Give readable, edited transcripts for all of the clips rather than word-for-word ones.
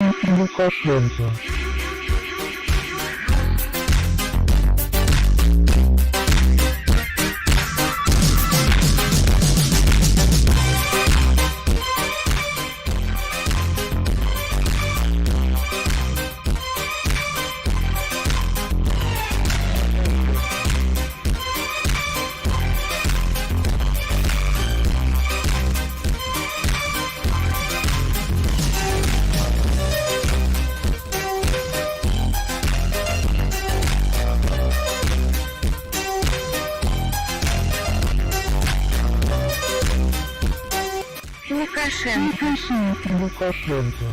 Lukashenka. Lukashenka.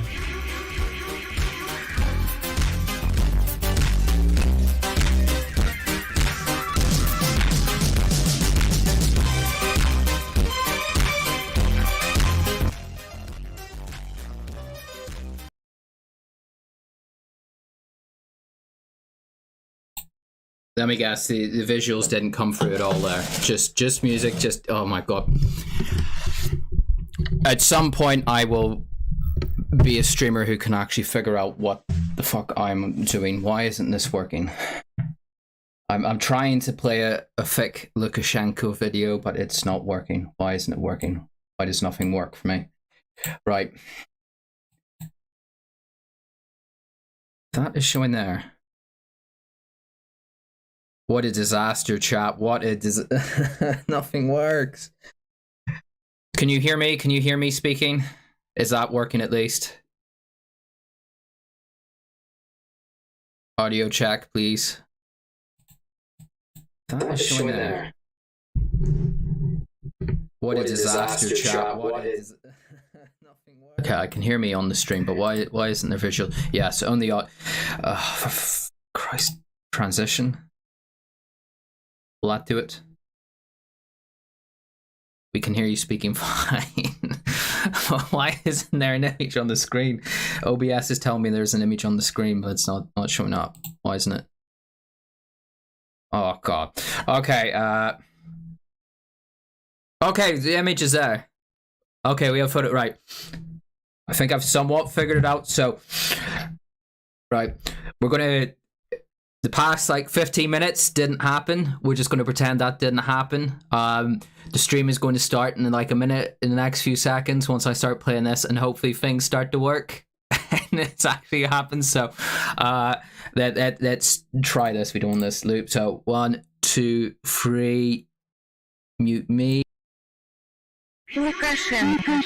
Let me guess, the visuals didn't come through at all there. Just music, oh my god. At some point I will be a streamer who can actually figure out what the fuck I'm doing. Why isn't this working? I'm trying to play a fake Lukashenko video, but it's not working. Why isn't it working? Why does nothing work for me? Right. That is showing there. What a disaster, chat. What a nothing works. Can you hear me? Can you hear me speaking? Is that working at least? Audio check, please. That is showing there. What a disaster, chat. What is nothing works. Okay, I can hear me on the stream, but why isn't there visual? Yes, only Christ, transition. Will that do it? We can hear you speaking fine. Why isn't there an image on the screen? OBS is telling me there's an image on the screen, but it's not showing up. Why isn't it? Oh god. Okay, okay, the image is there. Okay, we have photo, right. I think I've somewhat figured it out, so right. We're gonna the past like 15 minutes didn't happen. We're just going to pretend that didn't happen. The stream is going to start in like a minute, in the next few seconds, once I start playing this, and hopefully things start to work and it's actually happens. So let's try this. We're doing this loop. So 1, 2, 3, mute me. Lukashenka.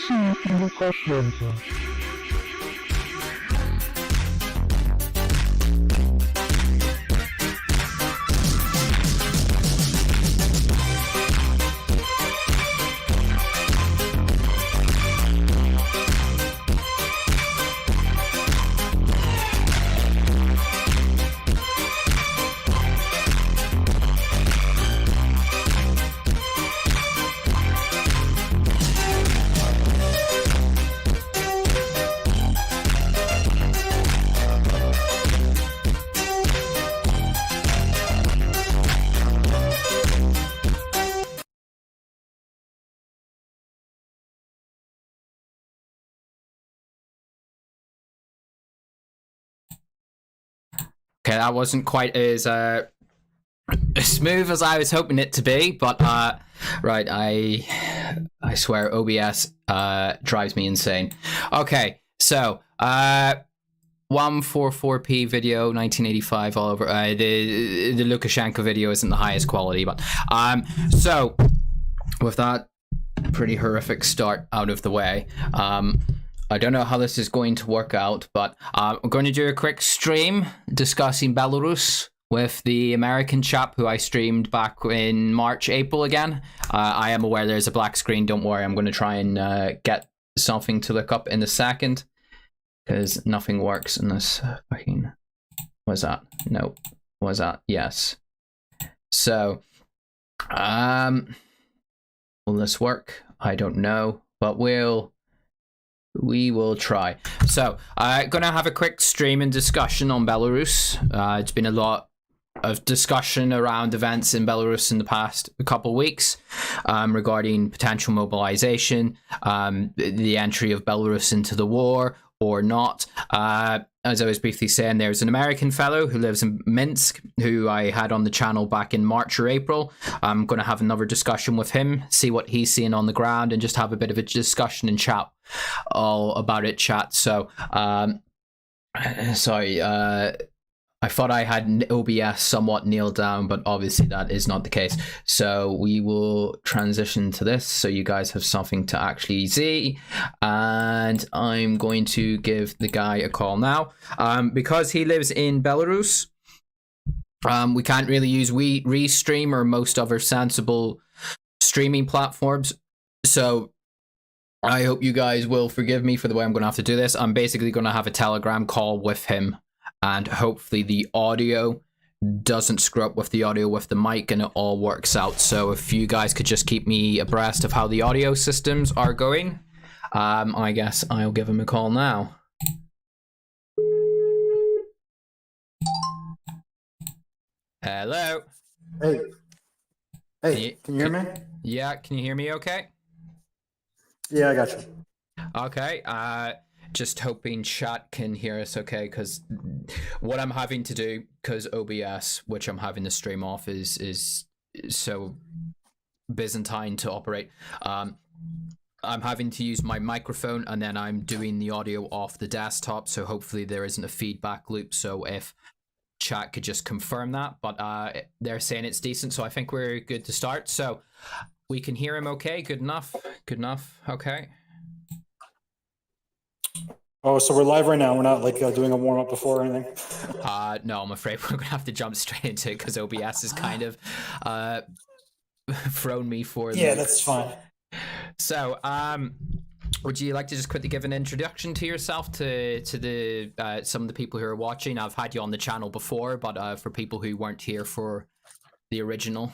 Okay, that wasn't quite as smooth as I was hoping it to be, but right, I swear OBS drives me insane. Okay, so 144p video, 1985 all over. The Lukashenko video isn't the highest quality, but so with that pretty horrific start out of the way, I don't know how this is going to work out, but I'm going to do a quick stream discussing Belarus with the American chap who I streamed back in March, April again. I am aware there's a black screen. Don't worry, I'm going to try and get something to look up in a second, because nothing works in this fucking... Was that? No. Was that? Yes. So, will this work? I don't know, but we will try. So, I'm going to have a quick stream and discussion on Belarus. It's been a lot of discussion around events in Belarus in the past couple of weeks regarding potential mobilization, the entry of Belarus into the war, or not. As I was briefly saying, there's an American fellow who lives in Minsk who I had on the channel back in March or April. I'm going to have another discussion with him, see what he's seeing on the ground, and just have a bit of a discussion and chat all about it, chat. So, sorry, I thought I had OBS somewhat nailed down, but obviously that is not the case. So we will transition to this so you guys have something to actually see. And I'm going to give the guy a call now. Because he lives in Belarus, we can't really use Restream or most other sensible streaming platforms. So I hope you guys will forgive me for the way I'm going to have to do this. I'm basically going to have a Telegram call with him, and hopefully the audio doesn't screw up with the audio with the mic and it all works out. So if you guys could just keep me abreast of how the audio systems are going, I guess I'll give him a call now. Hello. Hey, can you hear me? Yeah, can you hear me okay? Yeah, I got you. Okay, just hoping chat can hear us okay, because what I'm having to do, because OBS, which I'm having to stream off, is so Byzantine to operate. I'm having to use my microphone, and then I'm doing the audio off the desktop, so hopefully there isn't a feedback loop. So if chat could just confirm that, but they're saying it's decent, so I think we're good to start. So we can hear him okay. Good enough. Okay. Oh, so we're live right now. We're not like doing a warm up before or anything. No, I'm afraid we're gonna have to jump straight into it because OBS is kind of thrown me for. Yeah, that's fine. So, would you like to just quickly give an introduction to yourself to the some of the people who are watching? I've had you on the channel before, but for people who weren't here for the original.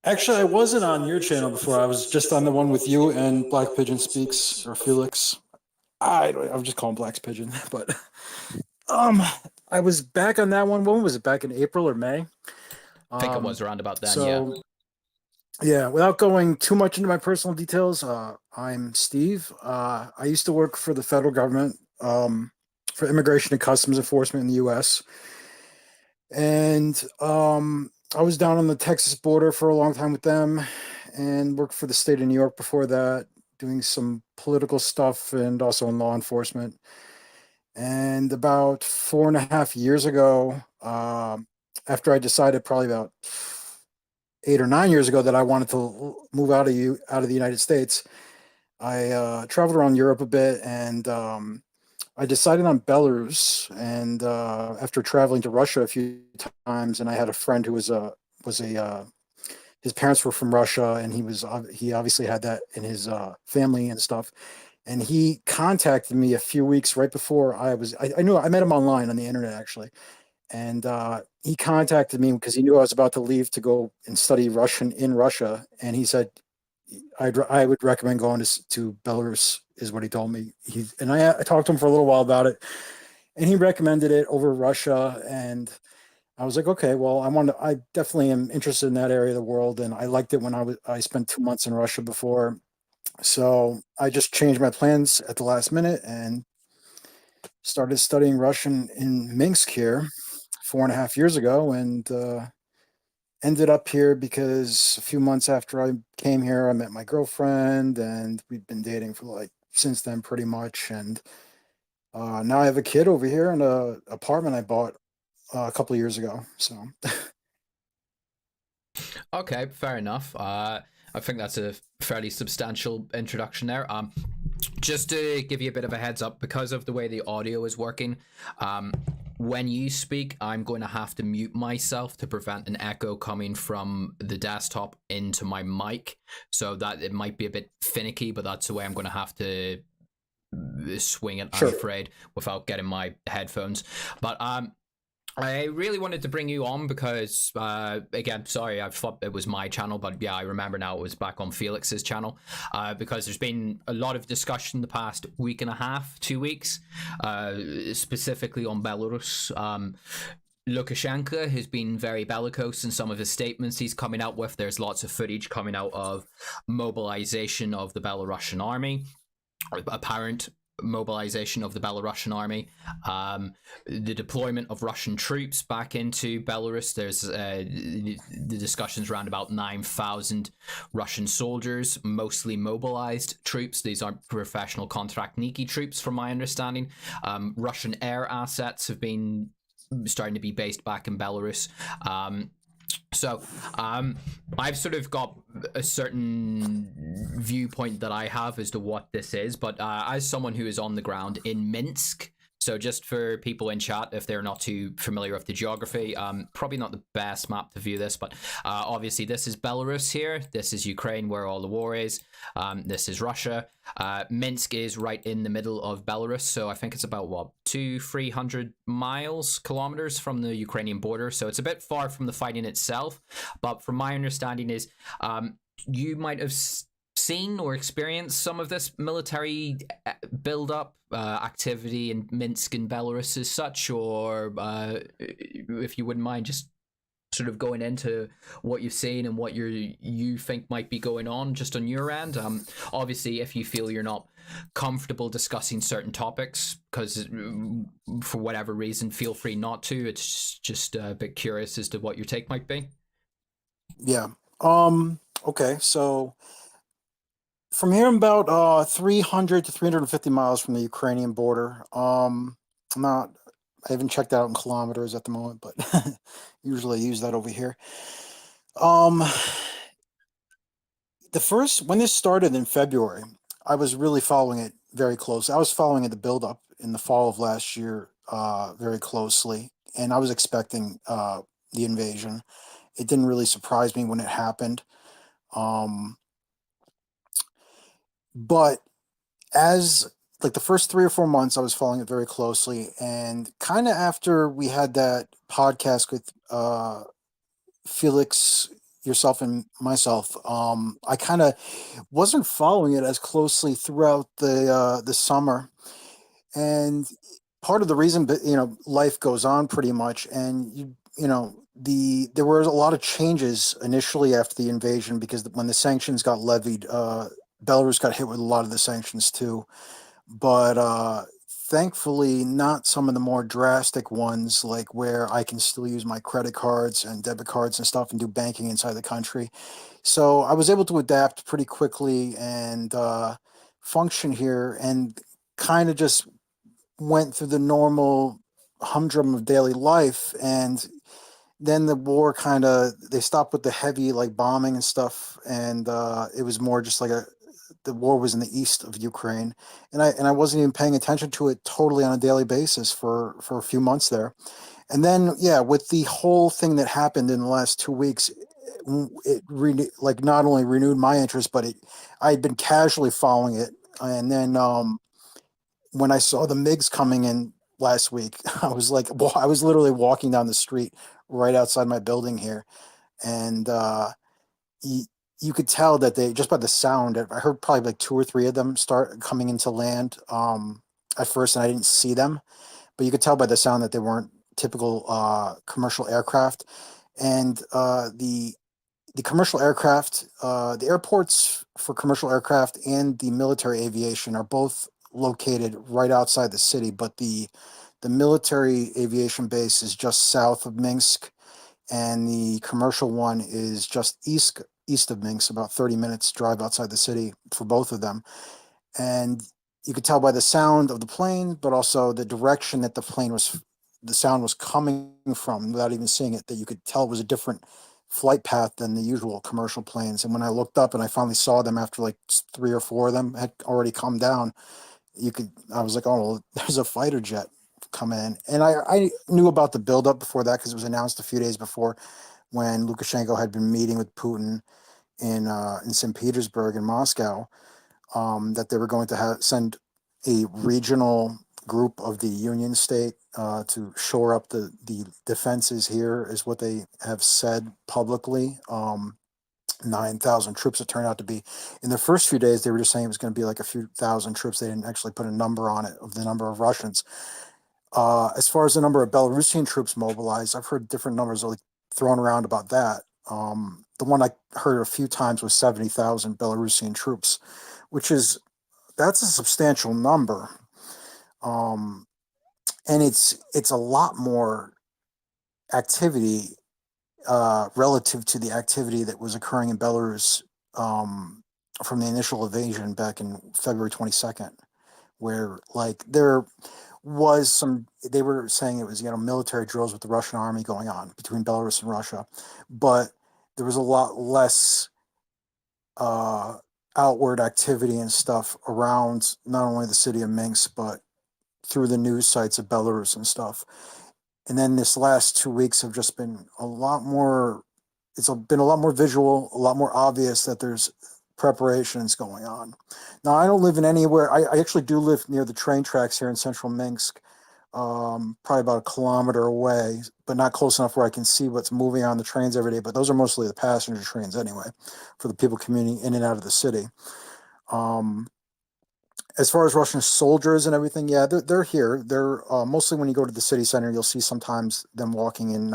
Actually, I wasn't on your channel before. I was just on the one with you and Black Pigeon Speaks, or Felix. I would just call him Black's Pigeon, but I was back on that one. When was it? Back in April or May? I think it was around about then. So, yeah. Without going too much into my personal details, I'm Steve. I used to work for the federal government for Immigration and Customs Enforcement in the U.S. And I was down on the Texas border for a long time with them, and worked for the state of New York before that, doing some political stuff and also in law enforcement. And about 4.5 years ago, after I decided probably about 8 or 9 years ago that I wanted to move out of the United States, I traveled around Europe a bit, and I decided on Belarus. And after traveling to Russia a few times, and I had a friend who was his parents were from Russia, and he obviously had that in his family and stuff. And he contacted me a few weeks right before I met him online on the internet actually. And he contacted me because he knew I was about to leave to go and study Russian in Russia. And he said, I would recommend going to Belarus, is what he told me. I talked to him for a little while about it, and he recommended it over Russia. And I was like, okay, well, I definitely am interested in that area of the world. And I liked it when I spent 2 months in Russia before. So I just changed my plans at the last minute and started studying Russian in Minsk here 4.5 years ago, and ended up here because a few months after I came here, I met my girlfriend, and we've been dating for since then pretty much. And now I have a kid over here in an apartment I bought a couple of years ago. So okay, fair enough. I think that's a fairly substantial introduction there. Just to give you a bit of a heads up, because of the way the audio is working, when you speak, I'm going to have to mute myself to prevent an echo coming from the desktop into my mic. So that it might be a bit finicky, but that's the way I'm going to have to swing it, Sure. I'm afraid, without getting my headphones. But I really wanted to bring you on because, again, sorry, I thought it was my channel, but yeah, I remember now it was back on Felix's channel, because there's been a lot of discussion the past week and a half, 2 weeks, specifically on Belarus. Lukashenka has been very bellicose in some of his statements he's coming out with. There's lots of footage coming out of mobilization of the Belarusian army, apparent mobilization of the Belarusian army, the deployment of Russian troops back into Belarus. There's the discussions around about 9,000 Russian soldiers, mostly mobilized troops. These aren't professional contract Niki troops, from my understanding. Russian air assets have been starting to be based back in Belarus. So I've sort of got a certain viewpoint that I have as to what this is, but as someone who is on the ground in Minsk, so just for people in chat, if they're not too familiar with the geography, probably not the best map to view this, but obviously this is Belarus here, this is Ukraine where all the war is, this is Russia. Minsk is right in the middle of Belarus, so I think it's about, what, 300 kilometers from the Ukrainian border, so it's a bit far from the fighting itself, but from my understanding is you might have seen or experienced some of this military build-up activity in Minsk and Belarus as such, or if you wouldn't mind just sort of going into what you've seen and what you think might be going on just on your end. Obviously, if you feel you're not comfortable discussing certain topics, because for whatever reason, feel free not to. It's just a bit curious as to what your take might be. Yeah. Okay. So from here, I'm about 300 to 350 miles from the Ukrainian border. I haven't checked that out in kilometers at the moment, but usually I use that over here. When this started in February, I was really following it very close. I was following it, the buildup in the fall of last year, very closely, and I was expecting the invasion. It didn't really surprise me when it happened. But as like the first 3 or 4 months, I was following it very closely, and kind of after we had that podcast with Felix, yourself, and myself, I kind of wasn't following it as closely throughout the summer, and part of the reason, but life goes on pretty much, and there were a lot of changes initially after the invasion, because when the sanctions got levied, Belarus got hit with a lot of the sanctions too, but thankfully not some of the more drastic ones, like where I can still use my credit cards and debit cards and stuff and do banking inside the country. So I was able to adapt pretty quickly and function here, and kind of just went through the normal humdrum of daily life. And then the war they stopped with the heavy like bombing and stuff, and it was more just like the war was in the east of Ukraine, and I wasn't even paying attention to it totally on a daily basis for a few months there. And then, yeah, with the whole thing that happened in the last 2 weeks, like not only renewed my interest, but I had been casually following it. And then when I saw the MiGs coming in last week, I was like, well, I was literally walking down the street right outside my building here, and you could tell that they, just by the sound, I heard probably like 2 or 3 of them start coming into land at first, and I didn't see them, but you could tell by the sound that they weren't typical commercial aircraft. And the commercial aircraft, the airports for commercial aircraft and the military aviation are both located right outside the city, but the military aviation base is just south of Minsk, and the commercial one is just east of Minsk, about 30 minutes drive outside the city for both of them. And you could tell by the sound of the plane, but also the direction that the sound was coming from, without even seeing it, that you could tell it was a different flight path than the usual commercial planes. And when I looked up and I finally saw them after like 3 or 4 of them had already come down, I was like, oh, well, there's a fighter jet coming in. And I knew about the buildup before that, because it was announced a few days before, when Lukashenko had been meeting with Putin in St. Petersburg and Moscow, that they were going to send a regional group of the Union state to shore up the defenses here, is what they have said publicly. 9,000 troops it turned out to be. In the first few days, they were just saying it was going to be like a few thousand troops. They didn't actually put a number on it of the number of Russians. As far as the number of Belarusian troops mobilized, I've heard different numbers like thrown around about that. The one I heard a few times was 70,000 Belarusian troops, that's a substantial number. And it's a lot more activity relative to the activity that was occurring in Belarus from the initial invasion back in February 22nd, where like there was some, they were saying it was, military drills with the Russian army going on between Belarus and Russia, but there was a lot less uh, outward activity and stuff around not only the city of Minsk, but through the news sites of Belarus and stuff. And then this last 2 weeks have just been a lot more, been a lot more visual, a lot more obvious that there's preparations going on. Now, I don't live in anywhere, I actually do live near the train tracks here in central Minsk, probably about a kilometer away, but not close enough where I can see what's moving on the trains every day. But those are mostly the passenger trains anyway, for the people commuting in and out of the city. Um, as far as Russian soldiers and everything, yeah, they're here. They're mostly when you go to the city center, you'll see sometimes them walking in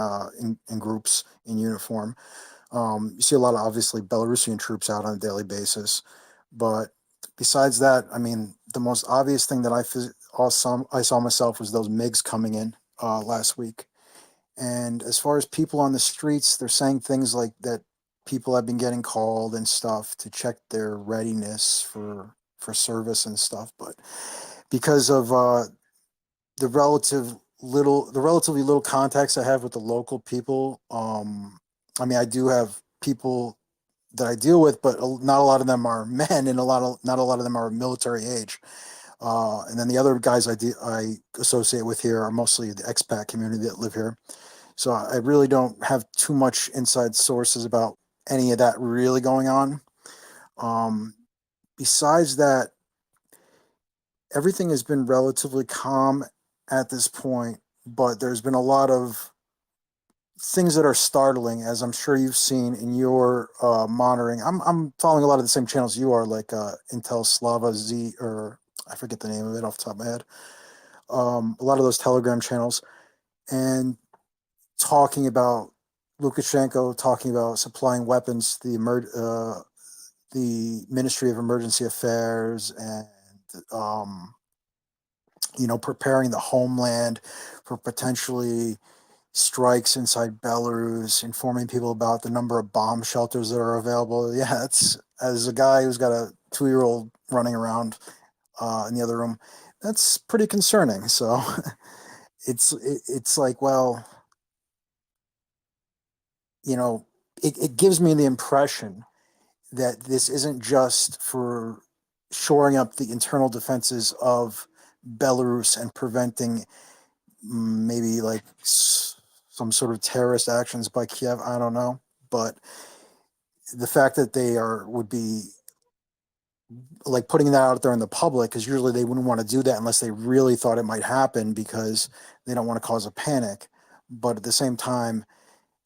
groups in uniform. You see a lot of obviously Belarusian troops out on a daily basis, but besides that, I mean, the most obvious thing that I saw myself was those MiGs coming in last week. And as far as people on the streets, they're saying things like that people have been getting called and stuff to check their readiness for service and stuff. But because of the relatively little contacts I have with the local people, I mean, I do have people that I deal with, but not a lot of them are men, and not a lot of them are military age. And then the other guys I associate with here are mostly the expat community that live here. So I really don't have too much inside sources about any of that really going on. Um, Besides that, everything has been relatively calm at this point, but there's been a lot of things that are startling, as I'm sure you've seen in your monitoring. I'm following a lot of the same channels you are, like Intel Slava Z, or I forget the name of it off the top of my head. A lot of those Telegram channels, and talking about Lukashenko, talking about supplying weapons to the Ministry of Emergency Affairs, and um, preparing the homeland for potentially strikes inside Belarus, informing people about the number of bomb shelters that are available. Yeah, that's, as a guy who's got a 2-year-old running around in the other room, that's pretty concerning. So it's like, well, it gives me the impression that this isn't just for shoring up the internal defenses of Belarus and preventing maybe like some sort of terrorist actions by Kiev. I don't know, but the fact that would be like putting that out there in the public, because usually they wouldn't want to do that unless they really thought it might happen, because they don't want to cause a panic. But at the same time,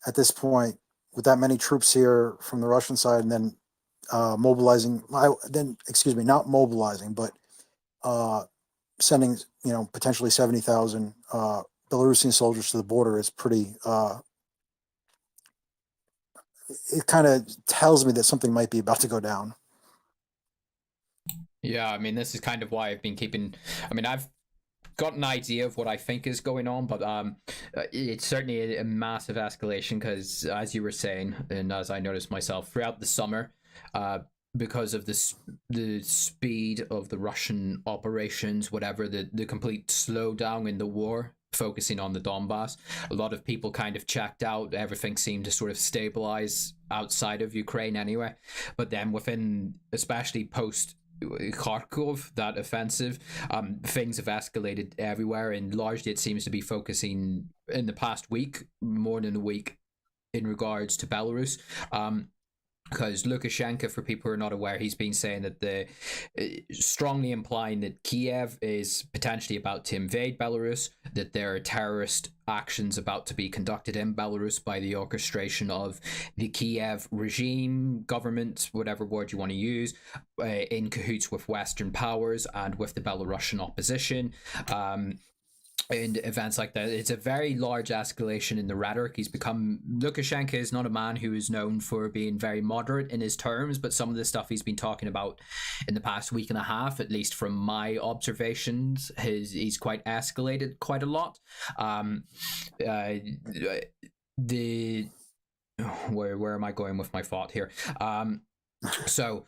at this point, with that many troops here from the Russian side, and then excuse me, not mobilizing, but sending, potentially 70,000 Belarusian soldiers to the border is pretty. It kind of tells me that something might be about to go down. Yeah, I mean, this is kind of why I've been keeping. I mean, I've got an idea of what I think is going on, but it's certainly a massive escalation because, as you were saying, and as I noticed myself throughout the summer, because of the speed of the Russian operations, whatever the complete slowdown in the war, focusing on the Donbass, a lot of people kind of checked out. Everything seemed to sort of stabilize outside of Ukraine anyway, but then within, especially post Kharkov, that offensive, things have escalated everywhere, and largely it seems to be focusing in the past week, more than a week, in regards to Belarus. Because Lukashenka, for people who are not aware, he's been saying that strongly implying that Kiev is potentially about to invade Belarus, that there are terrorist actions about to be conducted in Belarus by the orchestration of the Kiev regime, government, whatever word you want to use, in cahoots with Western powers and with the Belarusian opposition. in events like that. It's a very large escalation in the rhetoric. Lukashenka is not a man who is known for being very moderate in his terms, but some of the stuff he's been talking about in the past week and a half, at least from my observations, he's quite escalated quite a lot. The where am I going with my thought here? So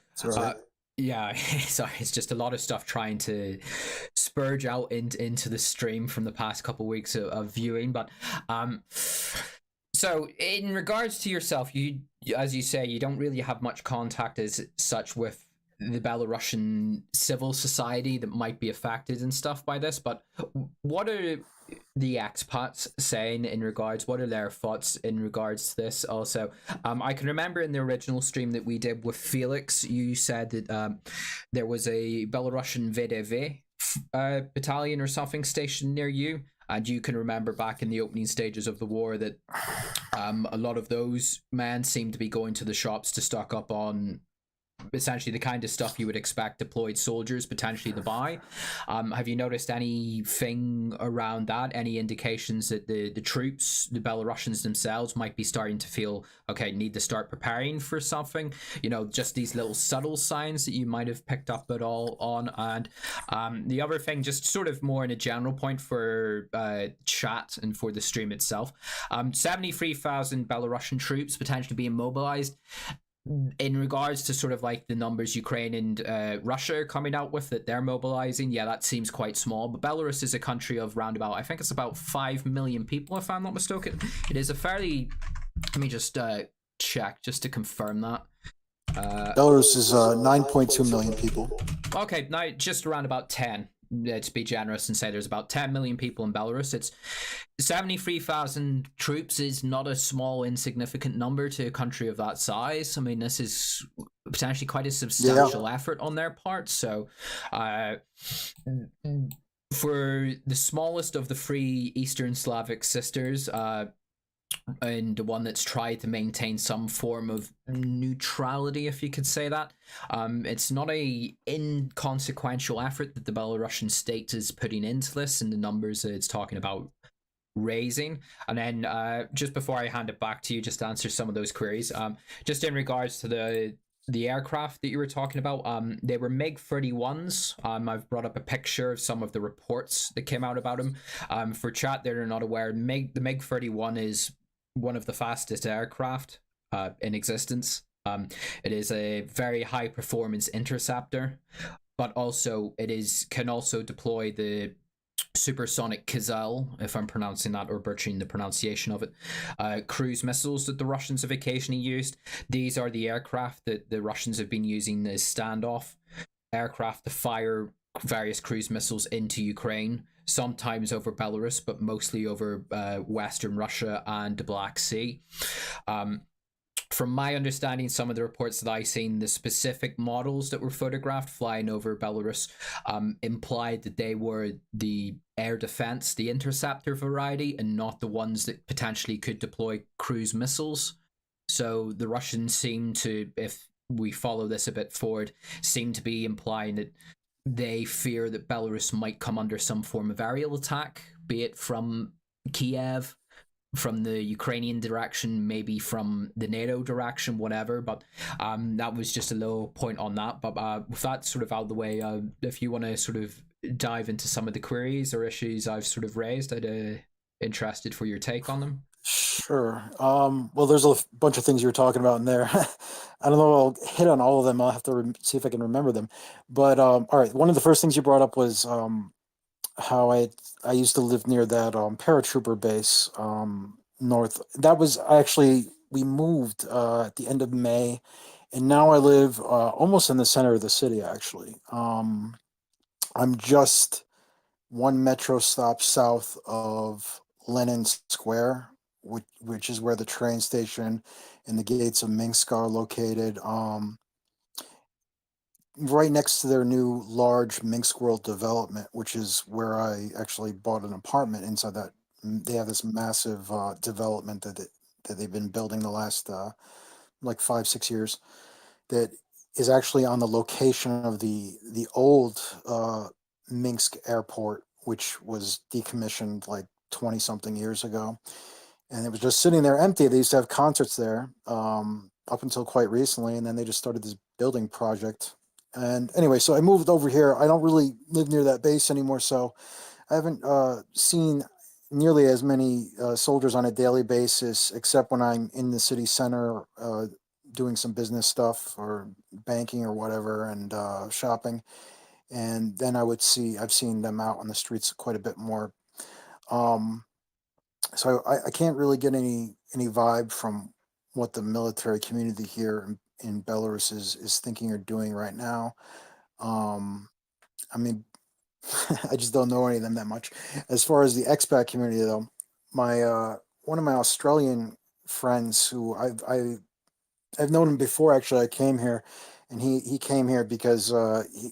yeah, sorry, it's just a lot of stuff trying to spurge out into the stream from the past couple of weeks of viewing. But so in regards to yourself, you, as you say, you don't really have much contact as such with the Belarusian civil society that might be affected and stuff by this. But what are the expats saying in regards? What are their thoughts in regards to this? Also, I can remember in the original stream that we did with Felix, you said that there was a Belarusian VDV battalion or something stationed near you, and you can remember back in the opening stages of the war that a lot of those men seemed to be going to the shops to stock up on essentially the kind of stuff you would expect deployed soldiers potentially to buy. Have you noticed anything around that? Any indications that the troops, the Belarusians themselves, might be starting to feel, okay, need to start preparing for something? You know, just these little subtle signs that you might have picked up at all on. And the other thing, just sort of more in a general point for chat and for the stream itself, 73,000 Belarusian troops potentially being mobilized. In regards to sort of like the numbers Ukraine and Russia are coming out with that they're mobilizing, yeah, that seems quite small. But Belarus is a country of roundabout, I think it's about 5 million people, if I'm not mistaken. It is a fairly, let me just check just to confirm that. Belarus is 9.2 million people. Okay, now just around about 10. Let's be generous and say there's about 10 million people in Belarus. It's 73,000 troops is not a small, insignificant number to a country of that size. I mean, this is potentially quite a substantial effort on their part. So, for the smallest of the three Eastern Slavic sisters, and the one that's tried to maintain some form of neutrality, if you could say that. It's not a inconsequential effort that the Belarusian state is putting into this and the numbers that it's talking about raising. And then just before I hand it back to you, just to answer some of those queries, just in regards to the aircraft that you were talking about, they were MiG-31s. I've brought up a picture of some of the reports that came out about them. For chat, they're not aware, the MiG-31 is one of the fastest aircraft in existence. It is a very high performance interceptor, but also can also deploy the supersonic Kizil, if I'm pronouncing that or butchering the pronunciation of it, cruise missiles that the Russians have occasionally used. These are the aircraft that the Russians have been using as standoff aircraft to fire various cruise missiles into Ukraine, sometimes over Belarus, but mostly over Western Russia and the Black Sea. From my understanding, some of the reports that I've seen, the specific models that were photographed flying over Belarus implied that they were the air defense, the interceptor variety, and not the ones that potentially could deploy cruise missiles. So the Russians seem to, if we follow this a bit forward, seem to be implying that they fear that Belarus might come under some form of aerial attack, be it from Kiev, from the Ukrainian direction, maybe from the NATO direction, whatever. But that was just a little point on that. But with that sort of out of the way, if you want to sort of dive into some of the queries or issues I've sort of raised, I'd interested for your take on them. Sure. Well, there's a bunch of things you were talking about in there. I don't know. I'll hit on all of them. I'll have to see if I can remember them. But all right, one of the first things you brought up was how I used to live near that paratrooper base north. That was actually, we moved at the end of May, and now I live almost in the center of the city. Actually, I'm just one metro stop south of Lenin Square, which is where the train station and the gates of Minsk are located. Right next to their new large Minsk World development, which is where I actually bought an apartment inside that. They have this massive development that they've been building the last like 5-6 years. That is actually on the location of the old Minsk airport, which was decommissioned like 20 something years ago. And it was just sitting there empty. They used to have concerts there up until quite recently. And then they just started this building project. And anyway, so I moved over here. I don't really live near that base anymore. So I haven't seen nearly as many soldiers on a daily basis, except when I'm in the city center doing some business stuff or banking or whatever and shopping. And then I've seen them out on the streets quite a bit more. Um, so I can't really get any vibe from what the military community here in Belarus is thinking or doing right now. Um, I mean, I just don't know any of them that much. As far as the expat community, though, my one of my Australian friends who I've known him before. Actually, I came here, and he came here because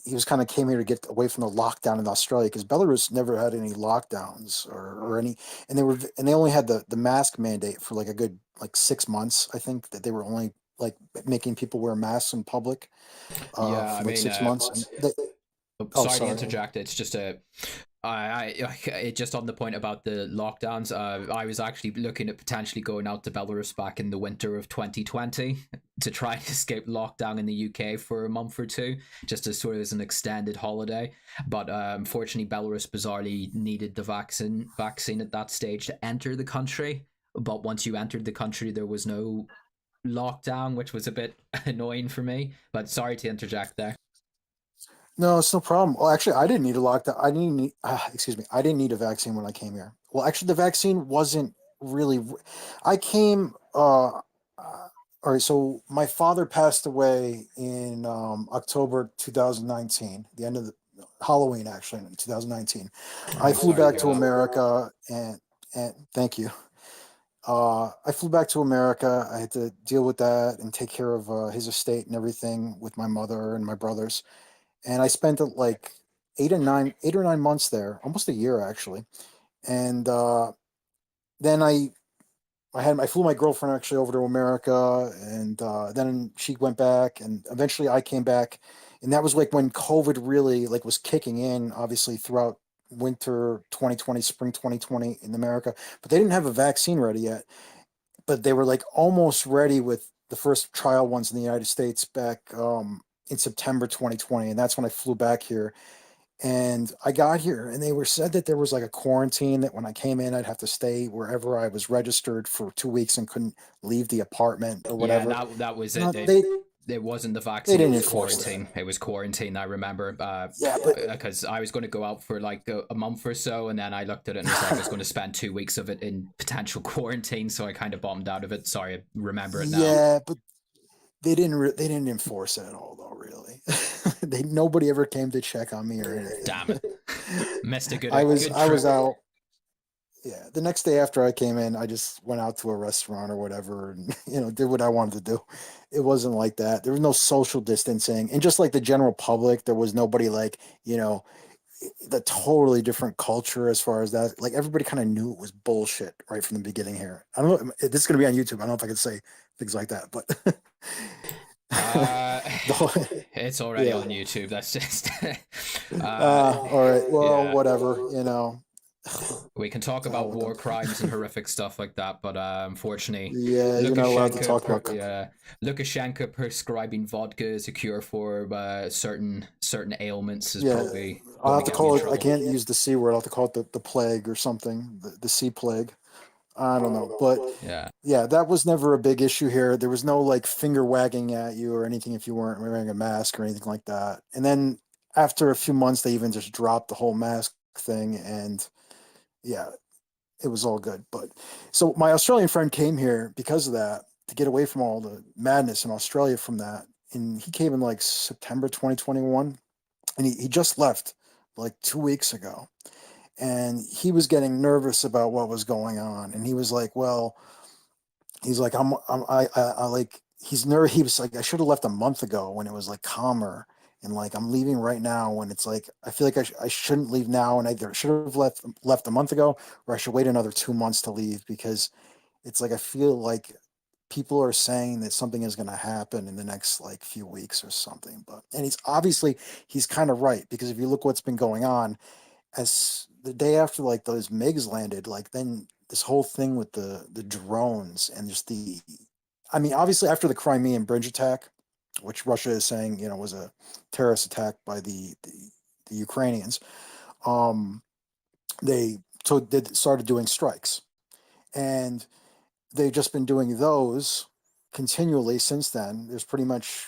he was kind of came here to get away from the lockdown in Australia because Belarus never had any lockdowns or any, and they only had the mask mandate for like a good like 6 months. I think that they were only like making people wear masks in public Yeah, I for like mean, 6 months. And they, oh, sorry to sorry. interject. It's just it just on the point about the lockdowns. I was actually looking at potentially going out to Belarus back in the winter of 2020 to try and escape lockdown in the UK for a month or two, just as sort of as an extended holiday. But unfortunately, Belarus bizarrely needed the vaccine at that stage to enter the country. But once you entered the country, there was no lockdown, which was a bit annoying for me. But sorry to interject there. No, it's no problem. Well, actually, I didn't need a lockdown. I didn't need, excuse me, I didn't need a vaccine when I came here. Well, actually, the vaccine wasn't really. I came. All right. So my father passed away in October 2019, the end of the Halloween, actually, in 2019. I I'm flew sorry to back hear to that. America, and thank you. I flew back to America. I had to deal with that and take care of his estate and everything with my mother and my brothers, and I spent like 8 or 9 months there, almost a year actually. And then I flew my girlfriend actually over to America, and then she went back, and eventually I came back, and that was like when COVID really like was kicking in, obviously throughout winter 2020, spring 2020 in America, but they didn't have a vaccine ready yet, but they were like almost ready with the first trial ones in the United States back in September 2020, and that's when I flew back here. And I got here, and they were said that there was like a quarantine that when I came in, I'd have to stay wherever I was registered for 2 weeks and couldn't leave the apartment or Yeah, whatever. that was No, it. It wasn't the they vaccine; it didn't was enforce that. quarantine. It was quarantine. I remember, Yeah, but because I was going to go out for like a month or so, and then I looked at it and it's like I was going to spend 2 weeks of it in potential quarantine, so I kind of bombed out of it. Sorry, I remember it now. yeah, but they didn't enforce it at all though. Really, they nobody ever came to check on me or Damn anything. it, missed a I was good I was trip. out. Yeah, the next day after I came in, I just went out to a restaurant or whatever, and did what I wanted to do. It wasn't like that. There was no social distancing, and just like the general public, there was nobody like the totally different culture as far as that. Like everybody kind of knew it was bullshit right from the beginning here. I don't know. This is going to be on YouTube. I don't know if I can say things like that, but Uh, the whole, it's already yeah. on YouTube. That's just, All right. Well, yeah. whatever. We can talk To hell about with them. war crimes and horrific stuff like that, but unfortunately, Yeah, you're not allowed to talk about. Lukashenka prescribing vodka as a cure for certain ailments is Yeah, probably I'll going to have to get me in call it. I trouble. can't use the C word. I'll have to call it the plague or something. The sea plague. I don't know, but Yeah, yeah, that was never a big issue here. There was no like finger wagging at you or anything if you weren't wearing a mask or anything like that. And then after a few months, they even just dropped the whole mask thing, and yeah, it was all good. But so my Australian friend came here because of that to get away from all the madness in Australia from that. And he came in like September 2021, and he just left like 2 weeks ago, and he was getting nervous about what was going on, and he was like, well, he's like, I like, he's nervous. He was like, I should have left a month ago when it was like calmer, and like I'm leaving right now when it's like I feel like I shouldn't leave now, and I either should have left a month ago or I should wait another 2 months to leave, because it's like I feel like people are saying that something is going to happen in the next like few weeks or something. But and he's kind of right, because if you look what's been going on, as the day after like those MiGs landed, like then this whole thing with the drones and just I mean, obviously after the Crimean bridge attack, which Russia is saying, was a terrorist attack by the Ukrainians, um, they started doing strikes, and they've just been doing those continually since then. There's pretty much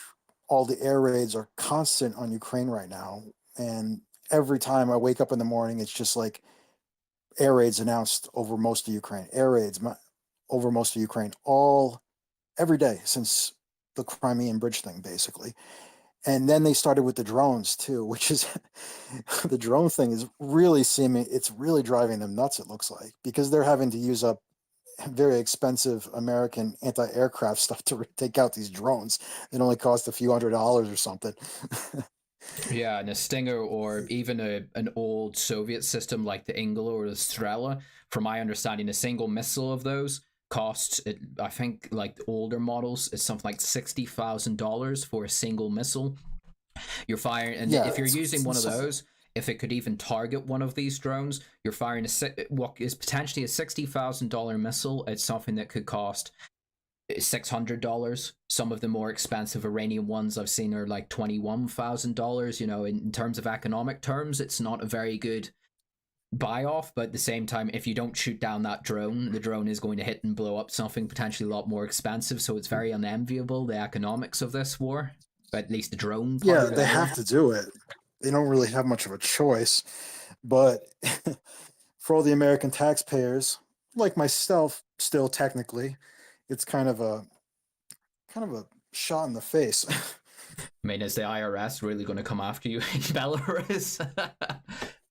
all the air raids are constant on Ukraine right now, and every time I wake up in the morning, it's just like air raids announced over most of Ukraine, air raids over most of Ukraine, all every day since the Crimean bridge thing, basically. And then they started with the drones too, which is the drone thing is really it's really driving them nuts, it looks like, because they're having to use up very expensive American anti-aircraft stuff to take out these drones. It only cost a few $100s or something. Yeah, and a Stinger or even an old Soviet system like the Ingala or the Strela, from my understanding, a single missile of those costs, I think, like the older models, is something like $60,000 for a single missile. You're firing, and Yeah, if you're using one of insane. those, if it could even target one of these drones, you're firing what is potentially a $60,000 missile. It's something that could cost $600. Some of the more expensive Iranian ones I've seen are like $21,000. In terms of economic terms, it's not a very good buy off, but at the same time, if you don't shoot down that drone, the drone is going to hit and blow up something potentially a lot more expensive. So it's very unenviable, the economics of this war, but at least the drone part Yeah, of it they anyway. have to do it. They don't really have much of a choice. But for all the American taxpayers, like myself, still technically, it's kind of a shot in the face. I mean, is the IRS really going to come after you in Belarus?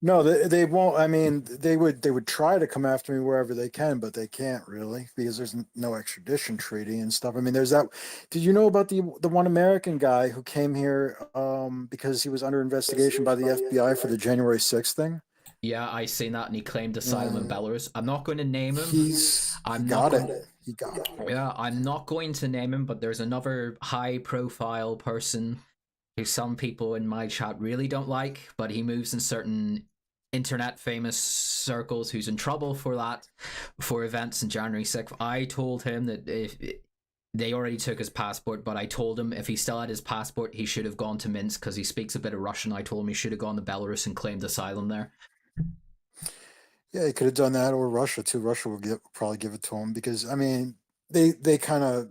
No, they won't. I mean, they would try to come after me wherever they can, but they can't really because there's no extradition treaty and stuff. I mean, there's that. Did you know about the one American guy who came here because he was under investigation by the FBI for the January 6th thing? Yeah, I seen that, and he claimed asylum in Yeah, Belarus. I'm not going to name him. he I'm not got going. it. He got it. Yeah, I'm not going to name him, but there's another high-profile person who some people in my chat really don't like, but he moves in certain internet famous circles who's in trouble for that, for events in January 6th. I told him that if they already took his passport, but I told him if he still had his passport, he should have gone to Minsk because he speaks a bit of Russian. I told him he should have gone to Belarus and claimed asylum there. Yeah, he could have done that, or Russia too. Russia would probably give it to him because I mean they kind of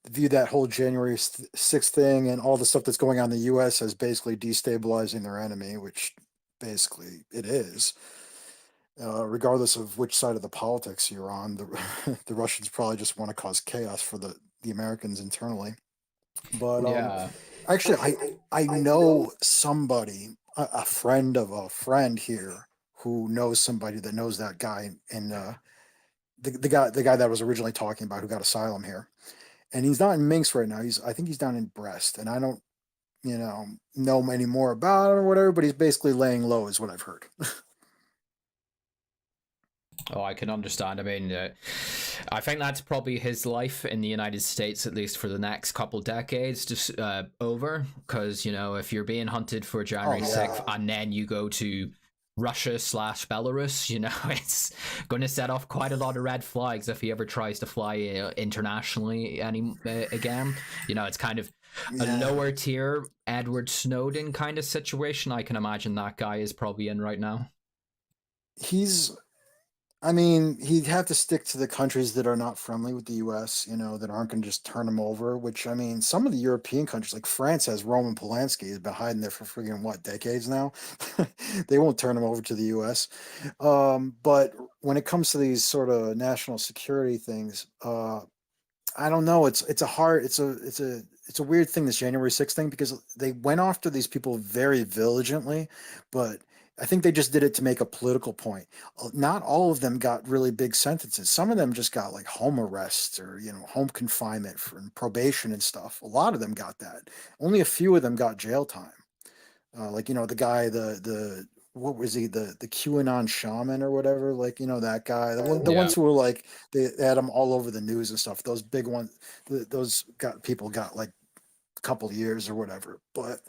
view that whole January 6th thing and all the stuff that's going on in the U.S. as basically destabilizing their enemy, which basically it is. Regardless of which side of the politics you're on, the Russians probably just want to cause chaos for the Americans internally. But Yeah. actually, I know somebody, a friend of a friend here, who knows somebody that knows that guy, and the guy that I was originally talking about who got asylum here, and he's not in Minsk right now. I think he's down in Brest, and I don't know any more about it or whatever. But he's basically laying low, is what I've heard. Oh, I can understand. I mean, I think that's probably his life in the United States, at least for the next couple decades, just over. Because, if you're being hunted for Oh January 6th yeah, and then you go to Russia / Belarus, it's going to set off quite a lot of red flags if he ever tries to fly internationally again. It's kind of a yeah. lower tier Edward Snowden kind of situation. I can imagine that guy is probably in right now. He's I mean, he'd have to stick to the countries that are not friendly with the U.S., that aren't going to just turn him over, which, I mean, some of the European countries, like France has Roman Polanski, has been hiding there for friggin' what, decades now? They won't turn him over to the U.S. But when it comes to these sort of national security things, I don't know. It's a weird thing, this January 6th thing, because they went after these people very diligently, but I think they just did it to make a political point. Not all of them got really big sentences. Some of them just got like home arrests or home confinement for probation and stuff. A lot of them got that. Only a few of them got jail time. Like the guy, the what was he, the QAnon shaman or whatever, like that guy, the Yeah. ones who were like they had him all over the news and stuff. Those big ones, those got people got like a couple of years or whatever. But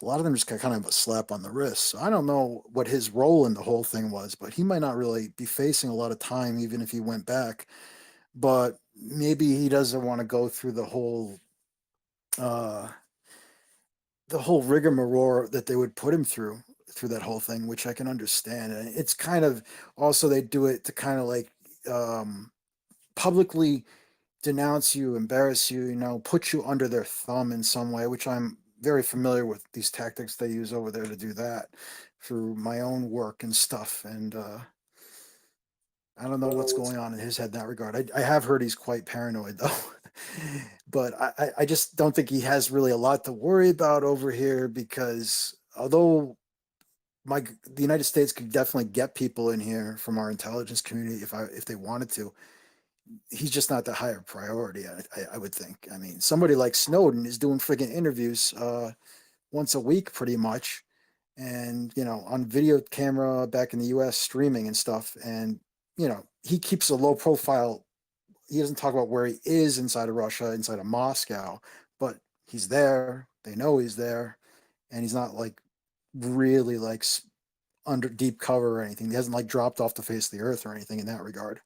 a lot of them just got kind of a slap on the wrist. So I don't know what his role in the whole thing was, but he might not really be facing a lot of time, even if he went back. But maybe he doesn't want to go through uh, the whole rigmarole that they would put him through that whole thing, which I can understand. And it's kind of also they do it to kind of like publicly denounce you, embarrass you, put you under their thumb in some way, which I'm very familiar with these tactics they use over there to do that through my own work and stuff. And I don't know what's going on in his head in that regard. I have heard he's quite paranoid though. But I just don't think he has really a lot to worry about over here because although the United States could definitely get people in here from our intelligence community if they wanted to, he's just not the higher priority. I would think. I mean, somebody like Snowden is doing friggin' interviews once a week, pretty much, and on video camera back in the U.S. streaming and stuff, and he keeps a low profile. He doesn't talk about where he is inside of Russia, inside of Moscow, but he's there. They know he's there, and he's not like really like under deep cover or anything. He hasn't like dropped off the face of the earth or anything in that regard.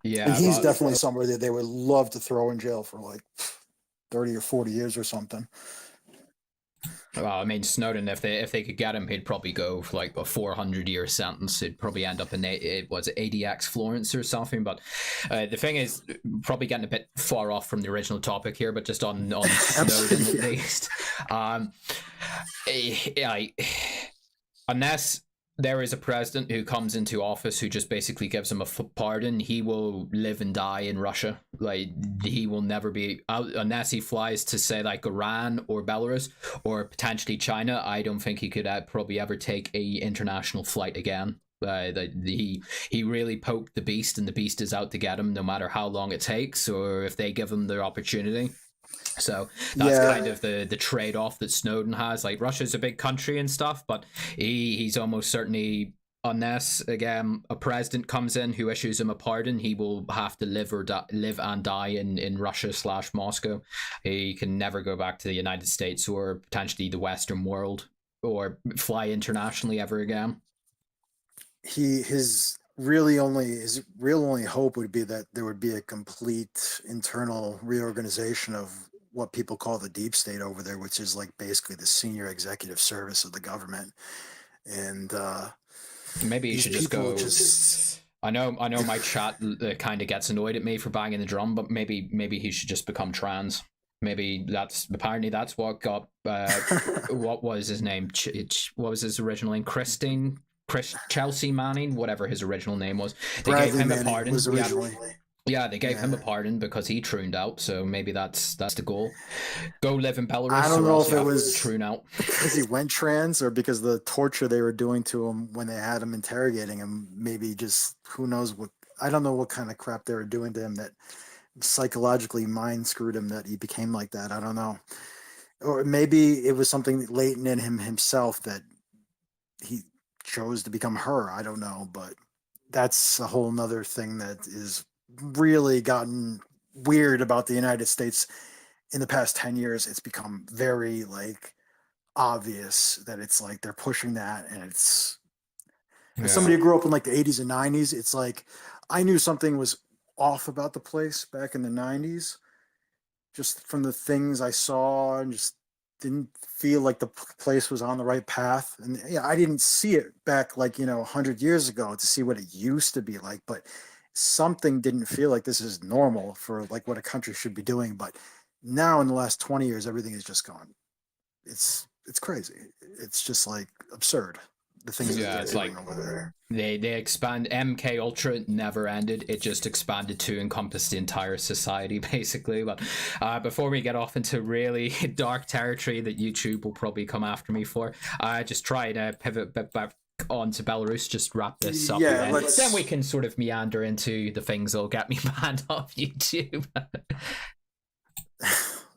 Yeah, And he's definitely somebody that they would love to throw in jail for like 30 or 40 years or something. Well, I mean, Snowden, if they could get him, he'd probably go for like a 400-year sentence. He'd probably end up in ADX Florence or something. But the thing is, probably getting a bit far off from the original topic here, but just on Snowden at least. Unless there is a president who comes into office who just basically gives him a pardon, he will live and die in Russia. Like, he will never be out unless he flies to, say, like Iran or Belarus or potentially China. I don't think he could probably ever take a international flight again. He really poked the beast, and the beast is out to get him no matter how long it takes or if they give him the opportunity. So that's kind of the trade-off that Snowden has. Like, Russia's a big country and stuff, but he's almost certainly, unless again a president comes in who issues him a pardon, he will have to live and die in Russia / Moscow. He can never go back to the United States or potentially the Western world or fly internationally ever again. His real only hope would be that there would be a complete internal reorganization of what people call the deep state over there, which is like basically the senior executive service of the government. And maybe you should just go. I know my chat kind of gets annoyed at me for banging the drum, but maybe he should just become trans. Maybe that's what got what was his name? What was his original name? Chelsea Manning, whatever his original name was. They gave him a pardon. Yeah, they gave him a pardon because he trooned out. So maybe that's the goal. Go live in Belarus. I don't know if it was troon out because he went trans or because of the torture they were doing to him when they had him interrogating him. Maybe just who knows what. I don't know what kind of crap they were doing to him that psychologically mind screwed him that he became like that. I don't know. Or maybe it was something latent in him himself that he chose to become her. I don't know, but that's a whole nother thing that is really gotten weird about the United States in the past 10 years. It's become very like obvious that it's like they're pushing that, and it's as somebody who grew up in like the 80s and 90s, it's like I knew something was off about the place back in the 90s just from the things I saw, and just didn't feel like the place was on the right path. And yeah, I didn't see it back like 100 years ago to see what it used to be like, but something didn't feel like this is normal for like what a country should be doing. But now in the last 20 years, everything is just gone. It's crazy. It's just like absurd. The things that it's like over there. They expand. MK Ultra never ended. It just expanded to encompass the entire society, basically. But before we get off into really dark territory that YouTube will probably come after me for, just try to pivot back on to Belarus. Just wrap this up. Yeah, then we can sort of meander into the things that'll get me banned off YouTube.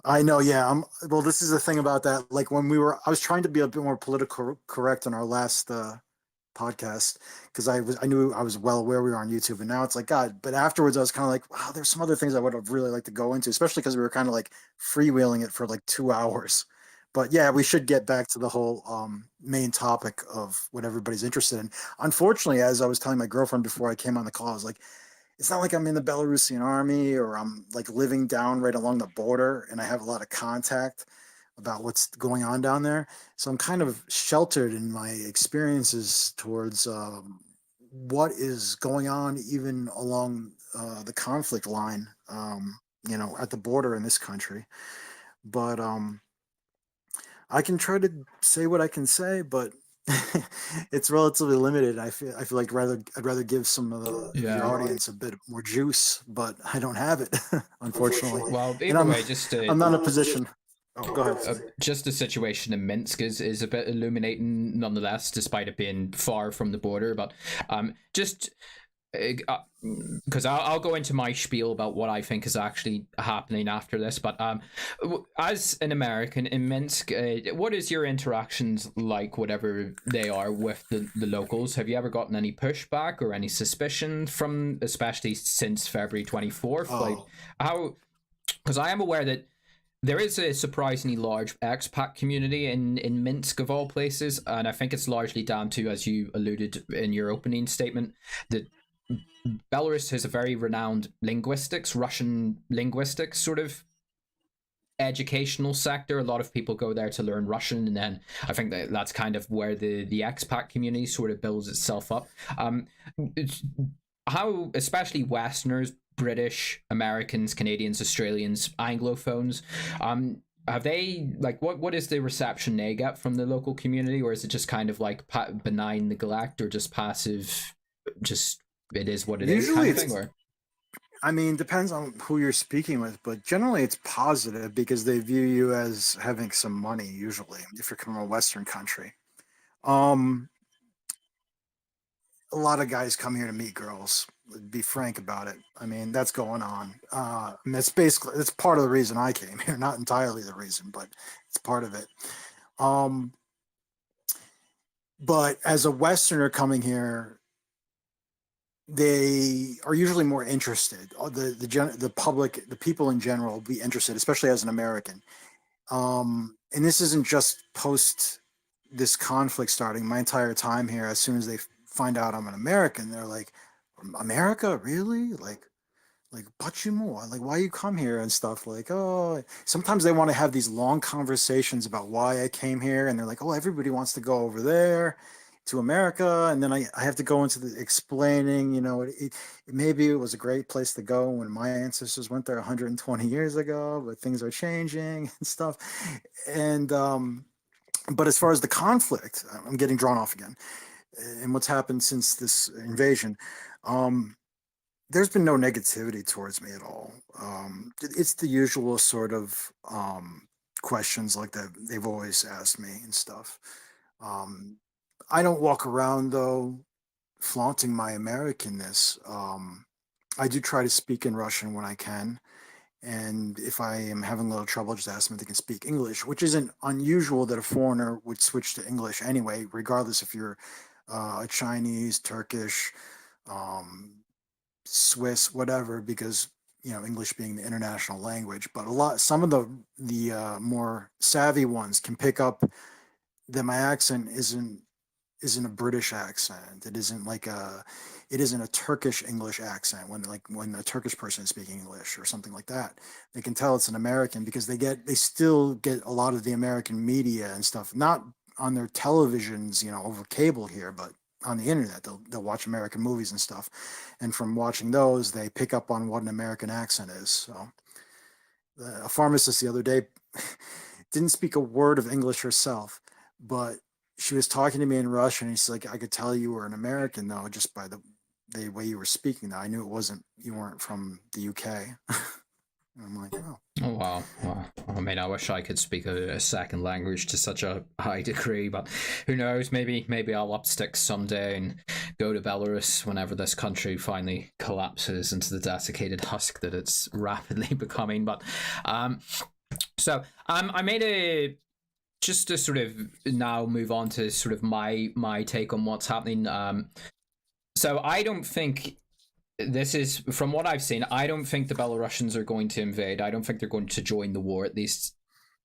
I know, yeah. Well, this is the thing about that. Like when I was trying to be a bit more politically correct on our last podcast because I knew I was well aware we were on YouTube, and now it's like God. But afterwards, I was kind of like, wow, there's some other things I would have really liked to go into, especially because we were kind of like freewheeling it for like 2 hours. But yeah, we should get back to the whole main topic of what everybody's interested in. Unfortunately, as I was telling my girlfriend before I came on the call, I was like, it's not like I'm in the Belarusian army or I'm like living down right along the border and I have a lot of contact about what's going on down there. So I'm kind of sheltered in my experiences towards what is going on even along the conflict line, at the border in this country. But I can try to say what I can say, but it's relatively limited. I feel like I'd rather give some of your Yeah. audience a bit more juice, but I don't have it, unfortunately. Well, And either way, just I'm not in a position. Oh, go ahead. just the situation in Minsk is a bit illuminating nonetheless, despite it being far from the border. But just because I'll go into my spiel about what I think is actually happening after this. But as an American in Minsk, what is your interactions like, whatever they are, with the locals? Have you ever gotten any pushback or any suspicion from, especially since February 24th? Like, how? Because I am aware that there is a surprisingly large expat community in Minsk, of all places, and I think it's largely down to, as you alluded in your opening statement, that Belarus has a very renowned Russian linguistics sort of educational sector. A lot of people go there to learn Russian, and then I think that's kind of where the expat community sort of builds itself up. How, especially Westerners, British, Americans, Canadians, Australians, Anglophones, have they, like, what is the reception they get from the local community, or is it just kind of like benign neglect, or just passive, just it is what it is Usually kind of thing? Or I mean, depends on who you're speaking with, but generally it's positive because they view you as having some money, usually, if you're from a Western country. Um, a lot of guys come here to meet girls. Be frank about it. I mean, that's going on. And that's part of the reason I came here. Not entirely the reason, but it's part of it. Um, but as a Westerner coming here, they are usually more interested. The public, the people in general, will be interested, especially as an American. And this isn't just post this conflict starting. My entire time here, as soon as they find out I'm an American, they're like, "America, really? Like Pachimo, like why you come here and stuff." Like, oh, sometimes they want to have these long conversations about why I came here, and they're like, "Oh, everybody wants to go over there to America," and then I have to go into the explaining, maybe it was a great place to go when my ancestors went there 120 years ago, but things are changing and stuff. And but as far as the conflict, I'm getting drawn off again, and what's happened since this invasion. There's been no negativity towards me at all. It's the usual sort of questions like that they've always asked me and stuff. Um, I don't walk around though flaunting my Americanness. I do try to speak in Russian when I can, and if I am having a little trouble, just ask them if they can speak English, which isn't unusual that a foreigner would switch to English anyway, regardless if you're a Chinese, Turkish, um, Swiss, whatever, because English being the international language. But some of the more savvy ones can pick up that my accent isn't a British accent. It isn't a Turkish English accent when a Turkish person is speaking English or something like that. They can tell it's an American because they still get a lot of the American media and stuff, not on their televisions, over cable here, but on the internet. They'll watch American movies and stuff, and from watching those, they pick up on what an American accent is. So, a pharmacist the other day didn't speak a word of English herself, but she was talking to me in Russian, and she's like, "I could tell you were an American though, just by the way you were speaking. Though I knew you weren't from the UK." And I'm like, "Oh." oh wow. I mean, I wish I could speak a second language to such a high degree, but who knows? Maybe I'll up sticks someday and go to Belarus whenever this country finally collapses into the desiccated husk that it's rapidly becoming. But I made just to sort of now move on to sort of my take on what's happening. So I don't think this is, from what I've seen, I don't think the Belarusians are going to invade. I don't think they're going to join the war, at least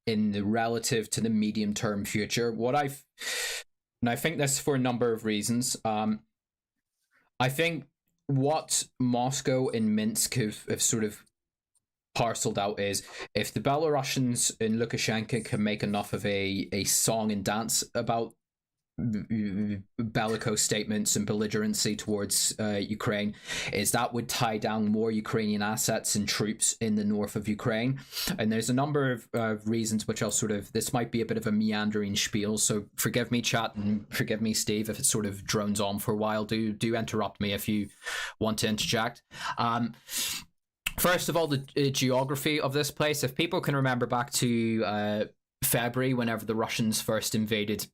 in the relative to the medium term future. And I think this for a number of reasons. I think what Moscow and Minsk have sort of parceled out is, if the Belarusians and Lukashenko can make enough of a song and dance about bellicose statements and belligerency towards Ukraine, is that would tie down more Ukrainian assets and troops in the north of Ukraine. And there's a number of reasons which I'll sort of, this might be a bit of a meandering spiel, so forgive me, chat, and forgive me, Steve, if it sort of drones on for a while. Do interrupt me if you want to interject. First of all, the geography of this place. If people can remember back to February, whenever the Russians first invaded,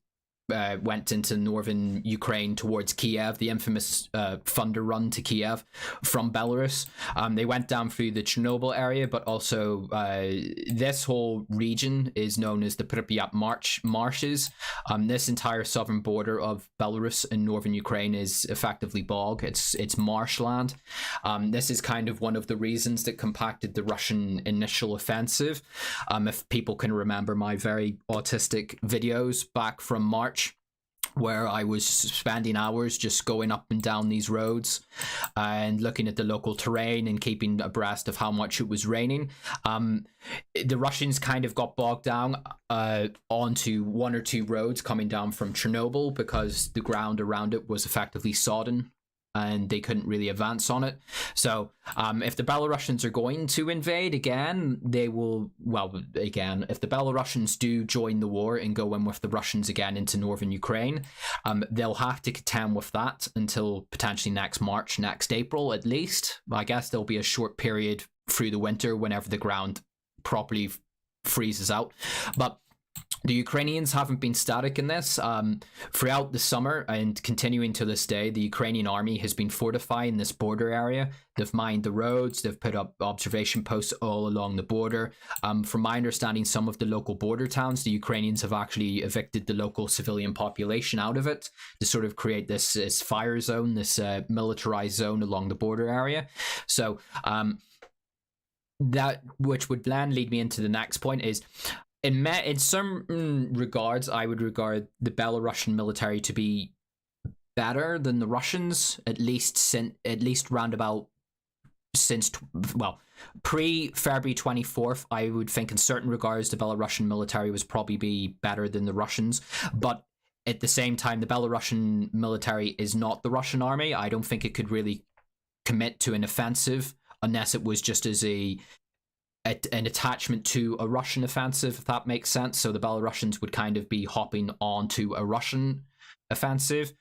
went into northern Ukraine towards Kiev, the infamous Thunder Run to Kiev from Belarus. They went down through the Chernobyl area, but also this whole region is known as the Pripyat Marshes. This entire southern border of Belarus and northern Ukraine is effectively bog. It's marshland. This is kind of one of the reasons that compacted the Russian initial offensive. If people can remember my very autistic videos back from March, where I was spending hours just going up and down these roads and looking at the local terrain and keeping abreast of how much it was raining. The Russians kind of got bogged down onto one or two roads coming down from Chernobyl because the ground around it was effectively sodden and they couldn't really advance on it. So if the Belarusians are going to invade again, they will, well, again, if the Belarusians do join the war and go in with the Russians again into northern Ukraine, they'll have to contend with that until potentially next March, next April at least. I guess there'll be a short period through the winter whenever the ground properly freezes out. But the Ukrainians haven't been static in this. Throughout the summer and continuing to this day, the Ukrainian army has been fortifying this border area. They've mined the roads, they've put up observation posts all along the border. From my understanding, some of the local border towns, the Ukrainians have actually evicted the local civilian population out of it to sort of create this fire zone, this militarized zone along the border area. So that, which would then lead me into the next point, is in some regards, I would regard the Belarusian military to be better than the Russians, at least roundabout since, well, pre-February 24th. I would think in certain regards the Belarusian military was probably be better than the Russians, but at the same time, the Belarusian military is not the Russian army. I don't think it could really commit to an offensive unless it was just as an attachment to a Russian offensive, if that makes sense. So the Belarusians would kind of be hopping onto a Russian offensive.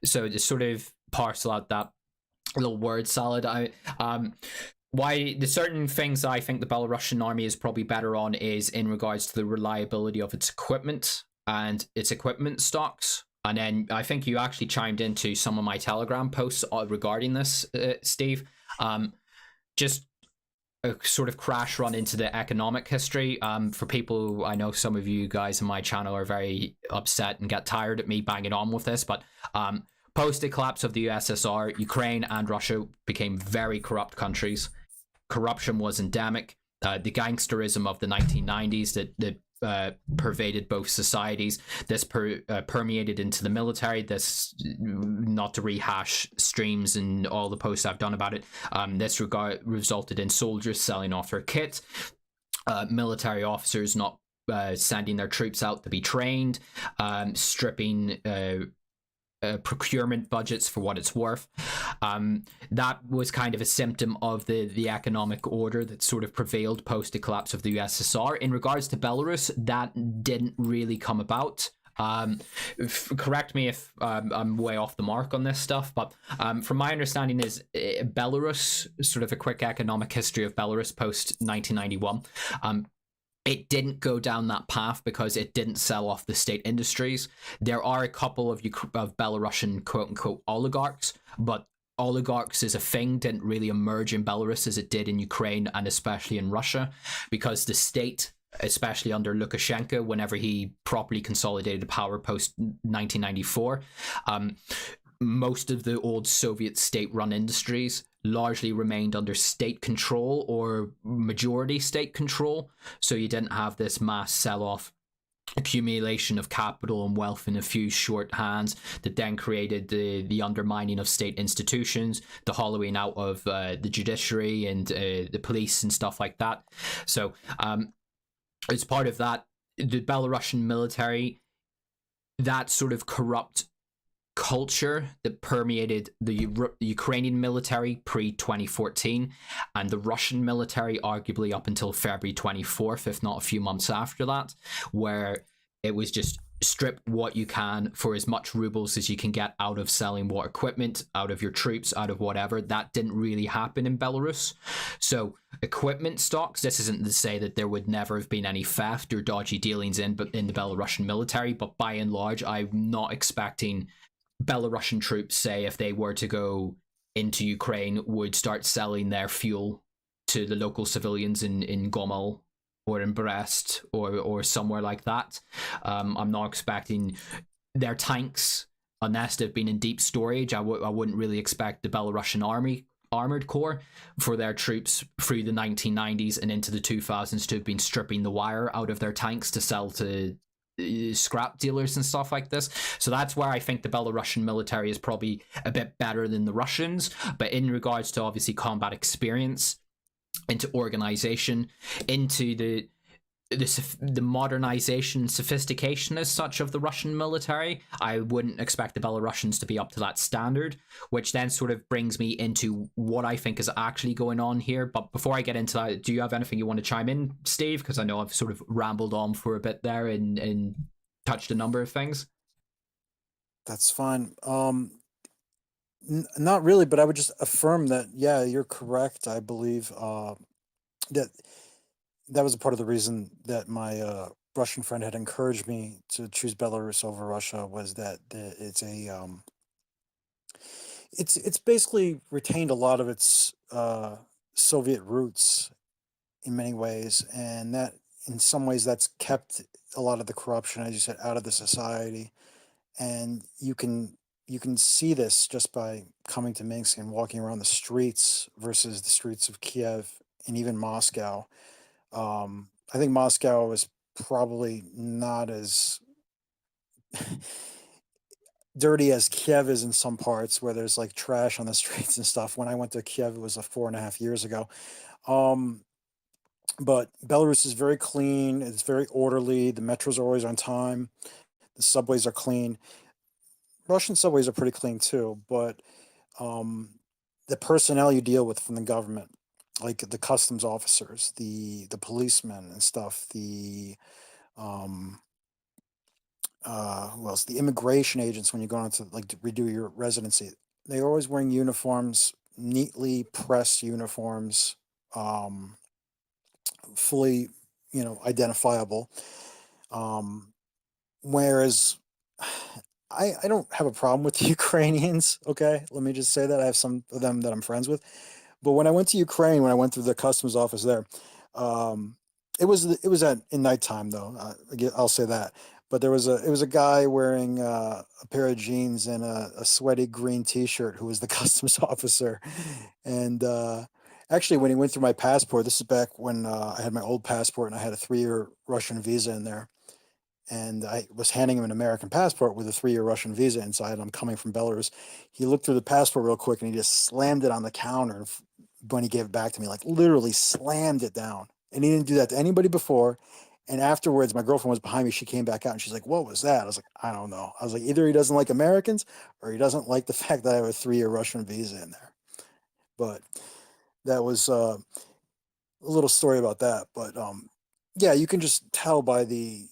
So to sort of parcel out that little word salad, why the certain things I think the Belarusian army is probably better on is in regards to the reliability of its equipment and its equipment stocks. And then I think you actually chimed into some of my Telegram posts regarding this, Steve. Just a sort of crash run into the economic history. For people, I know some of you guys on my channel are very upset and get tired at me banging on with this, but post the collapse of the USSR, Ukraine and Russia became very corrupt countries. Corruption was endemic. The gangsterism of the 1990s that pervaded both societies. This permeated into the military. This, not to rehash streams and all the posts I've done about it, this resulted in soldiers selling off their kit, military officers not sending their troops out to be trained, stripping procurement budgets for what it's worth. That was kind of a symptom of the economic order that sort of prevailed post the collapse of the USSR. In regards to Belarus, that didn't really come about. Correct me if I'm way off the mark on this stuff, but from my understanding is Belarus, sort of a quick economic history of Belarus post 1991, it didn't go down that path because it didn't sell off the state industries. There are a couple of Belarusian quote-unquote oligarchs, but oligarchs as a thing didn't really emerge in Belarus as it did in Ukraine and especially in Russia, because the state, especially under Lukashenka, whenever he properly consolidated power post 1994, most of the old Soviet state-run industries largely remained under state control or majority state control. So you didn't have this mass sell-off, accumulation of capital and wealth in a few short hands that then created the undermining of state institutions, the hollowing out of the judiciary and the police and stuff like that. So as part of that, the Belarusian military, that sort of corrupt culture that permeated the Ukrainian military pre-2014 and the Russian military arguably up until February 24th, if not a few months after that, where it was just strip what you can for as much rubles as you can get out of selling war equipment, out of your troops, out of whatever. That didn't really happen in Belarus. So equipment stocks, this isn't to say that there would never have been any theft or dodgy dealings in the Belarusian military, but by and large, I'm not expecting Belarusian troops, say, if they were to go into Ukraine, would start selling their fuel to the local civilians in Gomel or in Brest or somewhere like that. I'm not expecting their tanks, unless they've been in deep storage. I wouldn't really expect the Belarusian armored corps for their troops through the 1990s and into the 2000s to have been stripping the wire out of their tanks to sell to scrap dealers and stuff like this. So that's where I think the Belarusian military is probably a bit better than the Russians. But in regards to obviously combat experience, into organization, into the modernization, sophistication as such of the Russian military, I wouldn't expect the Belarusians to be up to that standard, which then sort of brings me into what I think is actually going on here. But before I get into that, do you have anything you want to chime in, Steve? Because I know I've sort of rambled on for a bit there and touched a number of things. That's fine. Not really, but I would just affirm that, yeah, you're correct. I believe that was a part of the reason that my Russian friend had encouraged me to choose Belarus over Russia, was that it's basically retained a lot of its Soviet roots in many ways, and that in some ways that's kept a lot of the corruption, as you said, out of the society. And you can see this just by coming to Minsk and walking around the streets versus the streets of Kiev and even Moscow. I think Moscow is probably not as dirty as Kiev is in some parts, where there's like trash on the streets and stuff. When I went to Kiev, it was 4.5 years ago. But Belarus is very clean. It's very orderly. The metros are always on time. The subways are clean. Russian subways are pretty clean too, but the personnel you deal with from the government, like the customs officers, the policemen and stuff, the who else? The immigration agents, when you go on to like to redo your residency, they're always wearing uniforms, neatly pressed uniforms, fully, identifiable. Whereas I don't have a problem with the Ukrainians. Okay, let me just say that I have some of them that I'm friends with. But when I went to Ukraine, when I went through the customs office there, it was in nighttime though. I'll say that. But it was a guy wearing a pair of jeans and a sweaty green T-shirt who was the customs officer. And actually, when he went through my passport, this is back when I had my old passport and I had a 3-year Russian visa in there. And I was handing him an American passport with a 3-year Russian visa inside. I'm coming from Belarus. He looked through the passport real quick and he just slammed it on the counter when he gave it back to me, like literally slammed it down. And he didn't do that to anybody before. And afterwards, my girlfriend was behind me. She came back out and she's like, "What was that?" I was like, "I don't know." I was like, either he doesn't like Americans or he doesn't like the fact that I have a 3-year Russian visa in there. But that was a little story about that. But yeah, you can just tell by the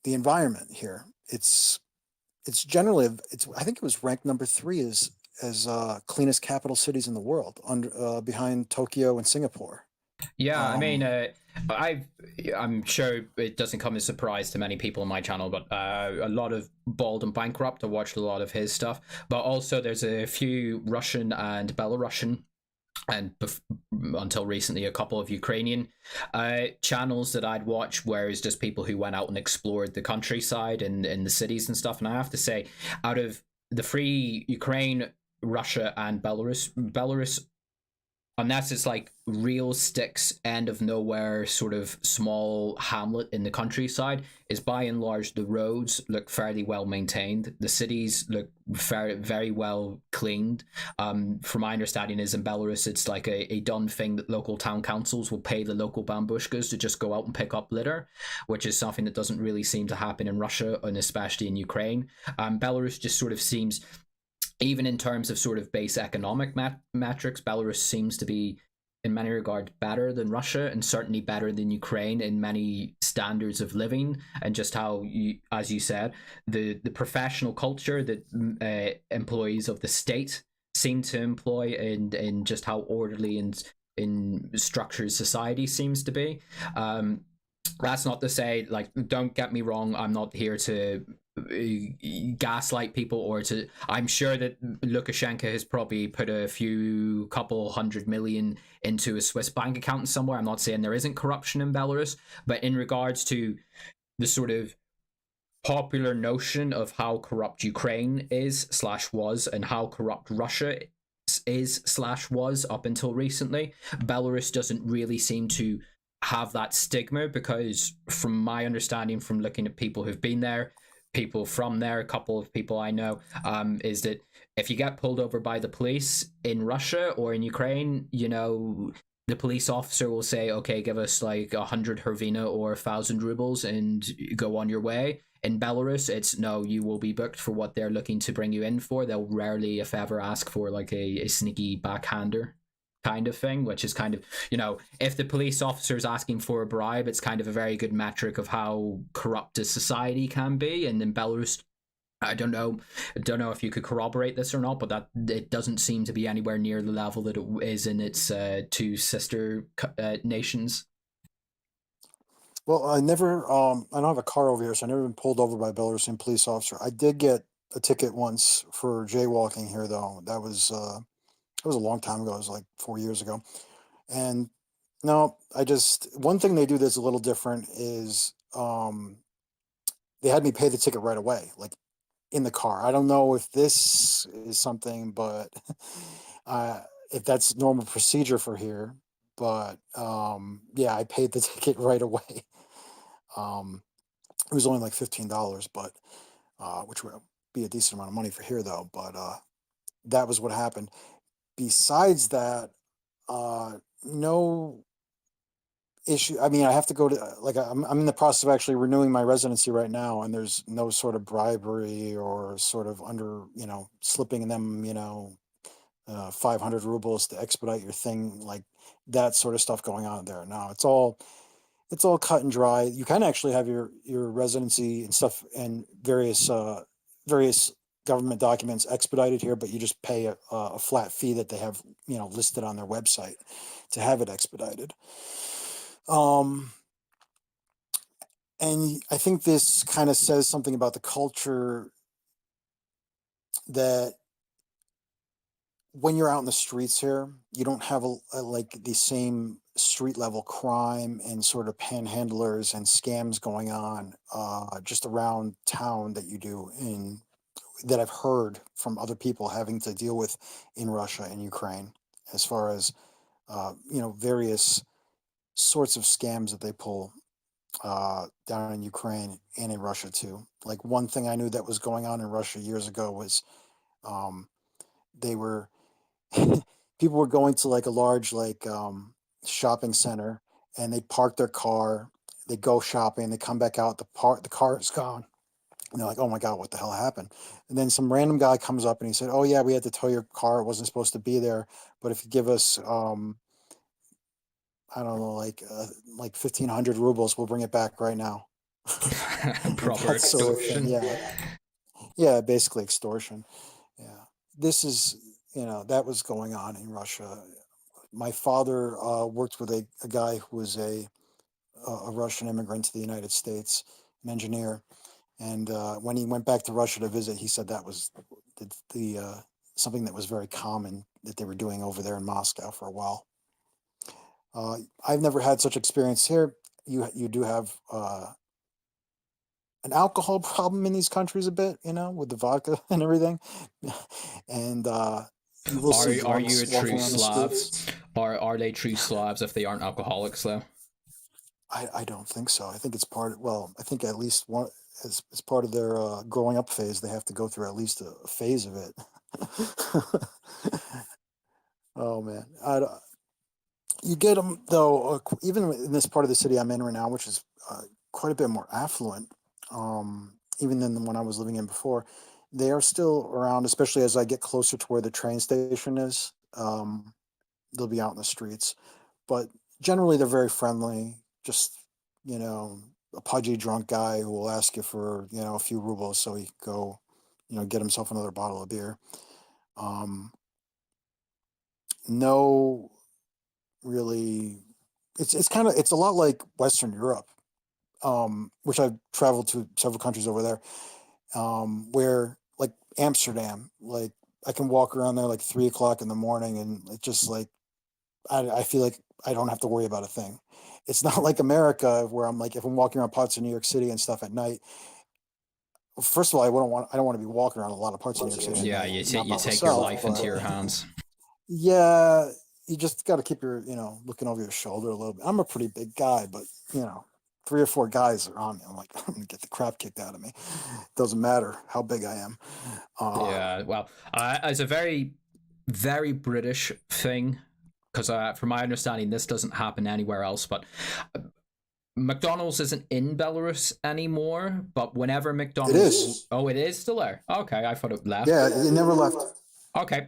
environment here. It's generally, I think it was ranked number 3 as cleanest capital cities in the world, under behind Tokyo and Singapore. Yeah, I mean, I'm sure it doesn't come as a surprise to many people on my channel, but a lot of Bald and Bankrupt, I watched a lot of his stuff, but also there's a few Russian and Belarusian and until recently a couple of Ukrainian channels that I'd watch, where it's just people who went out and explored the countryside and in the cities and stuff. And I have to say, out of the three, Ukraine, Russia, and Belarus, unless it's like real sticks, end of nowhere sort of small hamlet in the countryside, is by and large the roads look fairly well maintained. The cities look very well cleaned. From my understanding, is in Belarus it's like a done thing that local town councils will pay the local bambushkas to just go out and pick up litter, which is something that doesn't really seem to happen in Russia and especially in Ukraine. Belarus just sort of seems, even in terms of sort of base economic metrics, Belarus seems to be in many regards better than Russia, and certainly better than Ukraine in many standards of living, and just how you, as you said, the professional culture that employees of the state seem to employ, and just how orderly and in structured society seems to be. That's not to say, like, don't get me wrong, I'm not here to gaslight people or to, I'm sure that Lukashenko has probably put a few couple hundred million into a Swiss bank account somewhere. I'm not saying there isn't corruption in Belarus, but in regards to the sort of popular notion of how corrupt Ukraine is slash was, and how corrupt Russia is slash was up until recently, Belarus doesn't really seem to have that stigma, because from my understanding, from looking at people who've been there, people from there, a couple of people I know, is that if you get pulled over by the police in Russia or in Ukraine, you know, the police officer will say, okay, give us like 100 hryvnia or 1,000 rubles and go on your way. In Belarus, it's no, you will be booked for what they're looking to bring you in for. They'll rarely, if ever, ask for like a sneaky backhander kind of thing, which is kind of, you know, if the police officer is asking for a bribe, it's kind of a very good metric of how corrupt a society can be. And in Belarus, I don't know if you could corroborate this or not, but that it doesn't seem to be anywhere near the level that it is in its two sister nations. Well, I never, I don't have a car over here, so I never been pulled over by a Belarusian police officer. I did get a ticket once for jaywalking here, though. That was a long time ago. It was like 4 years ago. And no, one thing they do that's a little different is they had me pay the ticket right away, like in the car. I don't know if this is something, but if that's normal procedure for here. But yeah, I paid the ticket right away. It was only like $15, but which would be a decent amount of money for here, though. But that was what happened. Besides that, no issue. I mean, I have to go to, like, I'm in the process of actually renewing my residency right now, and there's no sort of bribery or sort of slipping them, 500 rubles to expedite your thing, like that sort of stuff going on there. No, it's all cut and dry. You can actually have your residency and stuff and various government documents expedited here, but you just pay a flat fee that they have listed on their website to have it expedited. And I think this kind of says something about the culture, that when you're out in the streets here, you don't have like the same street level crime and sort of panhandlers and scams going on just around town that you do that I've heard from other people having to deal with in Russia and Ukraine, as far as various sorts of scams that they pull down in Ukraine and in Russia too. Like, one thing I knew that was going on in Russia years ago was they were people were going to like a large shopping center, and they park their car, they go shopping, they come back out, the car is gone. And they're like, oh my God, what the hell happened? And then some random guy comes up and he said, oh yeah, we had to tow your car. It wasn't supposed to be there. But if you give us, I don't know, like 1,500 rubles, we'll bring it back right now. Proper extortion. Yeah. Yeah, basically extortion. Yeah. This is, that was going on in Russia. My father worked with a guy who was a Russian immigrant to the United States, an engineer. And when he went back to Russia to visit, he said that was the something that was very common that they were doing over there in Moscow for a while. I've never had such experience here. You do have an alcohol problem in these countries a bit, with the vodka and everything, and you will see Are you a drunks true walking around the Slav? streets. Are they true Slavs if they aren't alcoholics though? I don't think so. I think it's part. Well, I think at least one as part of their growing up phase, they have to go through at least a phase of it. Oh man, you get them though. Even in this part of the city I'm in right now, which is quite a bit more affluent, even than the one I was living in before. They are still around, especially as I get closer to where the train station is. They'll be out in the streets, but generally they're very friendly. Just a pudgy drunk guy who will ask you for a few rubles so he can go, get himself another bottle of beer. No, really, it's a lot like Western Europe, which I've traveled to several countries over there, where like Amsterdam, like I can walk around there like 3 o'clock in the morning, and it's just like I feel like I don't have to worry about a thing. It's not like America where I'm like, if I'm walking around parts of New York City and stuff at night. First of all, I don't want to be walking around a lot of parts of New York City at Yeah, night. you Not by take your myself, life into but your hands. yeah, you just got to keep your looking over your shoulder a little bit. I'm a pretty big guy, but 3 or 4 guys are on me. I'm like, I'm gonna get the crap kicked out of me. Doesn't matter how big I am. Yeah, well, it's a very, very British thing because, from my understanding, this doesn't happen anywhere else. But McDonald's isn't in Belarus anymore. But whenever It McDonald's, is. oh, it is still there. Okay, I thought it left. Yeah, it never left. Okay.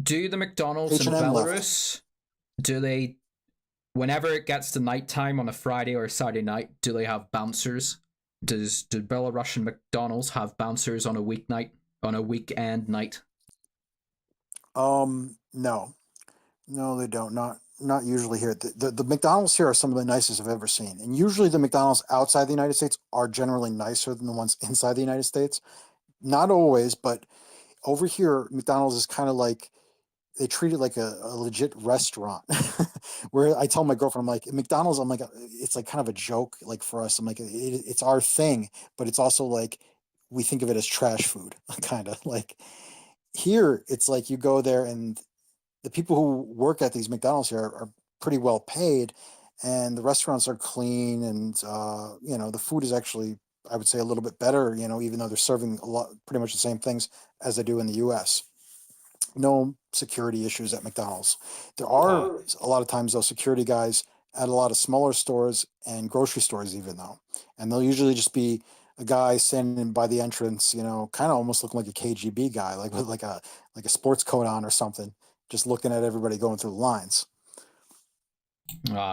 Do the McDonald's in H&M left. Belarus? Do they, whenever it gets to nighttime on a Friday or a Saturday night, do they have bouncers? Do Belarusian McDonald's have bouncers on a weeknight, on a weekend night? No, no, they don't. Not usually here. The McDonald's here are some of the nicest I've ever seen, and usually the McDonald's outside the United States are generally nicer than the ones inside the United States. Not always, but over here, McDonald's is kind of like they treat it like a legit restaurant. Where I tell my girlfriend, I'm like, McDonald's, I'm like, it's like kind of a joke, like for us. I'm like, it's our thing, but it's also like we think of it as trash food, kind of like here. It's like you go there, and the people who work at these McDonald's here are pretty well paid, and the restaurants are clean, and the food is actually, I would say, a little bit better. Even though they're serving pretty much the same things as they do in the U.S. No security issues at McDonald's. There are a lot of times those security guys at a lot of smaller stores and grocery stores, even though, and they'll usually just be a guy standing by the entrance, kind of almost looking like a KGB guy, like with like a sports coat on or something, just looking at everybody going through the lines.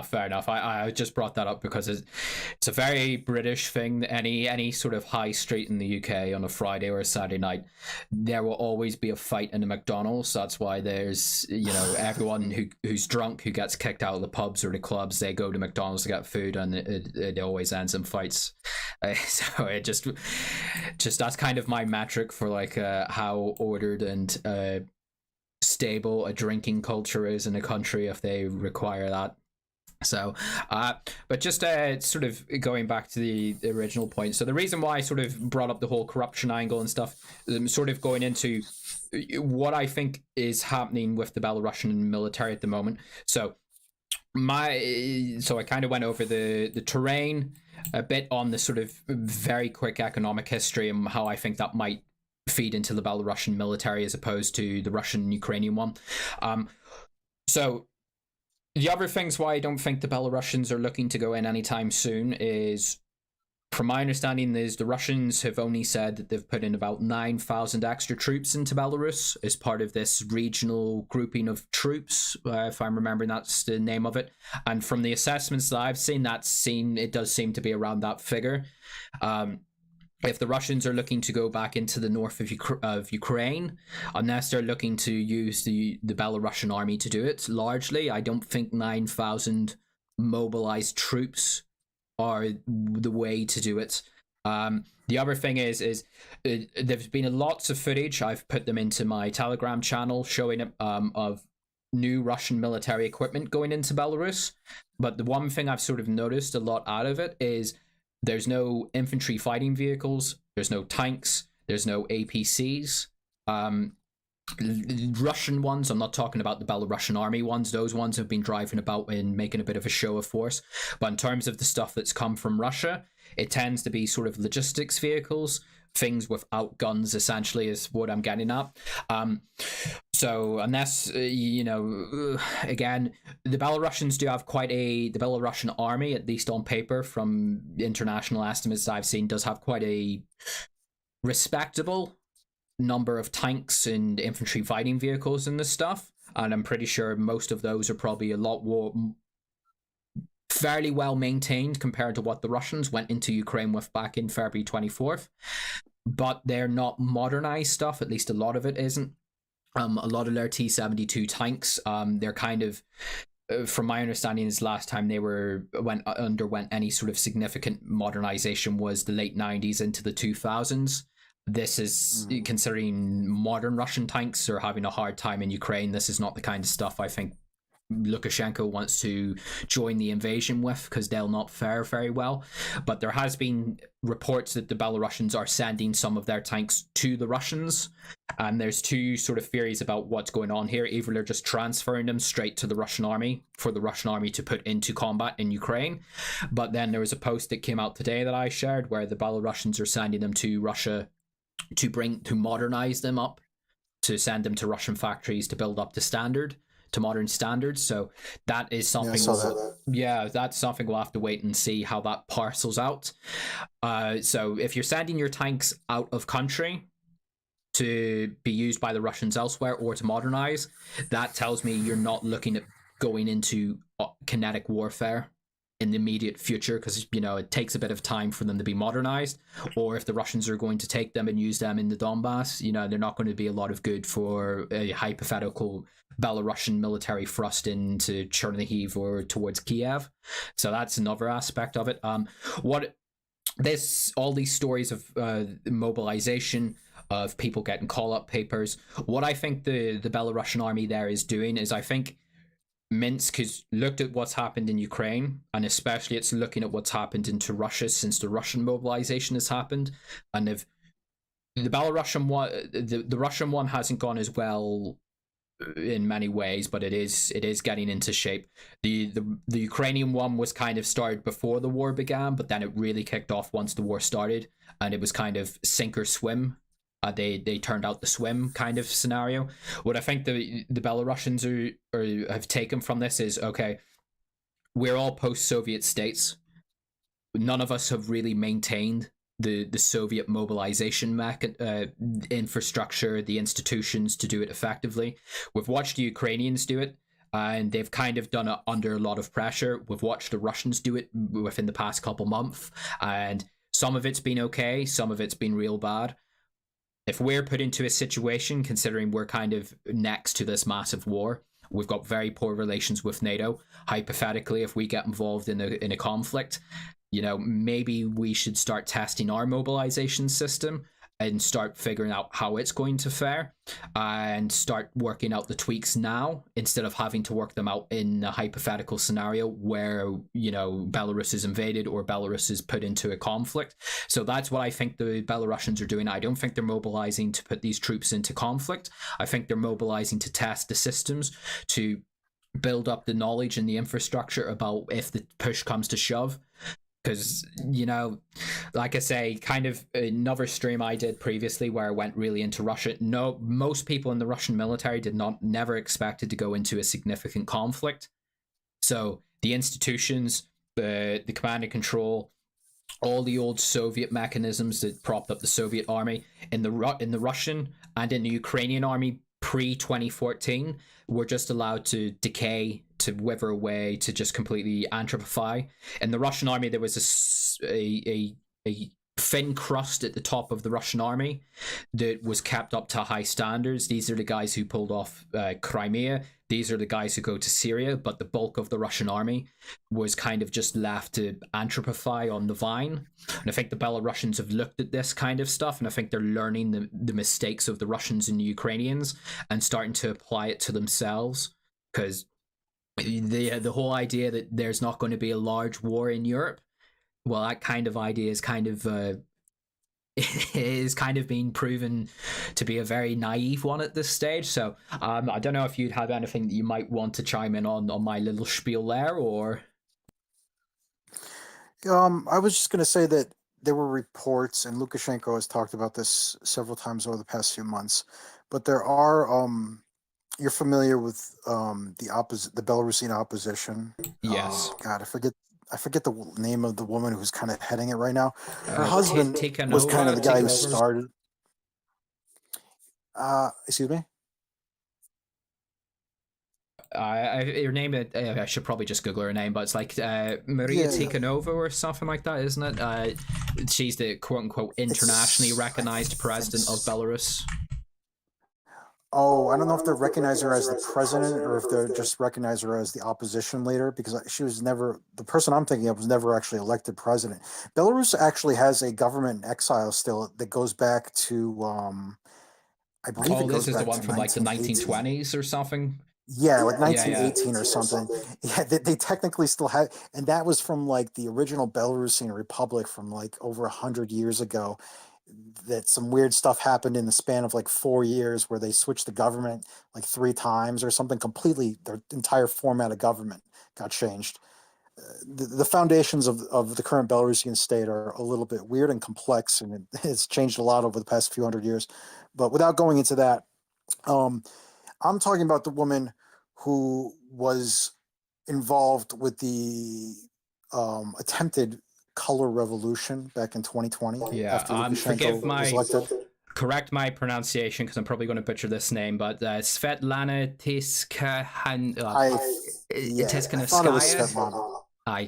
Fair enough. I just brought that up because it's a very British thing. Any sort of high street in the UK on a Friday or a Saturday night, there will always be a fight in a McDonald's. That's why there's everyone who's drunk who gets kicked out of the pubs or the clubs, they go to McDonald's to get food, and it always ends in fights. So it just that's kind of my metric for like how ordered and stable a drinking culture is in a country if they require that. So, but just sort of going back to the original point. So the reason why I sort of brought up the whole corruption angle and stuff, sort of going into what I think is happening with the Belarusian military at the moment. So I kind of went over the terrain, a bit on the sort of very quick economic history and how I think that might feed into the Belarusian military as opposed to the Russian-Ukrainian one. So the other things why I don't think the Belarusians are looking to go in anytime soon is, from my understanding, is the Russians have only said that they've put in about 9,000 extra troops into Belarus as part of this regional grouping of troops, if I'm remembering that's the name of it. And from the assessments that I've seen, it does seem to be around that figure. If the Russians are looking to go back into the north of Ukraine, unless they're looking to use the Belarusian army to do it, largely, I don't think 9,000 mobilized troops are the way to do it. The other thing is there's been lots of footage. I've put them into my Telegram channel showing of new Russian military equipment going into Belarus. But the one thing I've sort of noticed a lot out of it is there's no infantry fighting vehicles, there's no tanks, there's no APCs. Russian ones, I'm not talking about the Belarusian army ones, those ones have been driving about and making a bit of a show of force. But in terms of the stuff that's come from Russia, it tends to be sort of logistics vehicles, things without guns, essentially, is what I'm getting at. So unless, again, the Belarusians do have the Belarusian army, at least on paper, from international estimates I've seen, does have quite a respectable number of tanks and infantry fighting vehicles in this stuff. And I'm pretty sure most of those are probably a lot more fairly well maintained compared to what the Russians went into Ukraine with back in February 24th. But they're not modernized stuff, at least a lot of it isn't. A lot of their T-72 tanks, they're kind of, from my understanding, is last time they underwent any sort of significant modernization was the late 90s into the 2000s. This is, considering modern Russian tanks are having a hard time in Ukraine, this is not the kind of stuff I think Lukashenko wants to join the invasion with, because they'll not fare very well. But there has been reports that the Belarusians are sending some of their tanks to the Russians, and there's two sort of theories about what's going on here. Either they're just transferring them straight to the Russian army for the Russian army to put into combat in Ukraine, but then there was a post that came out today that I shared where the Belarusians are sending them to Russia to modernize them up, to send them to Russian factories to build up to modern standards. So that is something. That's something we'll have to wait and see how that parcels out. So if you're sending your tanks out of country to be used by the Russians elsewhere or to modernize, that tells me you're not looking at going into kinetic warfare in the immediate future, because it takes a bit of time for them to be modernized. Or if the Russians are going to take them and use them in the Donbass, they're not going to be a lot of good for a hypothetical Belarusian military thrust into Chernihiv or towards Kiev. So that's another aspect of it. All these stories of mobilization, of people getting call-up papers, what I think the Belarusian army there is doing is, I think Minsk has looked at what's happened in Ukraine, and especially it's looking at what's happened into Russia since the Russian mobilization has happened. And if the Belarusian one, the Russian one hasn't gone as well in many ways, but it is getting into shape. The Ukrainian one was kind of started before the war began, but then it really kicked off once the war started, and it was kind of sink or swim. They turned out the swim kind of scenario. What I think the Belarusians have taken from this is, okay, we're all post-Soviet states. None of us have really maintained the Soviet mobilization infrastructure, the institutions to do it effectively. We've watched the Ukrainians do it, and they've kind of done it under a lot of pressure. We've watched the Russians do it within the past couple months, and some of it's been okay, some of it's been real bad. If we're put into a situation, considering we're kind of next to this massive war, we've got very poor relations with NATO. Hypothetically, if we get involved in a conflict, maybe we should start testing our mobilization system and start figuring out how it's going to fare, and start working out the tweaks now instead of having to work them out in a hypothetical scenario where Belarus is invaded or Belarus is put into a conflict. So that's what I think the Belarusians are doing. I don't think they're mobilizing to put these troops into conflict. I think they're mobilizing to test the systems, to build up the knowledge and the infrastructure about if the push comes to shove. Because, like I say, kind of another stream I did previously where I went really into Russia. No, most people in the Russian military never expected to go into a significant conflict. So the institutions, the command and control, all the old Soviet mechanisms that propped up the Soviet army in the Russian and in the Ukrainian army pre-2014 were just allowed to decay, to wither away, to just completely atrophy. In the Russian army, there was a thin crust at the top of the Russian army that was kept up to high standards. These are the guys who pulled off Crimea. These are the guys who go to Syria, but the bulk of the Russian army was kind of just left to anthropify on the vine. And I think the Belarusians have looked at this kind of stuff, and I think they're learning the mistakes of the Russians and the Ukrainians and starting to apply it to themselves. Because the whole idea that there's not going to be a large war in Europe, well, that kind of idea is kind of is kind of being proven to be a very naive one at this stage. So I don't know if you'd have anything that you might want to chime in on my little spiel there, or I was just going to say that there were reports, and Lukashenko has talked about this several times over the past few months, but there are you're familiar with the Belarusian opposition. yes, God, I forget the name of the woman who's kind of heading it right now. Her husband was kind of the guy who started. Excuse me. Her name, I should probably just Google her name, but it's like Maria Tikhanova or something like that, isn't it? She's the quote-unquote internationally recognized president of Belarus. Oh, I don't know if they recognize her as the president or if they just recognize her as the opposition leader, because she was never, the person I'm thinking of was never actually elected president. Belarus actually has a government in exile still that goes back to, I believe it goes this is back the one to from like the 1920s or something. Yeah, like 1918 or something. Yeah, they technically still have, and that was from like the original Belarusian Republic from like over 100 years ago. That some weird stuff happened in the span of like 4 years where they switched the government like 3 times or something completely. Their entire format of government got changed. The foundations of the current Belarusian state are a little bit weird and complex, and it's changed a lot over the past few 100 years. But without going into that, I'm talking about the woman who was involved with the attempted color revolution back in 2020 after Lukashenko was elected. Correct my pronunciation because I'm probably going to butcher this name, but Svetlana Tiskhanskaya. I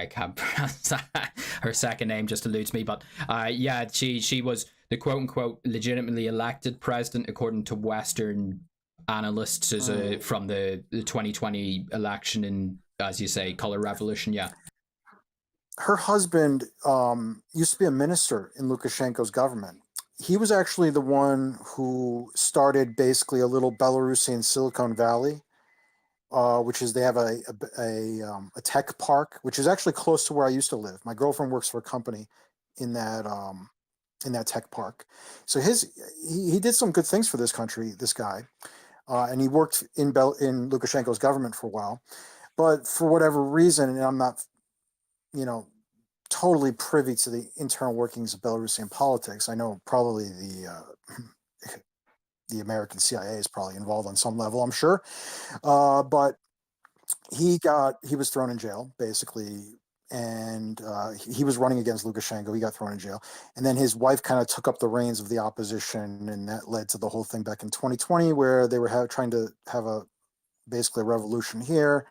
can't pronounce that. Her second name just eludes me, but yeah, she was the quote unquote legitimately elected president according to Western analysts from the 2020 election and, as you say, color revolution. Yeah. Her husband used to be a minister in Lukashenko's government. He was actually the one who started basically a little Belarusian Silicon Valley, which is they have a tech park, which is actually close to where I used to live. My girlfriend works for a company in that tech park. So he did some good things for this country, this guy, and he worked in Lukashenko's government for a while. But for whatever reason, and I'm not, totally privy to the internal workings of Belarusian politics. I know probably the American CIA is probably involved on some level, I'm sure. But he was thrown in jail, basically, and he was running against Lukashenko. He got thrown in jail. And then his wife kind of took up the reins of the opposition, and that led to the whole thing back in 2020 where they were trying to have basically a revolution here,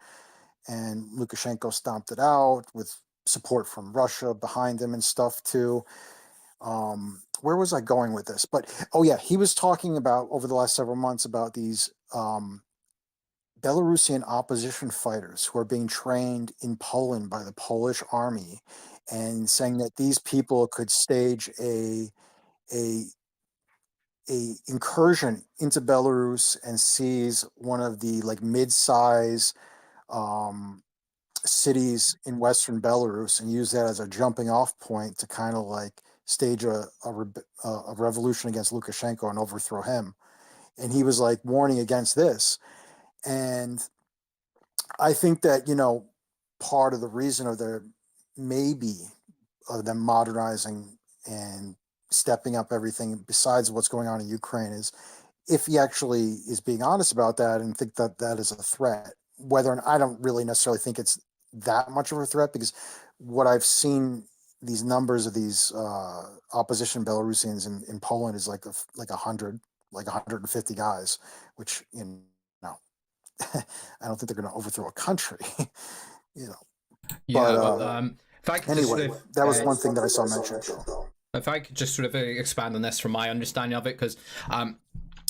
and Lukashenko stomped it out with support from Russia behind him and stuff too. Where was I going with this? But he was talking about over the last several months about these Belarusian opposition fighters who are being trained in Poland by the Polish army, and saying that these people could stage a incursion into Belarus and seize one of the like mid-size cities in Western Belarus and use that as a jumping off point to kind of like stage a revolution against Lukashenko and overthrow him. And he was like warning against this. And I think that, part of the reason of them modernizing and stepping up everything besides what's going on in Ukraine is if he actually is being honest about that and think that that is a threat. I don't really necessarily think it's that much of a threat, because what I've seen, these numbers of these opposition Belarusians in Poland is like 100, like 150 guys, which I don't think they're going to overthrow a country. Yeah. But anyway, that was one thing that I saw mentioned. if I could just sort of expand on this from my understanding of it, because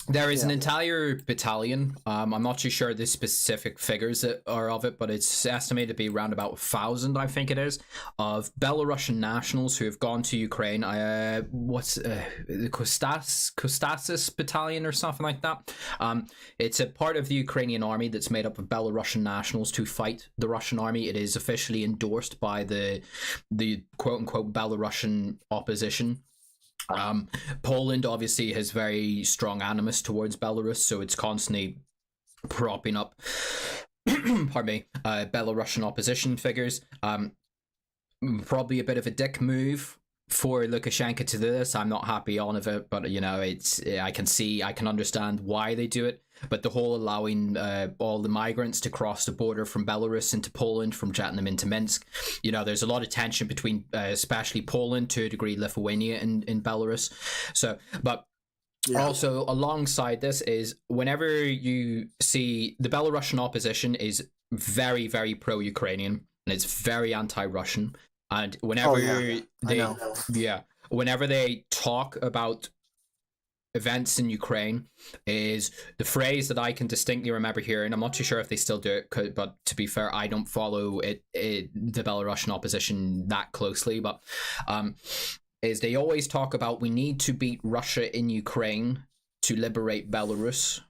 there is an entire battalion. I'm not too sure the specific figures that are of it, but it's estimated to be around about 1,000, I think it is, of Belarusian nationals who have gone to Ukraine. What's the Kostasis battalion or something like that? It's a part of the Ukrainian army that's made up of Belarusian nationals to fight the Russian army. It is officially endorsed by the quote unquote Belarusian opposition. Poland obviously has very strong animus towards Belarus, so it's constantly propping up pardon me, Belarusian opposition figures. Probably a bit of a dick move for Lukashenka to do this. I'm not happy on of it, but you know, I can understand why they do it. But the whole allowing all the migrants to cross the border from Belarus into Poland, from jetting them into Minsk, you know, there's a lot of tension between especially Poland, to a degree Lithuania and Belarus. So, but also alongside this is whenever you see the Belarusian opposition is very, very pro-Ukrainian and it's very anti-Russian. And whenever whenever they talk about events in Ukraine, is the phrase that I can distinctly remember hearing. I'm not too sure if they still do it, but to be fair, I don't follow the Belarusian opposition that closely, but is they always talk about we need to beat Russia in Ukraine to liberate Belarus,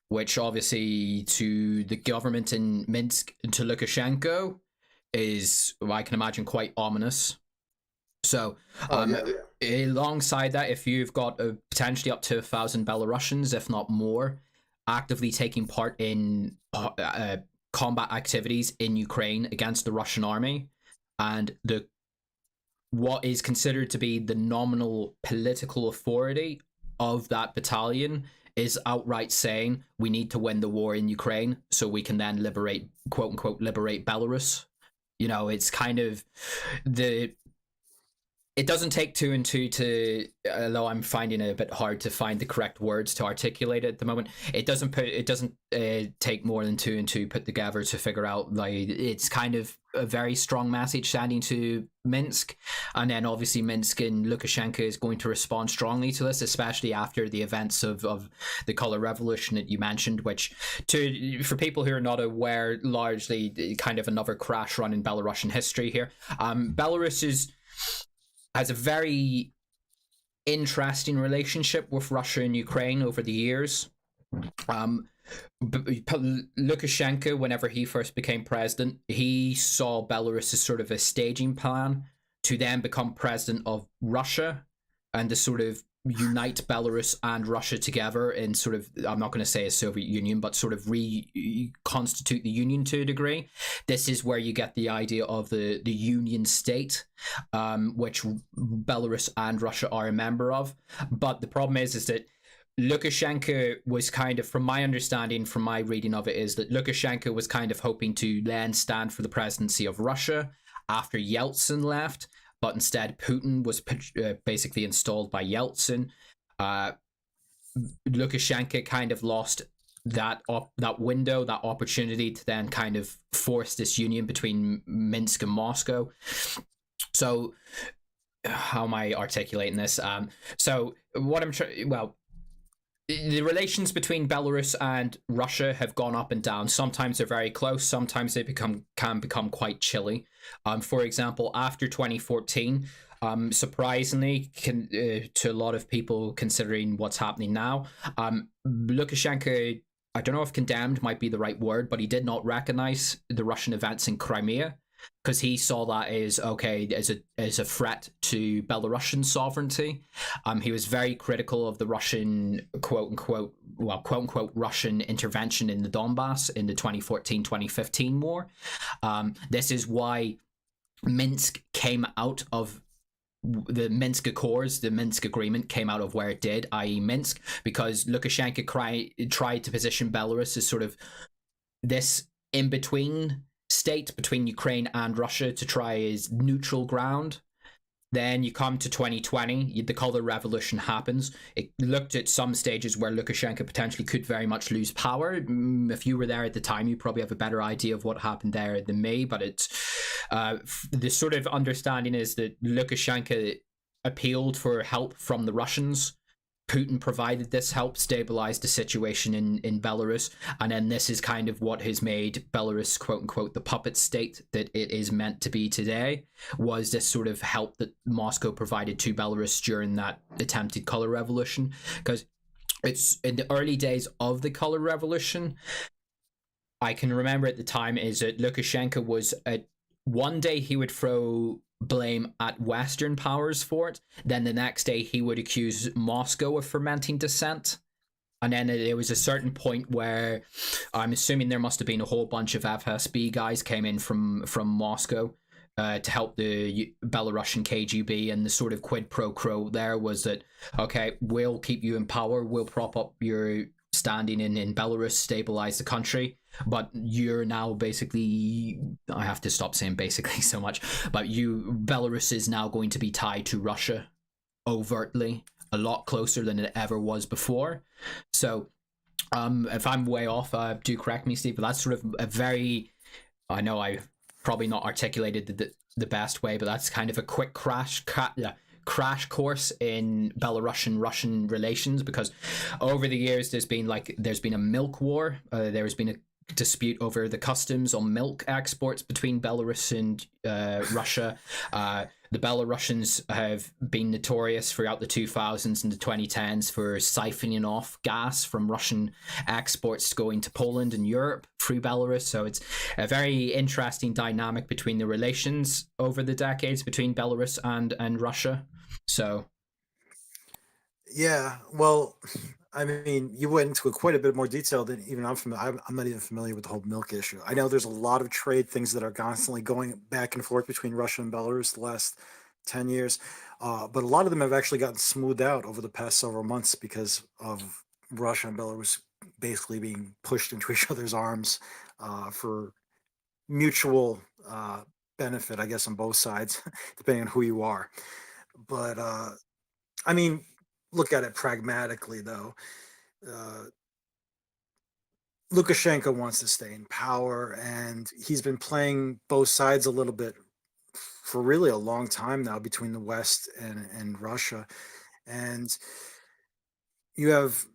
which obviously to the government in Minsk, to Lukashenko, is, I can imagine, quite ominous. So alongside that, if you've got potentially up to 1,000 Belarusians, if not more, actively taking part in combat activities in Ukraine against the Russian army, and what is considered to be the nominal political authority of that battalion is outright saying we need to win the war in Ukraine so we can then liberate, quote unquote, liberate Belarus. You know, it's kind of it doesn't take two and two to, although I'm finding it a bit hard to find the correct words to articulate it at the moment. It doesn't take more than two and two put together to figure out, like, it's kind of a very strong message sending to Minsk, and then obviously Minsk and Lukashenko is going to respond strongly to this, especially after the events of the Color Revolution that you mentioned, which, for people who are not aware, largely kind of another crash run in Belarusian history here. Belarus has a very interesting relationship with Russia and Ukraine over the years. Lukashenko, whenever he first became president, he saw Belarus as sort of a staging plan to then become president of Russia and to sort of unite Belarus and Russia together in sort of, I'm not going to say a Soviet Union, but sort of reconstitute the Union to a degree. This is where you get the idea of the Union state, which Belarus and Russia are a member of. But the problem is that Lukashenko was kind of, from my understanding, from my reading of it, is that Lukashenko was kind of hoping to then stand for the presidency of Russia after Yeltsin left, but instead Putin was basically installed by Yeltsin. Lukashenko kind of lost that window, that opportunity to then kind of force this union between Minsk and Moscow. So how am I articulating this? So what I'm trying, the relations between Belarus and Russia have gone up and down. Sometimes they're very close. Sometimes they can become quite chilly. For example, after 2014, surprisingly, to a lot of people considering what's happening now, Lukashenko, I don't know if condemned might be the right word, but he did not recognize the Russian events in Crimea, because he saw that as a threat to Belarusian sovereignty. He was very critical of the Russian quote unquote Russian intervention in the Donbass in the 2014-2015 war. This is why Minsk came out of the Minsk Accords, the Minsk Agreement came out of where it did, i.e. Minsk, because Lukashenko tried to position Belarus as sort of this in-between state between Ukraine and Russia to try as neutral ground. Then you come to 2020, the Color Revolution happens. It looked at some stages where Lukashenko potentially could very much lose power. If you were there at the time, you probably have a better idea of what happened there than me, but it's the sort of understanding is that Lukashenko appealed for help from the Russians. Putin provided this help, stabilized the situation in Belarus, and then this is kind of what has made Belarus, quote unquote, the puppet state that it is meant to be today, was this sort of help that Moscow provided to Belarus during that attempted color revolution. Because it's in the early days of the color revolution, I can remember at the time is that Lukashenko was one day he would throw blame at Western powers for it. Then the next day he would accuse Moscow of fermenting dissent. And then there was a certain point where I'm assuming there must have been a whole bunch of FSB guys came in from Moscow to help the Belarusian KGB, and the sort of quid pro quo there was that, okay, we'll keep you in power, we'll prop up your standing in Belarus, stabilize the country, but you're now basically, I have to stop saying basically so much, but Belarus is now going to be tied to Russia overtly, a lot closer than it ever was before. So if I'm way off, do correct me, Steve, but that's sort of a very, I know I've probably not articulated the best way, but that's kind of a quick crash course in Belarusian-Russian relations, because over the years there's been a milk war. There's been a dispute over the customs on milk exports between Belarus and Russia. The Belarusians have been notorious throughout the 2000s and the 2010s for siphoning off gas from Russian exports going to Poland and Europe through Belarus. So it's a very interesting dynamic between the relations over the decades between Belarus and Russia. So Yeah, well, I mean, you went into quite a bit more detail than even I'm familiar. I'm not even familiar with the whole milk issue. I know there's a lot of trade things that are constantly going back and forth between Russia and Belarus the last 10 years, but a lot of them have actually gotten smoothed out over the past several months because of Russia and Belarus basically being pushed into each other's arms for mutual benefit, I guess, on both sides, depending on who you are. But I mean, look at it pragmatically, though. Uh, Lukashenko wants to stay in power, and he's been playing both sides a little bit for really a long time now between the West and Russia. And you have,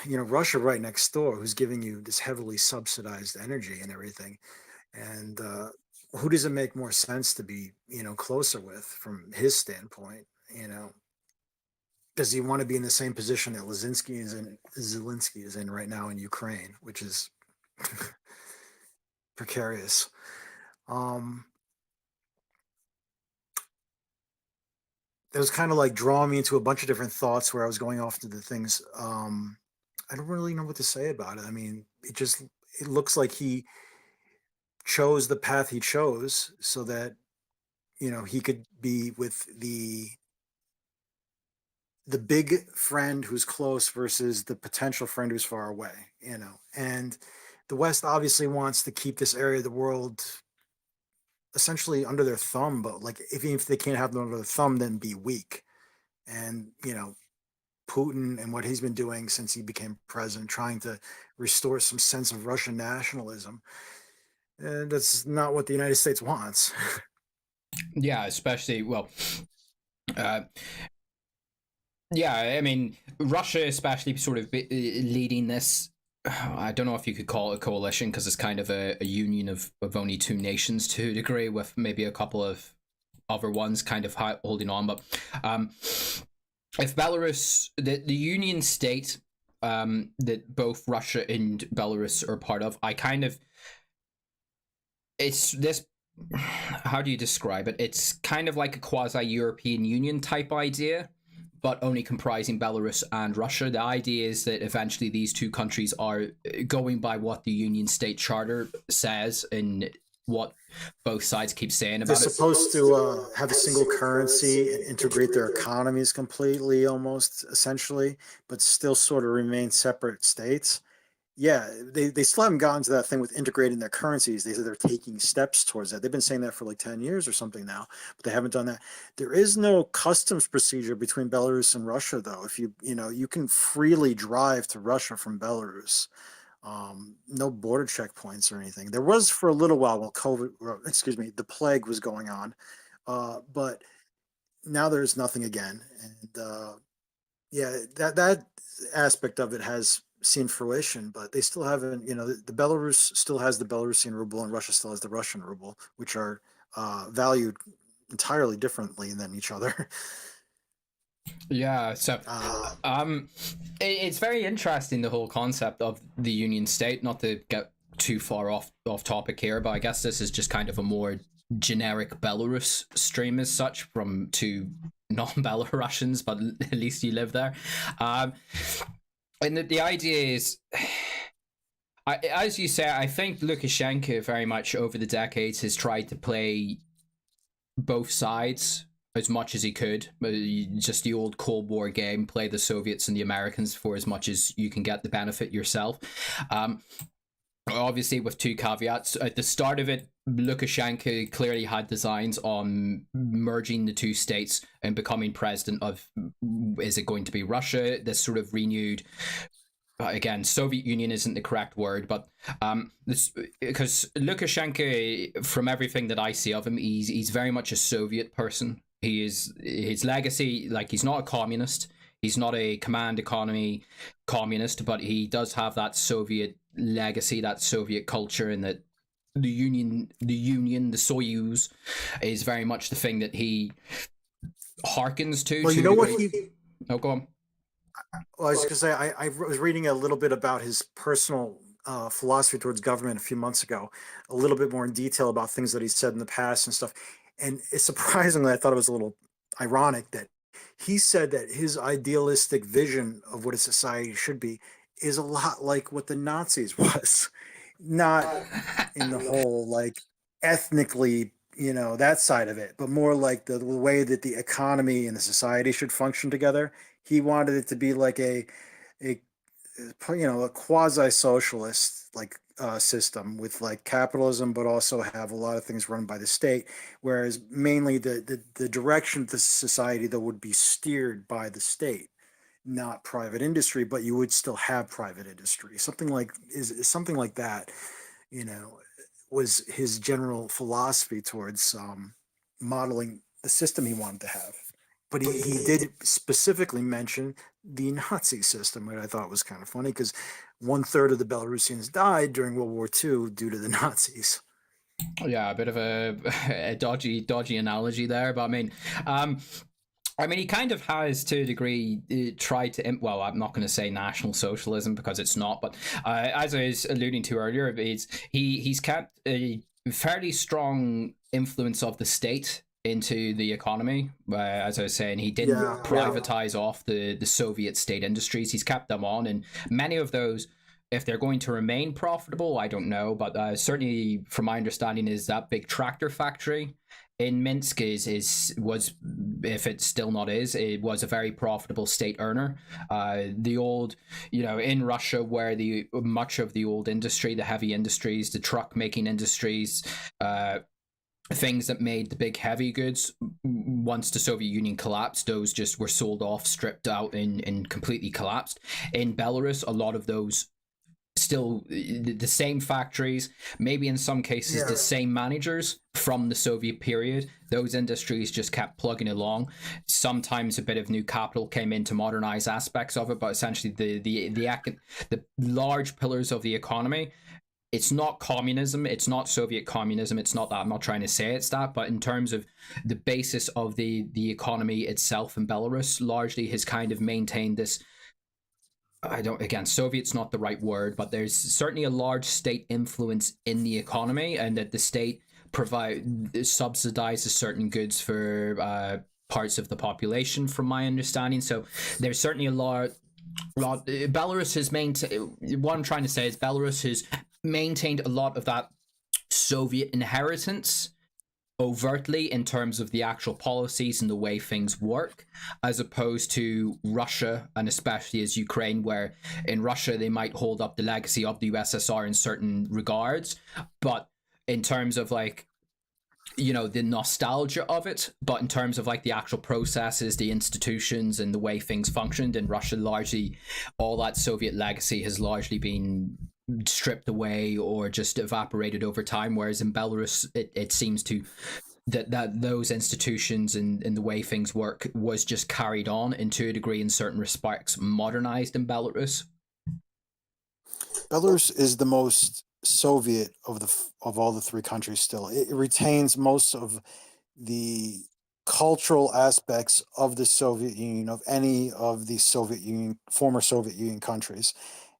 Russia right next door who's giving you this heavily subsidized energy and everything. And who does it make more sense to be, closer with from his standpoint? Does he want to be in the same position that Zelensky is in right now in Ukraine, which is precarious. It was kind of like drawing me into a bunch of different thoughts where I was going off to the things. I don't really know what to say about it. I mean, it looks like he chose the path he chose so that he could be with the big friend who's close versus the potential friend who's far away, and the West obviously wants to keep this area of the world essentially under their thumb, but like even if they can't have them under their thumb, then be weak. And Putin and what he's been doing since he became president, trying to restore some sense of Russian nationalism, and that's not what the United States wants. yeah, especially uh, yeah, I mean, Russia especially sort of leading this. I don't know if you could call it a coalition, because it's kind of a union of only two nations to a degree, with maybe a couple of other ones kind of holding on. But if Belarus, the union state that both Russia and Belarus are part of, it's this, how do you describe it? It's kind of like a quasi-European Union type idea, but only comprising Belarus and Russia. The idea is that eventually these two countries are going by what the Union State Charter says and what both sides keep saying about it. They're supposed to have a single currency and integrate their economies completely, almost essentially, but still sort of remain separate states. Yeah, they still haven't gotten to that thing with integrating their currencies. They said they're taking steps towards that. They've been saying that for like 10 years or something now, but they haven't done that. There is no customs procedure between Belarus and Russia, though. If you can freely drive to Russia from Belarus. No border checkpoints or anything. There was for a little while the plague was going on, but now there's nothing again, and yeah, that aspect of it has seen fruition, but they still haven't. The Belarus still has the Belarusian ruble, and Russia still has the Russian ruble, which are valued entirely differently than each other. Yeah, so Uh, it's very interesting, the whole concept of the Union State. Not to get too far off topic here, but I guess this is just kind of a more generic Belarus stream as such from two non-Belarusians, but at least you live there. Um, and the idea is, as you say, I think Lukashenko very much over the decades has tried to play both sides as much as he could. Just the old Cold War game, play the Soviets and the Americans for as much as you can get the benefit yourself. Um, Obviously, with two caveats. At the start of it, Lukashenko clearly had designs on merging the two states and becoming president of, is it going to be Russia? This sort of renewed, again, Soviet Union isn't the correct word, but this, because Lukashenko, from everything that I see of him, he's very much a Soviet person. He is, his legacy, like, he's not a communist. He's not a command economy communist, but he does have that Soviet legacy, that Soviet culture, and that the Soyuz is very much the thing that he harkens to. well, you know what he Oh, go on. Well, I was going to say, I was reading a little bit about his personal philosophy towards government a few months ago, a little bit more in detail about things that he said in the past and stuff. And it's surprisingly, I thought it was a little ironic that he said that his idealistic vision of what a society should be is a lot like what the Nazis was, not in the whole like ethnically, that side of it, but more like the way that the economy and the society should function together. He wanted it to be like a a quasi socialist like system with like capitalism, but also have a lot of things run by the state. Whereas mainly the direction of the society that would be steered by the state, not private industry, but you would still have private industry. Something like is something like that, you know, was his general philosophy towards modeling the system he wanted to have. But he did specifically mention the Nazi system, which I thought was kind of funny because 1/3 of the Belarusians died during World War II due to the Nazis. Yeah, a bit of a dodgy analogy there, but I mean, he kind of has, to a degree, tried to. Well, I'm not going to say National Socialism because it's not, but as I was alluding to earlier, he's kept a fairly strong influence of the state into the economy. As I was saying, he didn't privatize off the Soviet state industries. He's kept them on, and many of those, if they're going to remain profitable, I don't know, but certainly from my understanding is that big tractor factory in Minsk was, if it still not is, it was a very profitable state earner. The old, in Russia, where the much of the old industry, the heavy industries, the truck making industries, things that made the big heavy goods, once the Soviet Union collapsed, those just were sold off, stripped out, and completely collapsed. In Belarus, a lot of those still the same factories, maybe in some cases the same managers from the Soviet period. Those industries just kept plugging along. Sometimes a bit of new capital came in to modernize aspects of it, but essentially the large pillars of the economy, it's not communism, it's not Soviet communism, it's not that. I'm not trying to say it's that, but in terms of the basis of the economy itself in Belarus, largely has kind of maintained this. Again, Soviet's not the right word, but there's certainly a large state influence in the economy, and that the state subsidizes certain goods for parts of the population, from my understanding. So there's certainly a lot. Belarus has maintained. What I'm trying to say is Belarus has maintained a lot of that Soviet inheritance overtly in terms of the actual policies and the way things work, as opposed to Russia, and especially as Ukraine, where in Russia they might hold up the legacy of the USSR in certain regards, but in terms of the nostalgia of it, but in terms of the actual processes, the institutions, and the way things functioned in Russia, largely all that Soviet legacy has largely been stripped away or just evaporated over time, whereas in Belarus it seems to that those institutions and the way things work was just carried on, and to a degree in certain respects modernized in Belarus. Belarus is the most Soviet of all the three countries. Still, it retains most of the cultural aspects of the Soviet Union, of any of the former Soviet Union countries,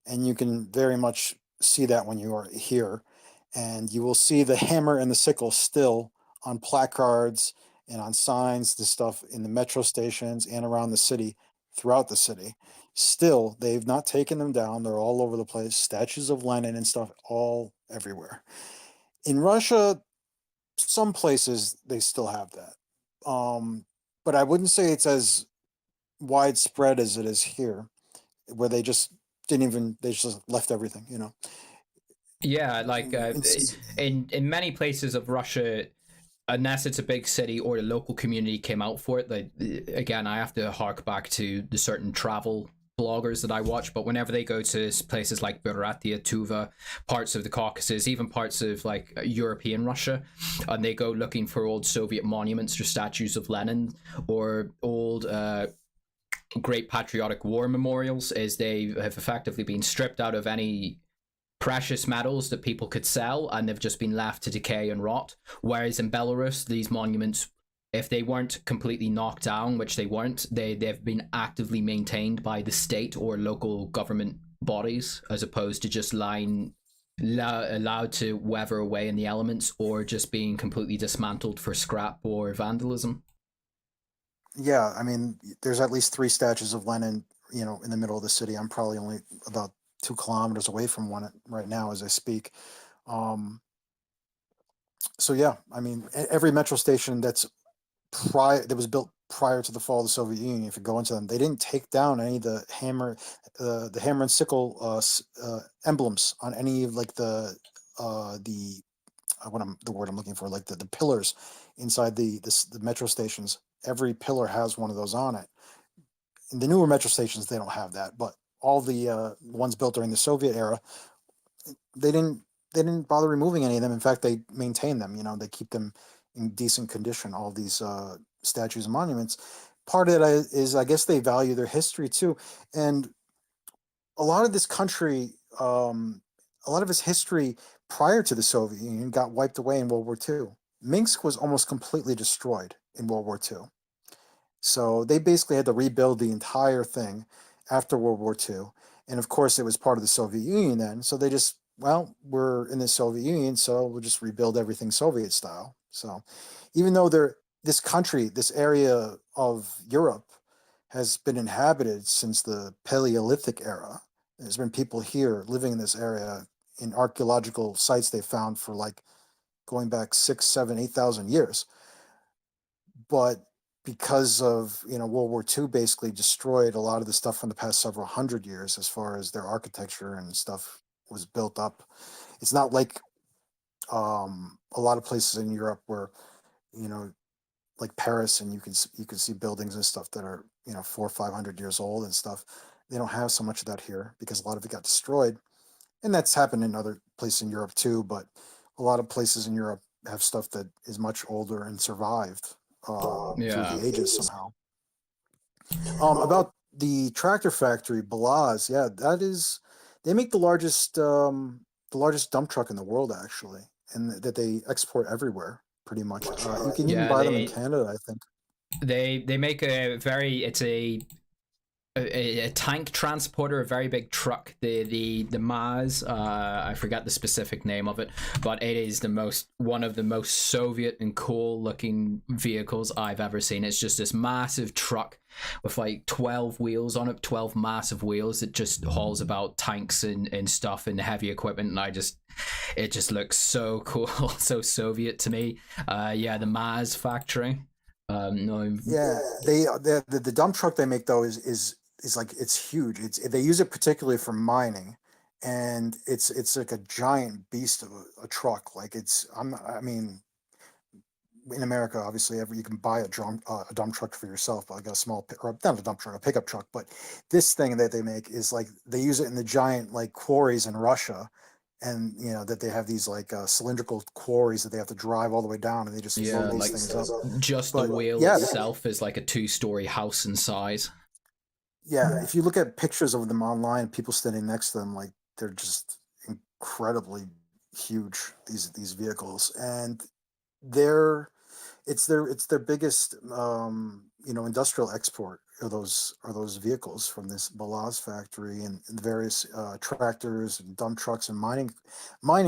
and you can very much see that when you are here, and you will see the hammer and the sickle still on placards and on signs, the stuff in the metro stations and around the city, throughout the city. Still, they've not taken them down. They're all over the place. Statues of Lenin and stuff all everywhere. In Russia, some places they still have that. But I wouldn't say it's as widespread as it is here, where they just they just left everything, you know. Yeah, like It's, in many places of Russia, unless it's a big city or the local community came out for it, like again, I have to hark back to the certain travel bloggers that I watch, but whenever they go to places like Buryatia, Tuva, parts of the Caucasus, even parts of like European Russia, and they go looking for old Soviet monuments or statues of Lenin or old great patriotic war memorials, is they have effectively been stripped out of any precious metals that people could sell, and they've just been left to decay and rot. Whereas in Belarus, these monuments, if they weren't completely knocked down, which they weren't, they've been actively maintained by the state or local government bodies, as opposed to just allowed to weather away in the elements or just being completely dismantled for scrap or vandalism. yeah, I mean, there's at least three statues of Lenin, you know, in the middle of the city. I'm probably only about 2 kilometers away from one right now as I speak. Um, so yeah, I mean, every metro station that was built prior to the fall of the Soviet Union, if you go into them, they didn't take down any of the hammer and sickle emblems on any of like the the word I'm looking for, like the pillars inside the metro stations. Every pillar has one of those on it. In the newer metro stations, they don't have that, but all the ones built during the Soviet era, they didn't they didn't bother removing any of them. In fact, they maintain them. You know, they keep them in decent condition. All these statues and monuments. Part of it is, I guess, they value their history too, and a lot of this country, a lot of its history prior to the Soviet Union got wiped away in World War II. Minsk was almost completely destroyed in World War II. So they basically had to rebuild the entire thing after World War II. And of course, it was part of the Soviet Union then. So they just, well, we're in the Soviet Union, so we'll just rebuild everything Soviet style. So even though this country, this area of Europe has been inhabited since the Paleolithic era, there's been people here living in this area in archaeological sites they found for like going back 6, 7, 8,000 years. But because of World War II basically destroyed a lot of the stuff from the past several hundred years as far as their architecture and stuff was built up. It's not like a lot of places in Europe where you know like Paris, and you can see buildings and stuff that are 400 or 500 years old and stuff. They don't have so much of that here because a lot of it got destroyed, and that's happened in other places in Europe too. But a lot of places in Europe have stuff that is much older and survived through Yeah. the ages somehow. About the tractor factory, Balaz, yeah, that is they make the largest dump truck in the world actually, and that they export everywhere pretty much. You can even Yeah, buy them in Canada, I think. they make a very, it's a tank transporter, a very big truck. The Maz, I forget the specific name of it, but it is one of the most Soviet and cool looking vehicles I've ever seen. It's just this massive truck with like 12 wheels on it, 12 massive wheels that just hauls about tanks and stuff and heavy equipment. And it just looks so cool, so Soviet to me. Yeah, the Maz factory. No, Yeah, the dump truck they make though is like it's huge. They use it particularly for mining, and it's like a giant beast of a truck. Like I mean, in America, obviously, you can buy a dump truck for yourself, but like a small or not a dump truck, a pickup truck. But this thing that they make is like they use it in the giant like quarries in Russia, and that they have these like cylindrical quarries that they have to drive all the way down, and they just load these things up. Just But the wheel itself is like a 2-story house in size. Yeah, if you look at pictures of them online, people standing next to them, like they're just incredibly huge. These vehicles, and they're it's their biggest industrial export are those vehicles from this Belarus factory, and various tractors and dump trucks and mining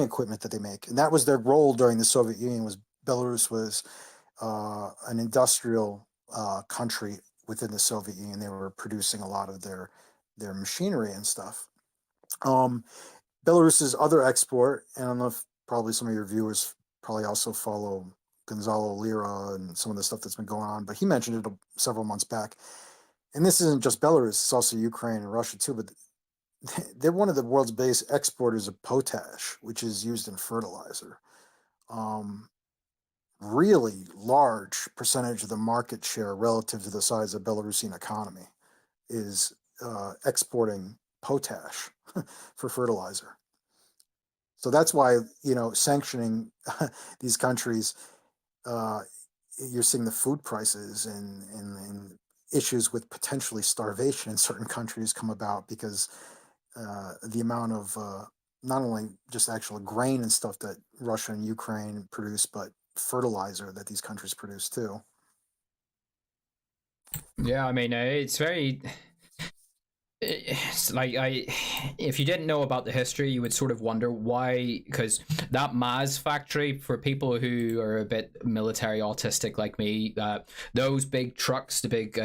equipment that they make. And that was their role during the Soviet Union. Was Belarus was an industrial country within the Soviet Union. They were producing a lot of their machinery and stuff. Belarus's other export, and I don't know if probably some of your viewers probably also follow Gonzalo Lira and some of the stuff that's been going on, but he mentioned it several months back. And this isn't just Belarus, it's also Ukraine and Russia too, but they're one of the world's biggest exporters of potash, which is used in fertilizer. Really large percentage of the market share relative to the size of the Belarusian economy is exporting potash for fertilizer. So that's why, sanctioning these countries, you're seeing the food prices and issues with potentially starvation in certain countries come about, because the amount of not only just actual grain and stuff that Russia and Ukraine produce, but fertilizer that these countries produce too. Yeah, I mean, it's very... It's like, if you didn't know about the history, you would sort of wonder why, because that Maz factory, for people who are a bit military autistic like me, those big trucks, the big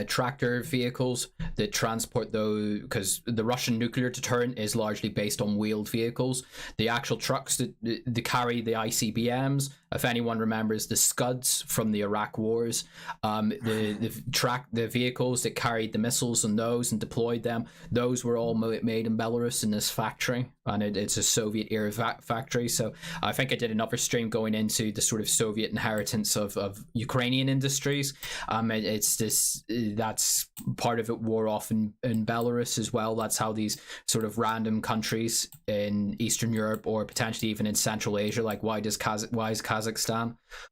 tractor vehicles that transport those, because the Russian nuclear deterrent is largely based on wheeled vehicles. The actual trucks that carry the ICBMs, if anyone remembers the Scuds from the Iraq wars, the vehicles that carried the missiles and those and deployed them, those were all made in Belarus in this factory, and it's a Soviet era factory. So I think I did another stream going into the sort of Soviet inheritance of Ukrainian industries. It's this, that's part of it wore off in Belarus as well. That's how these sort of random countries in Eastern Europe, or potentially even in Central Asia, like why is Kazakhstan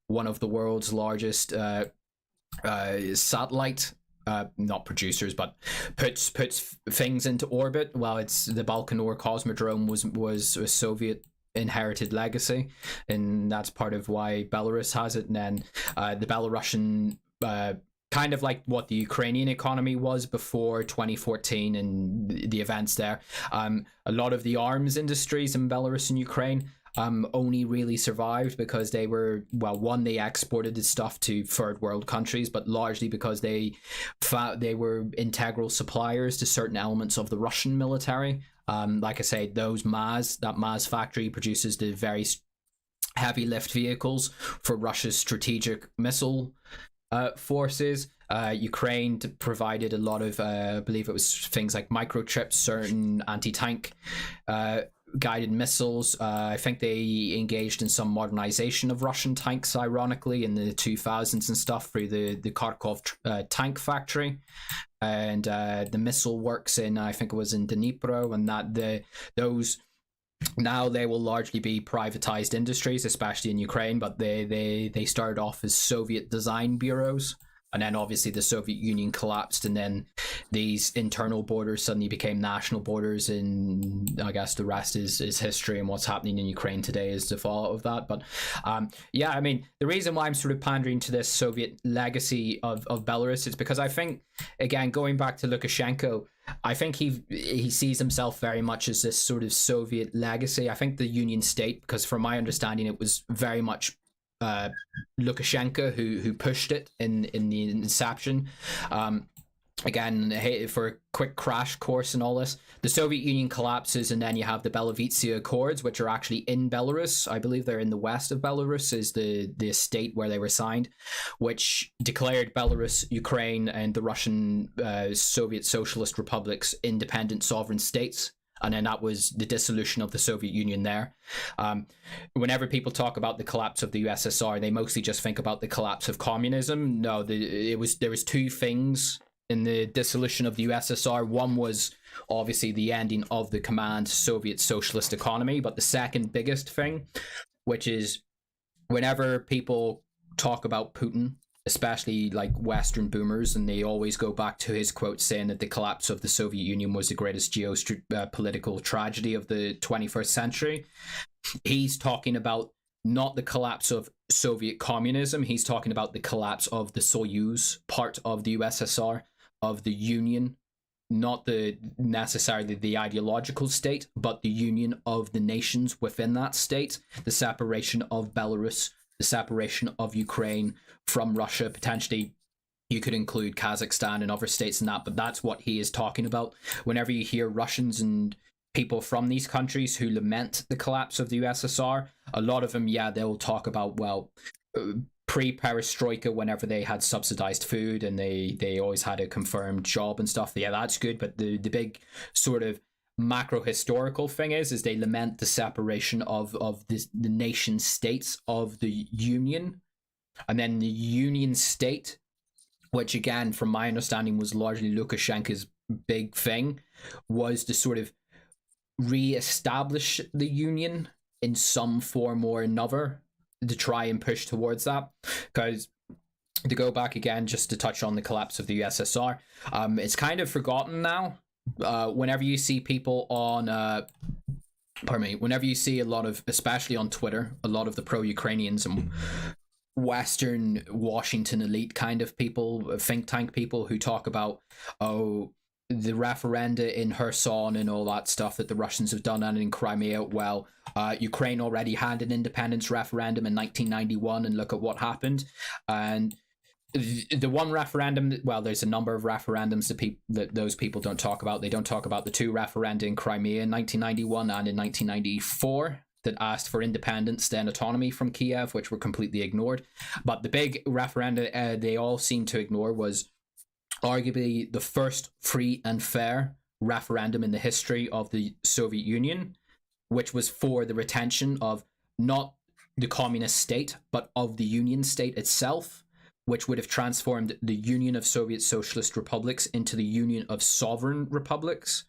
one of the world's largest satellite not producers, but puts things into orbit? Well, it's the Baikonur Cosmodrome was a Soviet inherited legacy, and that's part of why Belarus has it. And then the Belarusian, kind of like what the Ukrainian economy was before 2014 and the events there. A lot of the arms industries in Belarus and Ukraine only really survived because they were, well, one, they exported the stuff to third world countries, but largely because they were integral suppliers to certain elements of the Russian military. Like I say, that Maz factory produces the very heavy lift vehicles for Russia's strategic missile forces. Ukraine provided a lot of, I believe it was things like microchips, certain anti-tank guided missiles. I think they engaged in some modernization of Russian tanks, ironically, in the 2000s and stuff through the Kharkov tank factory. And the missile works in, I think it was in Dnipro, and those now they will largely be privatized industries, especially in Ukraine, but they started off as Soviet design bureaus. And then obviously the Soviet Union collapsed, and then these internal borders suddenly became national borders, and I guess the rest is history, and what's happening in Ukraine today is the fallout of that. But yeah, I mean, the reason why I'm sort of pandering to this Soviet legacy of Belarus is because I think, again, going back to Lukashenko, I think he sees himself very much as this sort of Soviet legacy. I think the Union State, because from my understanding, it was very much Lukashenko who pushed it in the inception. Again, for a quick crash course and all this, the Soviet Union collapses, and then you have the Belovetsia Accords, which are actually in Belarus. I believe they're in the west of Belarus, is the state where they were signed, which declared Belarus, Ukraine, and the Russian Soviet Socialist Republics independent sovereign states. And then that was the dissolution of the Soviet Union there. Whenever people talk about the collapse of the USSR, they mostly just think about the collapse of communism. No, there was two things in the dissolution of the USSR. One was obviously the ending of the command Soviet socialist economy, but the second biggest thing, which is whenever people talk about Putin, especially like Western boomers, and they always go back to his quote saying that the collapse of the Soviet Union was the greatest geopolitical tragedy of the 21st century. He's talking about not the collapse of Soviet communism. He's talking about the collapse of the Soyuz part of the USSR, of the Union, not the necessarily the ideological state, but the union of the nations within that state, the separation of Belarus, the separation of Ukraine from Russia. Potentially you could include Kazakhstan and other states in that, but that's what he is talking about. Whenever you hear Russians and people from these countries who lament the collapse of the USSR, a lot of them, yeah, they'll talk about, well, pre-perestroika, whenever they had subsidized food and they always had a confirmed job and stuff. Yeah, that's good. But the big sort of macro historical thing is they lament the separation of the nation states of the Union, and then the Union state, which again, from my understanding, was largely Lukashenko's big thing, was to sort of re-establish the Union in some form or another, to try and push towards that. Because to go back again, just to touch on the collapse of the USSR, it's kind of forgotten now. Whenever you see people on whenever you see a lot of, especially on Twitter, a lot of the pro-Ukrainians and Western Washington elite kind of people, think tank people, who talk about, oh, the referenda in Kherson and all that stuff that the Russians have done, and in Crimea. Well, Ukraine already had an independence referendum in 1991, and look at what happened. And the one referendum, well, there's a number of referendums that those people don't talk about. They don't talk about the two referenda in Crimea in 1991 and in 1994 that asked for independence, then autonomy from Kiev, which were completely ignored. But the big referenda they all seem to ignore was arguably the first free and fair referendum in the history of the Soviet Union, which was for the retention of not the communist state, but of the Union state itself, which would have transformed the Union of Soviet Socialist Republics into the Union of Sovereign Republics,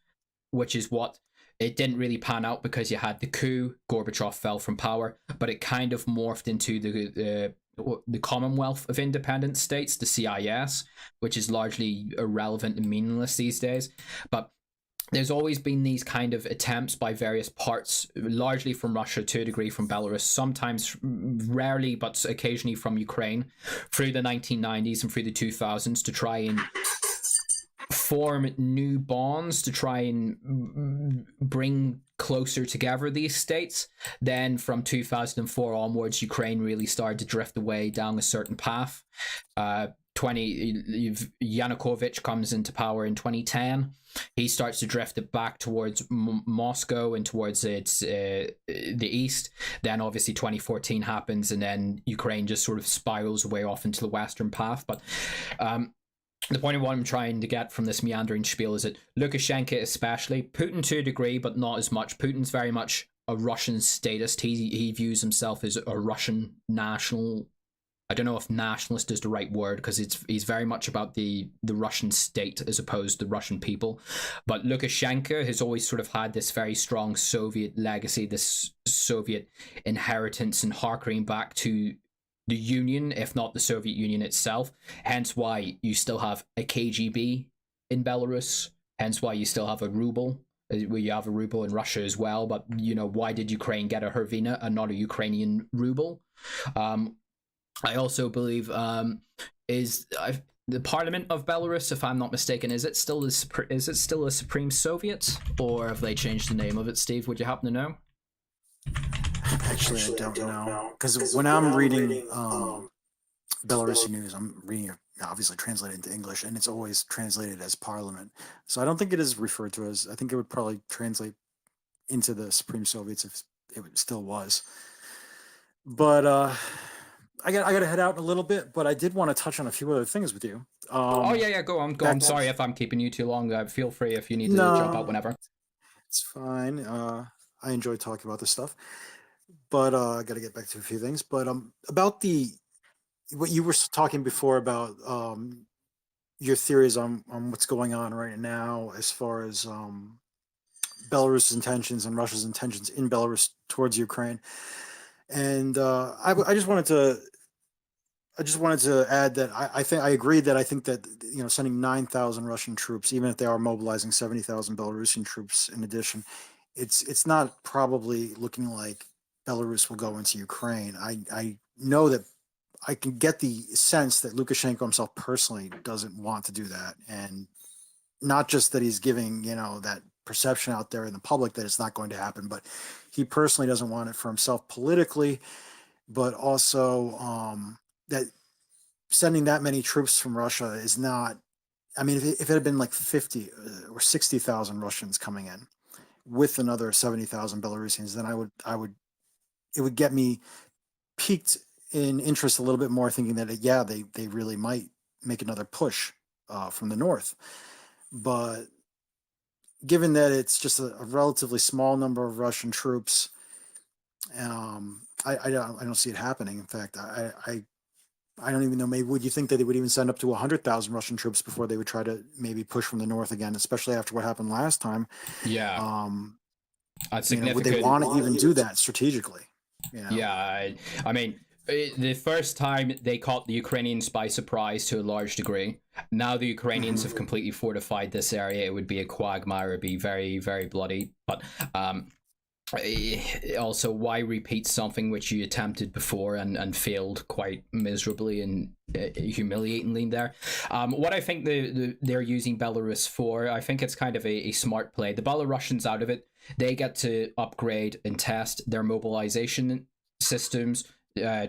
which is what it didn't really pan out, because you had the coup, Gorbachev fell from power, but it kind of morphed into the Commonwealth of Independent States, the CIS, which is largely irrelevant and meaningless these days. But there's always been these kind of attempts by various parts, largely from Russia, to a degree from Belarus, sometimes, rarely, but occasionally from Ukraine, through the 1990s and through the 2000s, to try and form new bonds, to try and bring closer together these states. Then from 2004 onwards, Ukraine really started to drift away down a certain path. Yanukovych comes into power in 2010. He starts to drift it back towards Moscow and towards the east. Then obviously 2014 happens, and then Ukraine just sort of spirals away off into the western path. But the point of what I'm trying to get from this meandering spiel is that Lukashenko, especially, Putin to a degree, but not as much. Putin's very much a Russian statist. He views himself as a Russian national. I don't know if nationalist is the right word, because he's very much about the Russian state as opposed to the Russian people. But Lukashenko has always sort of had this very strong Soviet legacy, this Soviet inheritance, and harkening back to the Union, if not the Soviet Union itself. Hence why you still have a KGB in Belarus. Hence why you still have a ruble. Where you have a ruble in Russia as well. But, you know, why did Ukraine get a hryvnia and not a Ukrainian ruble? I also believe the Parliament of Belarus, if I'm not mistaken, is it still a Supreme Soviet, or have they changed the name of it? Steve, would you happen to know? Actually, I don't know, because when I'm reading Belarusian news, I'm reading it obviously translated into English, and it's always translated as Parliament. So I don't think it is referred to as. I think it would probably translate into the Supreme Soviets if it still was. But I got to head out in a little bit, but I did want to touch on a few other things with you. Oh yeah, go on. I'm sorry if I'm keeping you too long. Feel free if you need to jump out whenever. It's fine. I enjoy talking about this stuff, but I got to get back to a few things. But about what you were talking before about your theories on what's going on right now as far as Belarus's intentions and Russia's intentions in Belarus towards Ukraine. And I just wanted to add that I think I agree that I think that sending 9,000 Russian troops, even if they are mobilizing 70,000 Belarusian troops in addition, it's not probably looking like Belarus will go into Ukraine. I know that I can get the sense that Lukashenko himself personally doesn't want to do that, and not just that he's giving that perception out there in the public that it's not going to happen, but he personally doesn't want it for himself politically, but also that sending that many troops from Russia is not. I mean, if it had been like 50 or 60,000 Russians coming in with another 70,000 Belarusians, then it would get me piqued in interest a little bit more, thinking that they really might make another push from the north. But given that it's just a relatively small number of Russian troops, I don't see it happening. In fact, I don't even know. Maybe would you think that they would even send up to 100,000 Russian troops before they would try to maybe push from the north again, especially after what happened last time? Yeah, that's significant. Would they want to even do that strategically? Yeah, I mean, the first time they caught the Ukrainians by surprise to a large degree. Now the Ukrainians have completely fortified this area. It would be a quagmire. It'd be very, very bloody. But also, why repeat something which you attempted before and failed quite miserably and humiliatingly there? What I think they're using Belarus for, I think it's kind of a smart play. The Belarusians out of it, they get to upgrade and test their mobilization systems,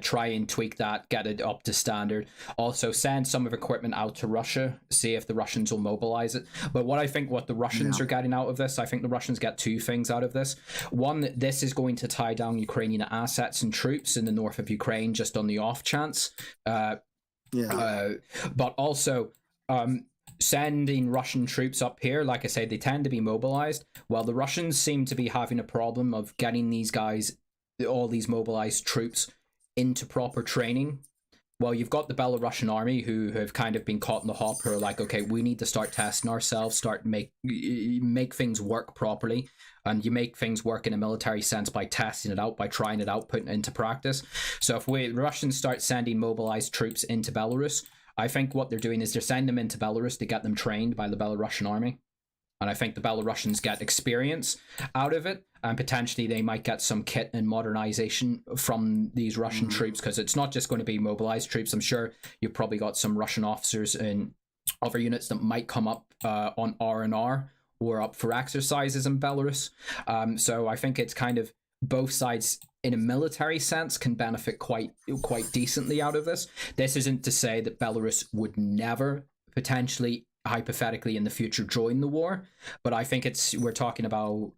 try and tweak that, get it up to standard. Also send some of equipment out to Russia, see if the Russians will mobilize it. But what the Russians are getting out of this, I think the Russians get two things out of this. One, this is going to tie down Ukrainian assets and troops in the north of Ukraine just on the off chance. But also sending Russian troops up here, like I say, they tend to be mobilized, while the Russians seem to be having a problem of getting these guys, all these mobilized troops, into proper training. Well, you've got the Belarusian army who have kind of been caught in the hop, who are like, okay, we need to start testing ourselves, start make things work properly. And you make things work in a military sense by testing it out, by trying it out, putting it into practice. So if the Russians start sending mobilized troops into Belarus, I think what they're doing is they're sending them into Belarus to get them trained by the Belarusian army. And I think the Belarusians get experience out of it, and potentially they might get some kit and modernization from these Russian troops, because it's not just going to be mobilized troops. I'm sure you've probably got some Russian officers and other units that might come up on R&R or up for exercises in Belarus. So I think it's kind of both sides in a military sense can benefit quite decently out of this. This isn't to say that Belarus would never potentially hypothetically in the future join the war, but I think we're talking about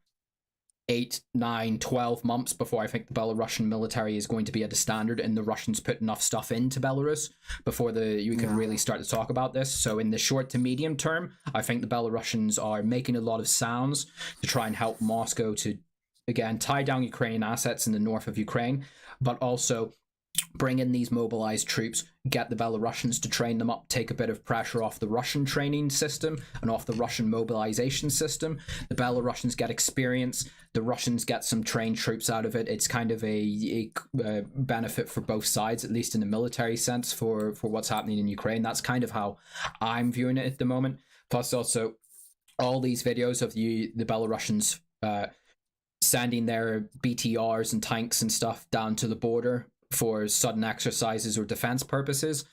8, 9, 12 months before I think the Belarusian military is going to be at a standard and the Russians put enough stuff into Belarus before you can really start to talk about this. So in the short to medium term, I think the Belarusians are making a lot of sounds to try and help Moscow to, again, tie down Ukrainian assets in the north of Ukraine, but also bring in these mobilized troops, get the Belarusians to train them up, take a bit of pressure off the Russian training system and off the Russian mobilization system. The Belarusians get experience, the Russians get some trained troops out of it. It's kind of a benefit for both sides, at least in the military sense, for what's happening in Ukraine. That's kind of how I'm viewing it at the moment. Plus also all these videos of the Belarusians sending their BTRs and tanks and stuff down to the border for sudden exercises or defense purposes.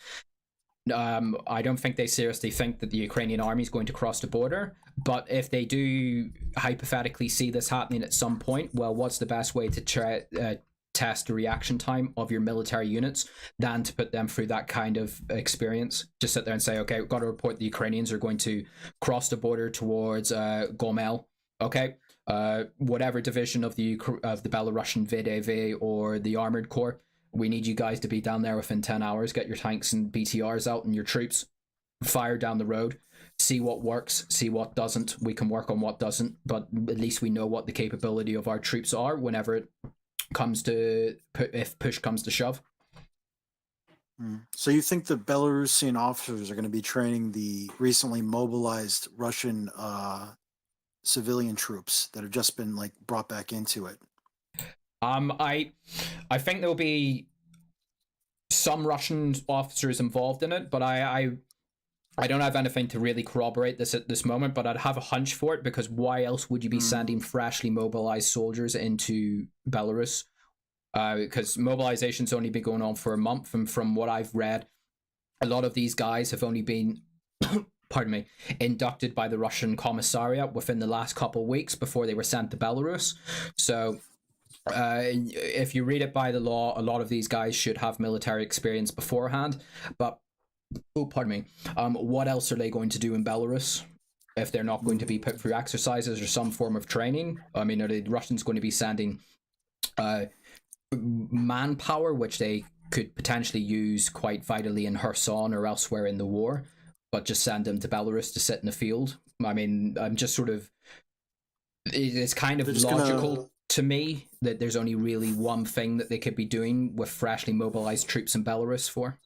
I don't think they seriously think that the Ukrainian army is going to cross the border, but if they do hypothetically see this happening at some point, well, what's the best way to test the reaction time of your military units than to put them through that kind of experience? Just sit there and say, okay, we've got to report the Ukrainians are going to cross the border towards Gomel. Okay, whatever division of the Belarusian VDV or the Armored Corps, we need you guys to be down there within 10 hours. Get your tanks and BTRs out and your troops. Fire down the road. See what works. See what doesn't. We can work on what doesn't. But at least we know what the capability of our troops are whenever it comes to... if push comes to shove. So you think the Belarusian officers are going to be training the recently mobilized Russian civilian troops that have just been like brought back into it? I think there'll be some Russian officers involved in it, but I don't have anything to really corroborate this at this moment, but I'd have a hunch for it, because why else would you be sending freshly mobilized soldiers into Belarus? Because mobilization's only been going on for a month, and from what I've read, a lot of these guys have only been, pardon me, inducted by the Russian Commissariat within the last couple of weeks before they were sent to Belarus. So if you read it by the law, a lot of these guys should have military experience beforehand, but pardon me. What else are they going to do in Belarus if they're not going to be put through exercises or some form of training? I mean, are the Russians going to be sending manpower, which they could potentially use quite vitally in Kherson or elsewhere in the war, but just send them to Belarus to sit in the field? I mean, I'm just sort of... It's kind of logical to me that there's only really one thing that they could be doing with freshly mobilized troops in Belarus for.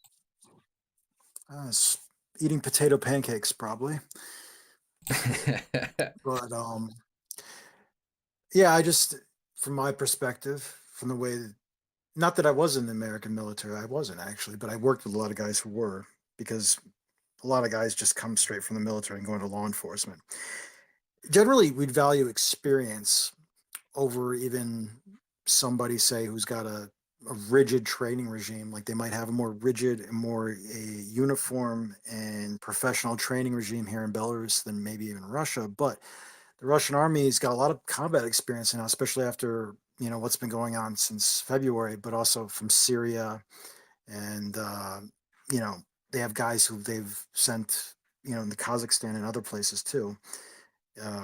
Eating potato pancakes, probably. But yeah, I just, from my perspective, from the way that, not that I was in the American military, I wasn't actually, but I worked with a lot of guys who were, because a lot of guys just come straight from the military and go into law enforcement. Generally, we'd value experience over even somebody, say, who's got a rigid training regime. Like they might have a more rigid and more a uniform and professional training regime here in Belarus than maybe even Russia. But the Russian army's got a lot of combat experience now, especially after, you know, what's been going on since February, but also from Syria. And, you know, they have guys who they've sent, you know, in the Kazakhstan and other places too,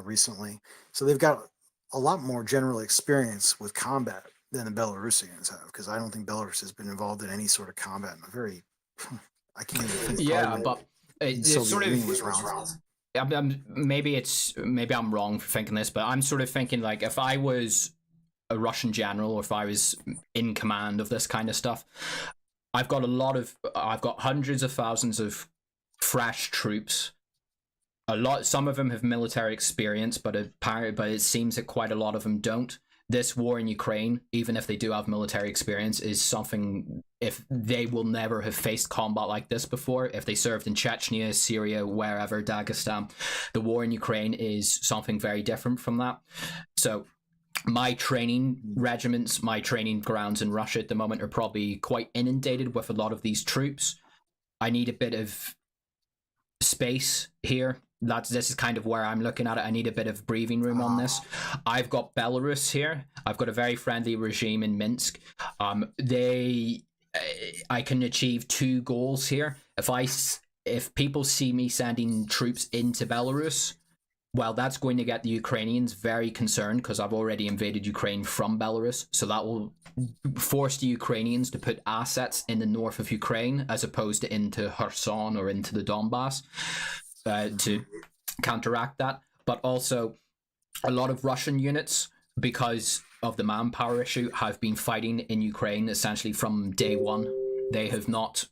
recently. So they've got a lot more general experience with combat than the Belarusians have, because I don't think Belarus has been involved in any sort of combat in a very, I can't even think. Yeah, but it's sort of, maybe I'm wrong for thinking this, but I'm sort of thinking, like, if I was a Russian general, or if I was in command of this kind of stuff, I've got hundreds of thousands of fresh troops. Some of them have military experience, but it seems that quite a lot of them don't. This war in Ukraine, even if they do have military experience, is something, if they will never have faced combat like this before, if they served in Chechnya, Syria, wherever, Dagestan, the war in Ukraine is something very different from that. So my training regiments, my training grounds in Russia at the moment are probably quite inundated with a lot of these troops. I need a bit of space here. This is kind of where I'm looking at it. I need a bit of breathing room on this. I've got Belarus here. I've got a very friendly regime in Minsk. I can achieve two goals here. If people see me sending troops into Belarus, well, that's going to get the Ukrainians very concerned, because I've already invaded Ukraine from Belarus. So that will force the Ukrainians to put assets in the north of Ukraine as opposed to into Kherson or into the Donbass. To counteract that. But also, a lot of Russian units, because of the manpower issue, have been fighting in Ukraine essentially from day one. They have not...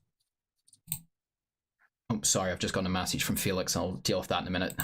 Oh, sorry, I've just got a message from Felix. I'll deal with that in a minute.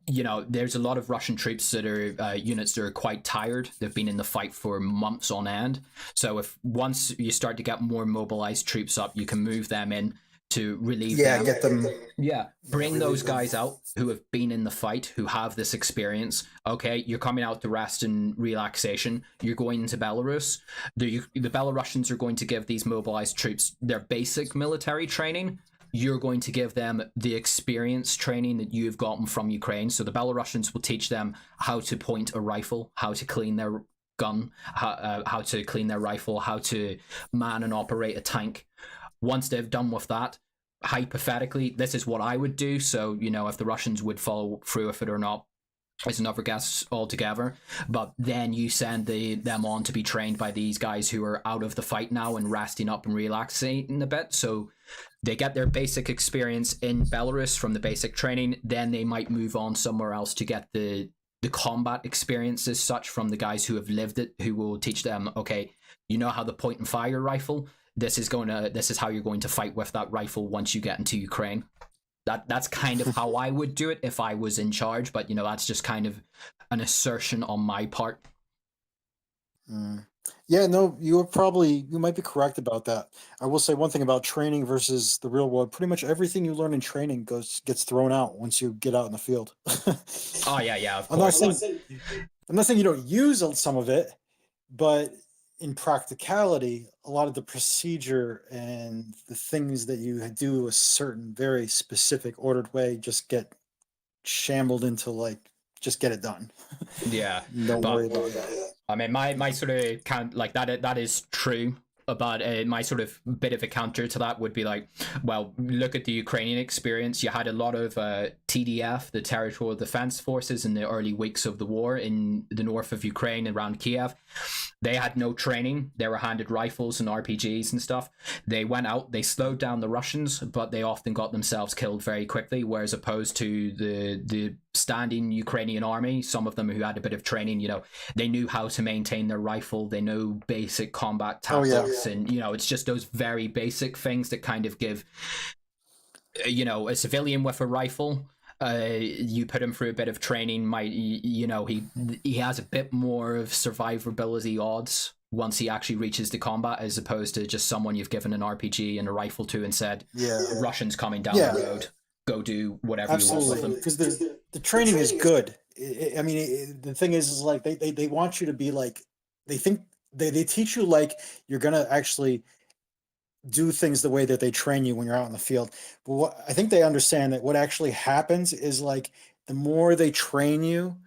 You know, there's a lot of Russian troops that are units that are quite tired. They've been in the fight for months on end. So once you start to get more mobilized troops up, you can move them in to relieve them. Get them. Yeah, bring those guys out who have been in the fight, who have this experience. Okay, you're coming out to rest and relaxation. You're going into Belarus. The Belarusians are going to give these mobilized troops their basic military training. You're going to give them the experience training that you've gotten from Ukraine. So the Belarusians will teach them how to point a rifle, how to clean their gun, how to clean their rifle, how to man and operate a tank. Once they've done with that, hypothetically, this is what I would do. So, you know, if the Russians would follow through with it or not is another guess altogether. But then you send them on to be trained by these guys who are out of the fight now and resting up and relaxing a bit. So they get their basic experience in Belarus from the basic training. Then they might move on somewhere else to get the combat experience as such from the guys who have lived it, who will teach them, okay, you know how to point and fire rifle. this is how you're going to fight with that rifle once you get into Ukraine. That's kind of how I would do it if I was in charge, but that's just kind of an assertion on my part. Yeah, no, you might be correct about that. I will say one thing about training versus the real world. Pretty much everything you learn in training gets thrown out once you get out in the field. Oh yeah, of I'm not course. saying you don't use some of it, but in practicality, a lot of the procedure and the things that you do a certain very specific ordered way just get shambled into like just get it done. Yeah, Don't but worry about that. I mean, my sort of count like that is true. But my sort of bit of a counter to that would be like, well, look at the Ukrainian experience. You had a lot of TDF, the Territorial Defense Forces, in the early weeks of the war in the north of Ukraine, around Kiev. They had no training. They were handed rifles and RPGs and stuff. They went out, they slowed down the Russians, but they often got themselves killed very quickly. Whereas opposed to the standing Ukrainian army, some of them who had a bit of training, they knew how to maintain their rifle. They know basic combat tactics, and it's just those very basic things that kind of give a civilian with a rifle, you put him through a bit of training, might he has a bit more of survivability odds once he actually reaches the combat, as opposed to just someone you've given an RPG and a rifle to and said, Russians coming down the road, go do whatever you want with them. Because the training is good. I mean, the thing is like they want you to be like, they think they teach you like you're gonna actually do things the way that they train you when you're out in the field. But what I think they understand that what actually happens is like the more they train you,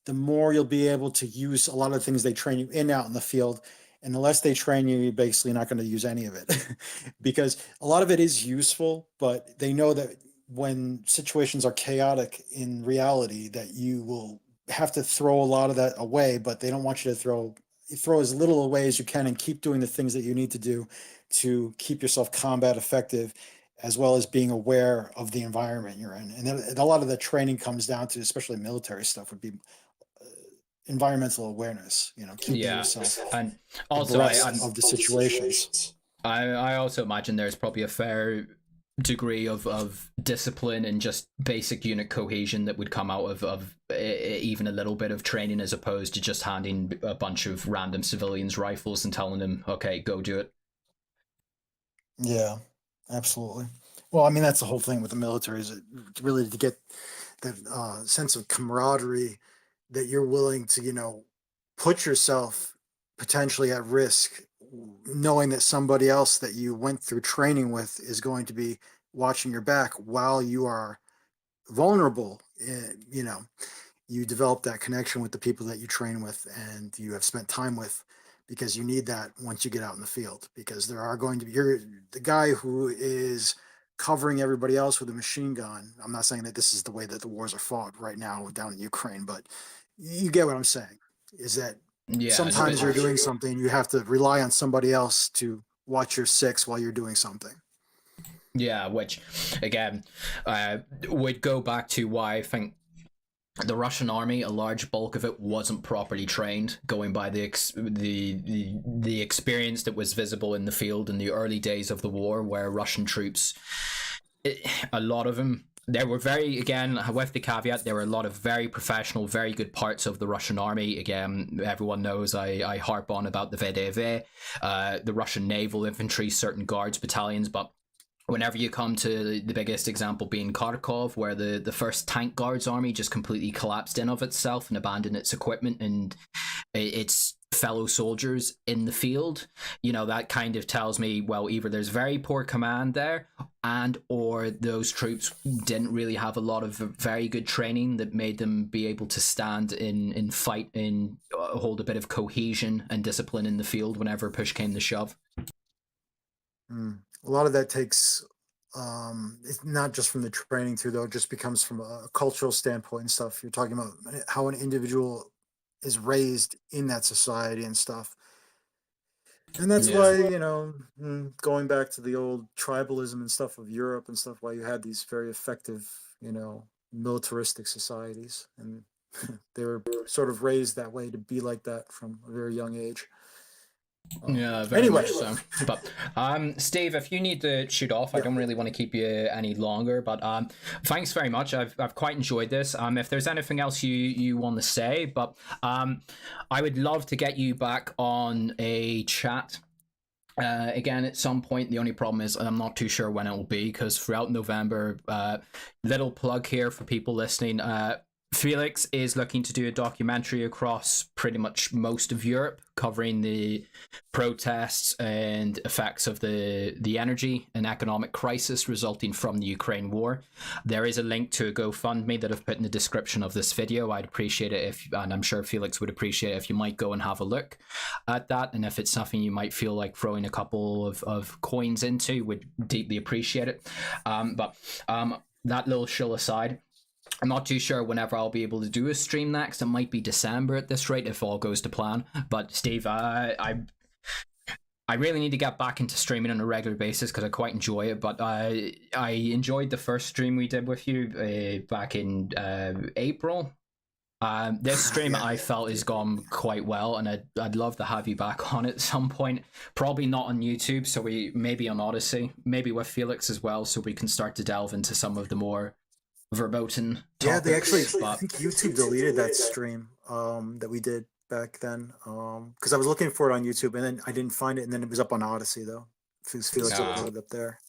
the more you'll be able to use a lot of the things they train you in out in the field. And the less they train you, you're basically not going to use any of it because a lot of it is useful, but they know that when situations are chaotic in reality, that you will have to throw a lot of that away, but they don't want you to throw as little away as you can and keep doing the things that you need to do to keep yourself combat effective, as well as being aware of the environment you're in. And then a lot of the training comes down to, especially military stuff, would be environmental awareness, keeping yourself and also abreast of the situations. I also imagine there's probably a fair degree of discipline and just basic unit cohesion that would come out of even a little bit of training, as opposed to just handing a bunch of random civilians rifles and telling them, okay, go do it. Yeah, absolutely. Well, I mean, that's the whole thing with the military, is really to get that sense of camaraderie, that you're willing to, put yourself potentially at risk, knowing that somebody else that you went through training with is going to be watching your back while you are vulnerable. You develop that connection with the people that you train with and you have spent time with, because you need that once you get out in the field, because there are going to be, you're the guy who is covering everybody else with a machine gun. I'm not saying that this is the way that the wars are fought right now down in Ukraine, but you get what I'm saying, is that sometimes you're doing something, you have to rely on somebody else to watch your six while you're doing something. Yeah, which again would go back to why I think the Russian army, a large bulk of it, wasn't properly trained, going by the experience that was visible in the field in the early days of the war, where Russian troops, a lot of them, there were very, again, with the caveat, there were a lot of very professional, very good parts of the Russian army. Again, everyone knows I harp on about the VDV, the Russian naval infantry, certain guards battalions, but whenever you come to the biggest example being Kharkov, where the first tank guards army just completely collapsed in of itself and abandoned its equipment and its fellow soldiers in the field, that kind of tells me, well, either there's very poor command there, and or those troops didn't really have a lot of very good training that made them be able to stand in fight and hold a bit of cohesion and discipline in the field whenever push came to shove. A lot of that takes, it's not just from the training too, though. It just becomes from a cultural standpoint and stuff. You're talking about how an individual is raised in that society and stuff. And that's why, going back to the old tribalism and stuff of Europe and stuff, why you had these very effective, militaristic societies. And they were sort of raised that way to be like that from a very young age. Yeah, very Anyway, much so. But Steve, if you need to shoot off, I Yeah. don't really want to keep you any longer. But thanks very much. I've quite enjoyed this. If there's anything else you want to say, but I would love to get you back on a chat. Again, at some point. The only problem is I'm not too sure when it will be, because throughout November, little plug here for people listening. Felix is looking to do a documentary across pretty much most of Europe, covering the protests and effects of the energy and economic crisis resulting from the Ukraine war. There is a link to a GoFundMe that I've put in the description of this video. I'd appreciate it if, and I'm sure Felix would appreciate it if you might go and have a look at that. And if it's something you might feel like throwing a couple of coins into, would deeply appreciate it. But that little shill aside, I'm not too sure whenever I'll be able to do a stream next. It might be December at this rate if all goes to plan. But Steve, I really need to get back into streaming on a regular basis because I quite enjoy it. But I enjoyed the first stream we did with you back in April. This stream I felt has gone quite well, and I'd love to have you back on at some point. Probably not on YouTube, so we maybe on Odyssey, maybe with Felix as well, so we can start to delve into some of the more verboten topics. Yeah, they actually, I but think YouTube deleted that stream that we did back then, because I was looking for it on YouTube and then I didn't find it, and then it was up on Odyssey though. Felix uploaded up there.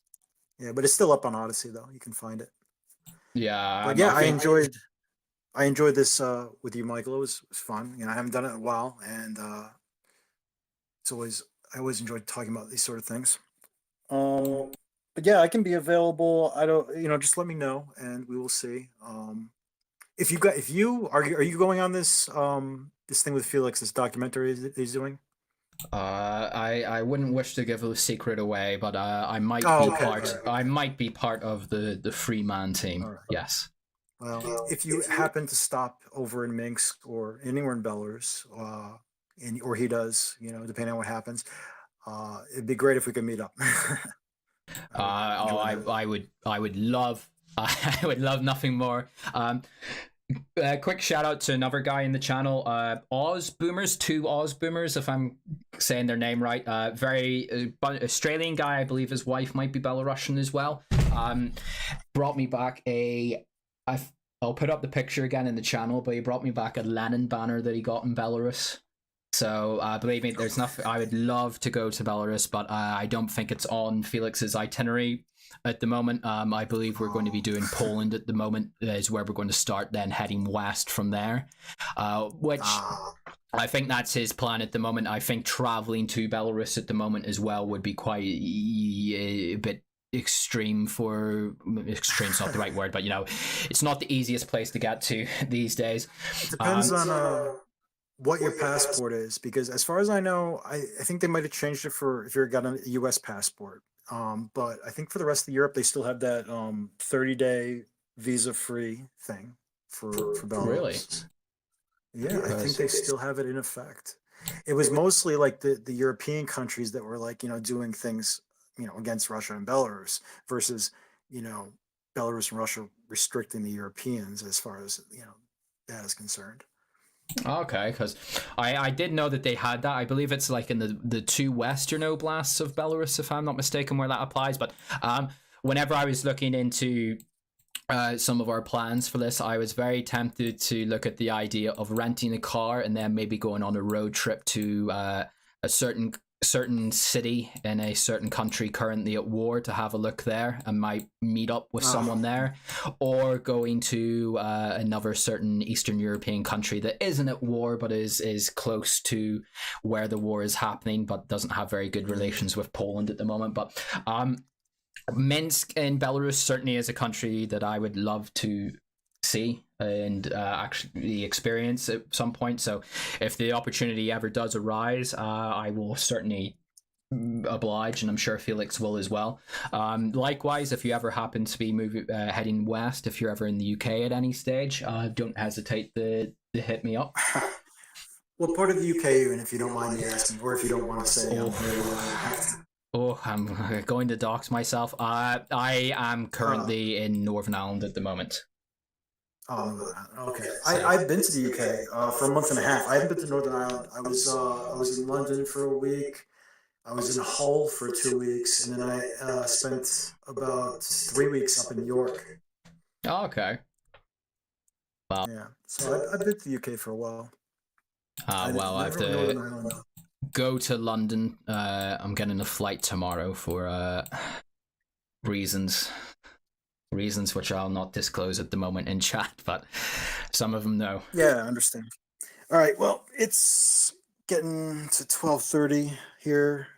Yeah, but it's still up on Odyssey though. You can find it. yeah, But yeah, I enjoyed this with you, Michael. It was fun. You know, I haven't done it in a while, and I always enjoyed talking about these sort of things. But yeah, I can be available. I don't, just let me know, and we will see. If you are you going on this this thing with Felix, this documentary that he's doing? I wouldn't wish to give a secret away, but I might Oh, be okay, part. alright. I might be part of the free man team. Alright. Yes. Well, if you happen to stop over in Minsk or anywhere in Belarus, or he does, depending on what happens, it'd be great if we could meet up. I would love. I would love nothing more. Quick shout out to another guy in the channel, Oz Boomers, two Oz Boomers, if I'm saying their name right. Very Australian guy, I believe his wife might be Belarusian as well. Brought me back I'll put up the picture again in the channel, but he brought me back a Lenin banner that he got in Belarus. So believe me, there's nothing. I would love to go to Belarus, but I don't think it's on Felix's itinerary at the moment. I believe we're going to be doing Poland at the moment, is where we're going to start, then heading west from there, which I think that's his plan at the moment. I think traveling to Belarus at the moment as well would be quite a bit extreme's not the right word, but it's not the easiest place to get to these days. It depends on what your passport is, because as far as I know, I think they might have changed it for if you've got a US passport. But I think for the rest of Europe, they still have that 30-day visa-free thing for Belarus. Really? Yeah, I think they still have it in effect. It was mostly like the European countries that were like, doing things, against Russia and Belarus versus, Belarus and Russia restricting the Europeans as far as, that is concerned. Okay, because I did know that they had that. I believe it's like in the two western oblasts of Belarus, if I'm not mistaken, where that applies. But whenever I was looking into some of our plans for this, I was very tempted to look at the idea of renting a car and then maybe going on a road trip to a certain city in a certain country currently at war to have a look there and might meet up with someone there, or going to another certain Eastern European country that isn't at war but is close to where the war is happening but doesn't have very good relations with Poland at the moment. But Minsk in Belarus certainly is a country that I would love to see and actually experience at some point. So if the opportunity ever does arise, I will certainly oblige, and I'm sure Felix will as well. Likewise, if you ever happen to be heading west, if you're ever in the UK at any stage, don't hesitate to hit me up. What part of the UK are you in, if you don't mind me asking, or if you don't want to say? I'm going to dox myself. I am currently in Northern Ireland at the moment. Oh, okay. I've been to the UK for a month and a half. I haven't been to Northern Ireland. I was in London for a week. I was in Hull for 2 weeks, and then I spent about 3 weeks up in York. Oh, okay. Well, Yeah, so I've been to the UK for a while. well, I have Never to Northern Ireland though. go to London. I'm getting a flight tomorrow for reasons which I'll not disclose at the moment in chat, but some of them know. Yeah, I understand. All right. Well, it's getting to 12:30 here,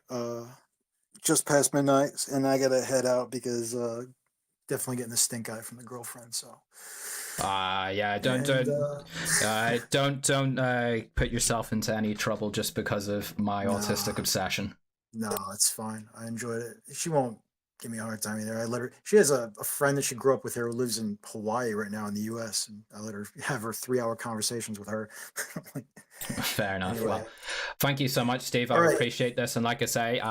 just past midnight, and I gotta head out because definitely getting the stink eye from the girlfriend. So. Yeah, And don't put yourself into any trouble just because of my autistic no, obsession. no, it's fine. I enjoyed it. She won't give me a hard time either. I let her. She has a friend that she grew up with here who lives in Hawaii right now in the U.S. And I let her have her 3-hour conversations with her. Like, Fair enough. anyway, Well, thank you so much, Steve. I all right. appreciate this, and like I say,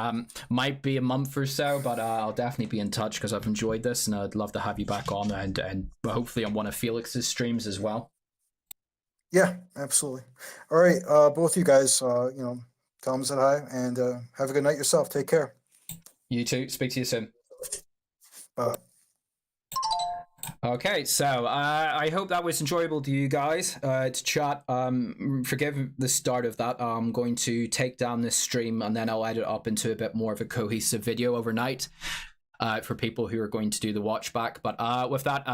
might be a month or so, but I'll definitely be in touch because I've enjoyed this, and I'd love to have you back on, and hopefully on one of Felix's streams as well. Yeah, absolutely. All right, both you guys, tell them said hi and have a good night yourself. Take care. You too. Speak to you soon. Bye. Okay, so I hope that was enjoyable to you guys to chat. Forgive the start of that. I'm going to take down this stream and then I'll edit up into a bit more of a cohesive video overnight for people who are going to do the watch back. But with that,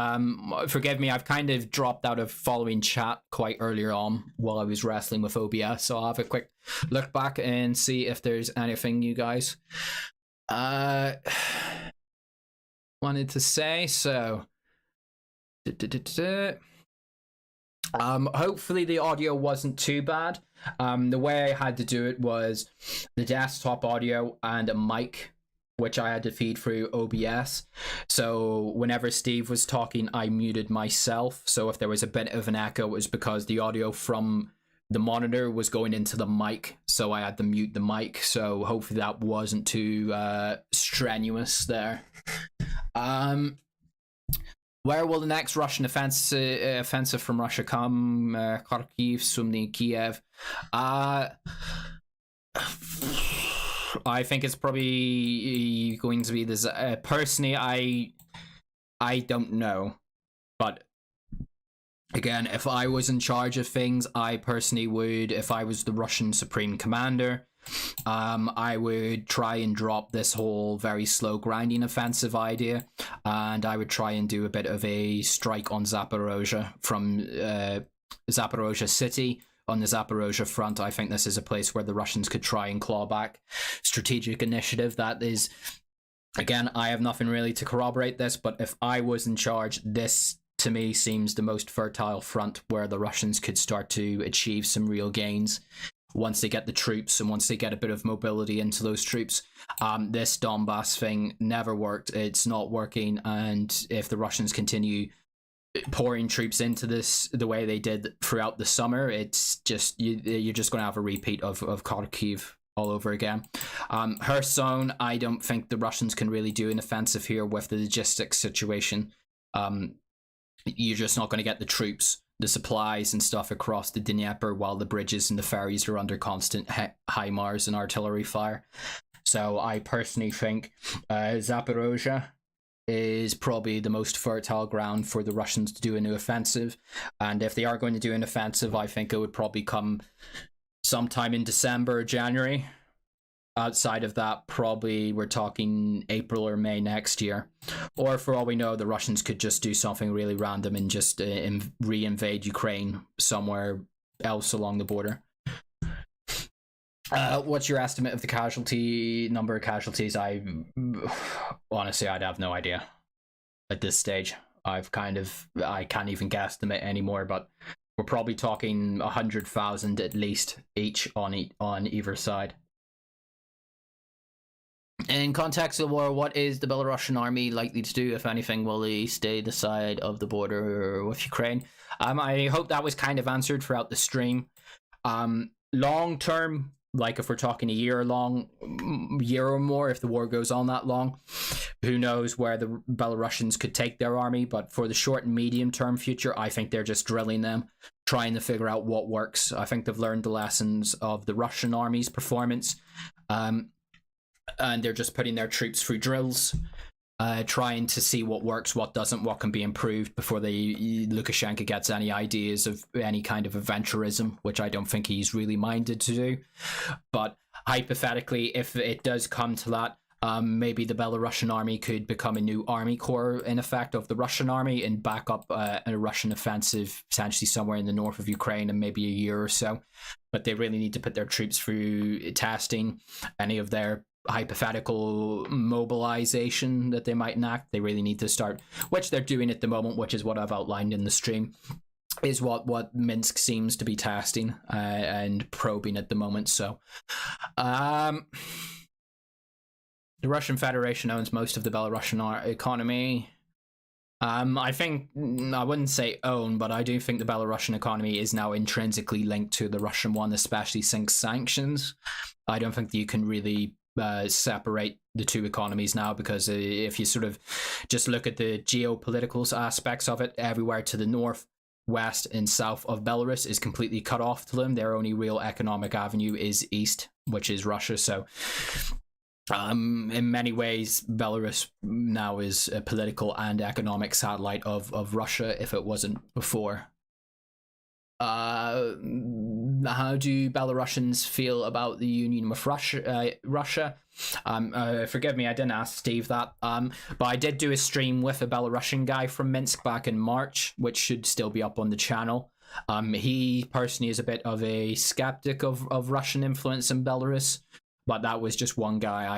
forgive me, I've kind of dropped out of following chat quite earlier on while I was wrestling with OBS. So I'll have a quick look back and see if there's anything you guys wanted to say. So hopefully the audio wasn't too bad. The way I had to do it was the desktop audio and a mic, which I had to feed through OBS. So whenever Steve was talking, I muted myself. So if there was a bit of an echo, it was because the audio from the monitor was going into the mic, so I had to mute the mic. So hopefully that wasn't too strenuous there. Where will the next Russian offensive from Russia come? Kharkiv, Sumy, Kiev. I think it's probably going to be this. Personally, I don't know, but again, if I was in charge of things, I personally would. If I was the Russian Supreme Commander, I would try and drop this whole very slow grinding offensive idea, and I would try and do a bit of a strike on Zaporozhye from Zaporozhye city. On the Zaporozhye front, I think this is a place where the Russians could try and claw back. Strategic initiative, that is, again, I have nothing really to corroborate this, but if I was in charge, this to me seems the most fertile front where the Russians could start to achieve some real gains once they get the troops and once they get a bit of mobility into those troops. This Donbass thing never worked. It's not working. And if the Russians continue pouring troops into this the way they did throughout the summer, it's just, you're just going to have a repeat of Kharkiv all over again. Kherson, I don't think the Russians can really do an offensive here with the logistics situation. You're just not going to get the troops, the supplies and stuff across the Dnieper while the bridges and the ferries are under constant HIMARS and artillery fire. So I personally think Zaporozhye is probably the most fertile ground for the Russians to do a new offensive. And if they are going to do an offensive, I think it would probably come sometime in December or January. Outside of that, probably we're talking April or May next year. Or for all we know, the Russians could just do something really random and just re-invade Ukraine somewhere else along the border. What's your estimate of the number of casualties? Honestly, I'd have no idea at this stage. I can't even guesstimate anymore, but we're probably talking 100,000 at least each on either side. In context of war, what is the Belarusian army likely to do, if anything? Will they stay the side of the border with Ukraine? I hope that was kind of answered throughout the stream. Long term, like if we're talking a year or more, if the war goes on that long, who knows where the Belarusians could take their army. But for the short and medium term future, I think they're just drilling them, trying to figure out what works. I think they've learned the lessons of the Russian army's performance, and they're just putting their troops through drills, trying to see what works, what doesn't, what can be improved before Lukashenka gets any ideas of any kind of adventurism, which I don't think he's really minded to do. But hypothetically, if it does come to that, maybe the Belarusian army could become a new army corps, in effect, of the Russian army and back up a Russian offensive, potentially somewhere in the north of Ukraine in maybe a year or so. But they really need to put their troops through testing. Any of their hypothetical mobilization that they might enact, they really need to start, which they're doing at the moment, which is what I've outlined in the stream, is what Minsk seems to be testing and probing at the moment. So the Russian Federation owns most of the Belarusian economy. I think, I wouldn't say own, but I do think the Belarusian economy is now intrinsically linked to the Russian one, especially since sanctions. I don't think you can really separate the two economies now, because if you sort of just look at the geopolitical aspects of it, everywhere to the north, west and south of Belarus is completely cut off to them. Their only real economic avenue is east, which is Russia. So in many ways, Belarus now is a political and economic satellite of Russia, if it wasn't before. How do Belarusians feel about the union with Russia? Forgive me, I didn't ask Steve that. But I did do a stream with a Belarusian guy from Minsk back in March, which should still be up on the channel. He personally is a bit of a skeptic of Russian influence in Belarus, but that was just one guy.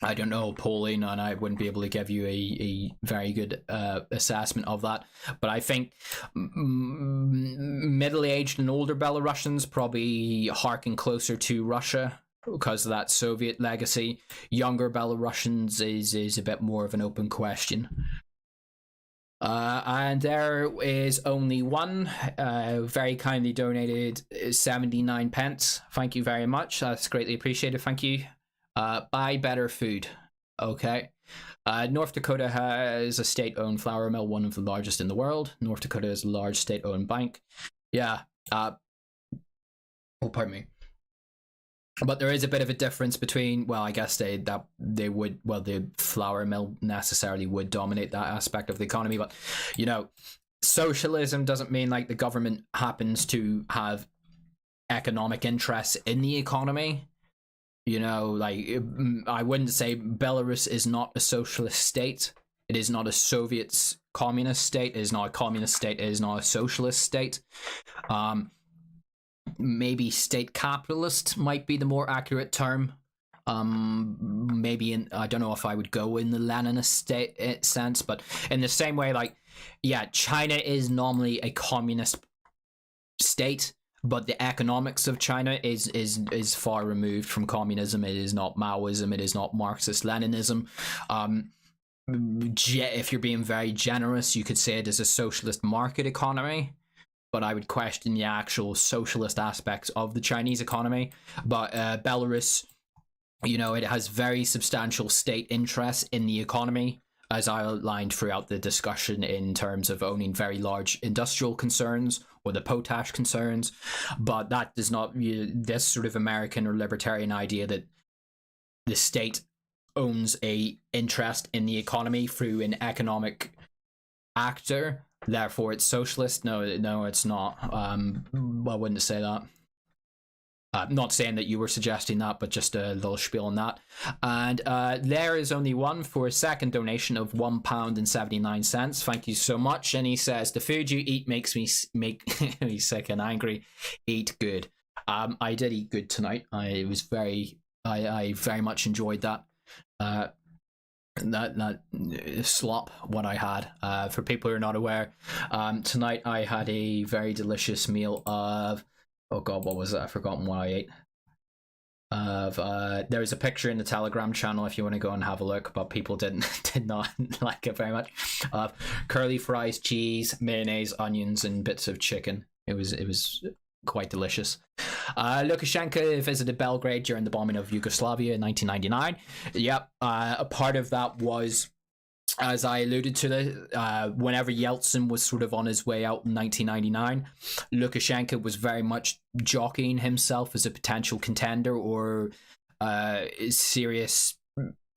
I don't know Poland, and I wouldn't be able to give you a very good assessment of that. But I think middle-aged and older Belarusians probably harken closer to Russia because of that Soviet legacy. Younger Belarusians is a bit more of an open question. And there is only one very kindly donated 79 pence. Thank you very much. That's greatly appreciated. Thank you. Buy better food. Okay. North Dakota has a state-owned flour mill, one of the largest in the world. North Dakota is a large state-owned bank. Yeah. Oh, pardon me. But there is a bit of a difference between, well, I guess the flour mill necessarily would dominate that aspect of the economy. But, you know, socialism doesn't mean like the government happens to have economic interests in the economy. You know, like, I wouldn't say Belarus is not a socialist state. It is not a Soviet communist state. It is not a communist state. It is not a socialist state. Maybe state capitalist might be the more accurate term. Maybe I don't know if I would go in the Leninist state sense, but in the same way, like, yeah, China is normally a communist state, but the economics of China is far removed from communism. It is not Maoism. It is not Marxist Leninism. If you're being very generous, you could say it is a socialist market economy, but I would question the actual socialist aspects of the Chinese economy. But Belarus, you know, it has very substantial state interests in the economy, as I outlined throughout the discussion, in terms of owning very large industrial concerns or the potash concerns. But that does not, this sort of American or libertarian idea that the state owns a interest in the economy through an economic actor, therefore it's socialist. No, it's not. I wouldn't say that. Not saying that you were suggesting that, but just a little spiel on that. And there is only one for a second donation of £1.79. Thank you so much. And he says, the food you eat makes me sick and angry. Eat good. I did eat good tonight. I very much enjoyed that. That slop what I had. For people who are not aware, tonight I had a very delicious meal of, oh god, what was it? I've forgotten what I ate. There was a picture in the Telegram channel if you want to go and have a look, but people did not like it very much. Curly fries, cheese, mayonnaise, onions, and bits of chicken. It was quite delicious. Lukashenko visited Belgrade during the bombing of Yugoslavia in 1999. Yep, a part of that was, as I alluded to, whenever Yeltsin was sort of on his way out in 1999, Lukashenko was very much jockeying himself as a potential contender or serious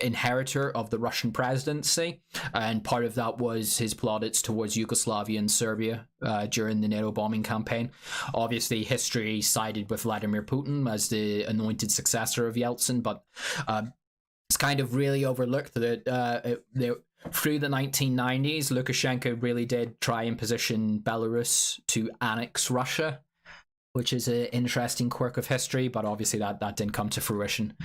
inheritor of the Russian presidency, and part of that was his plaudits towards Yugoslavia and Serbia during the NATO bombing campaign. Obviously, history sided with Vladimir Putin as the anointed successor of Yeltsin, but it's kind of really overlooked that through the 1990s, Lukashenko really did try and position Belarus to annex Russia, which is an interesting quirk of history, but obviously that didn't come to fruition.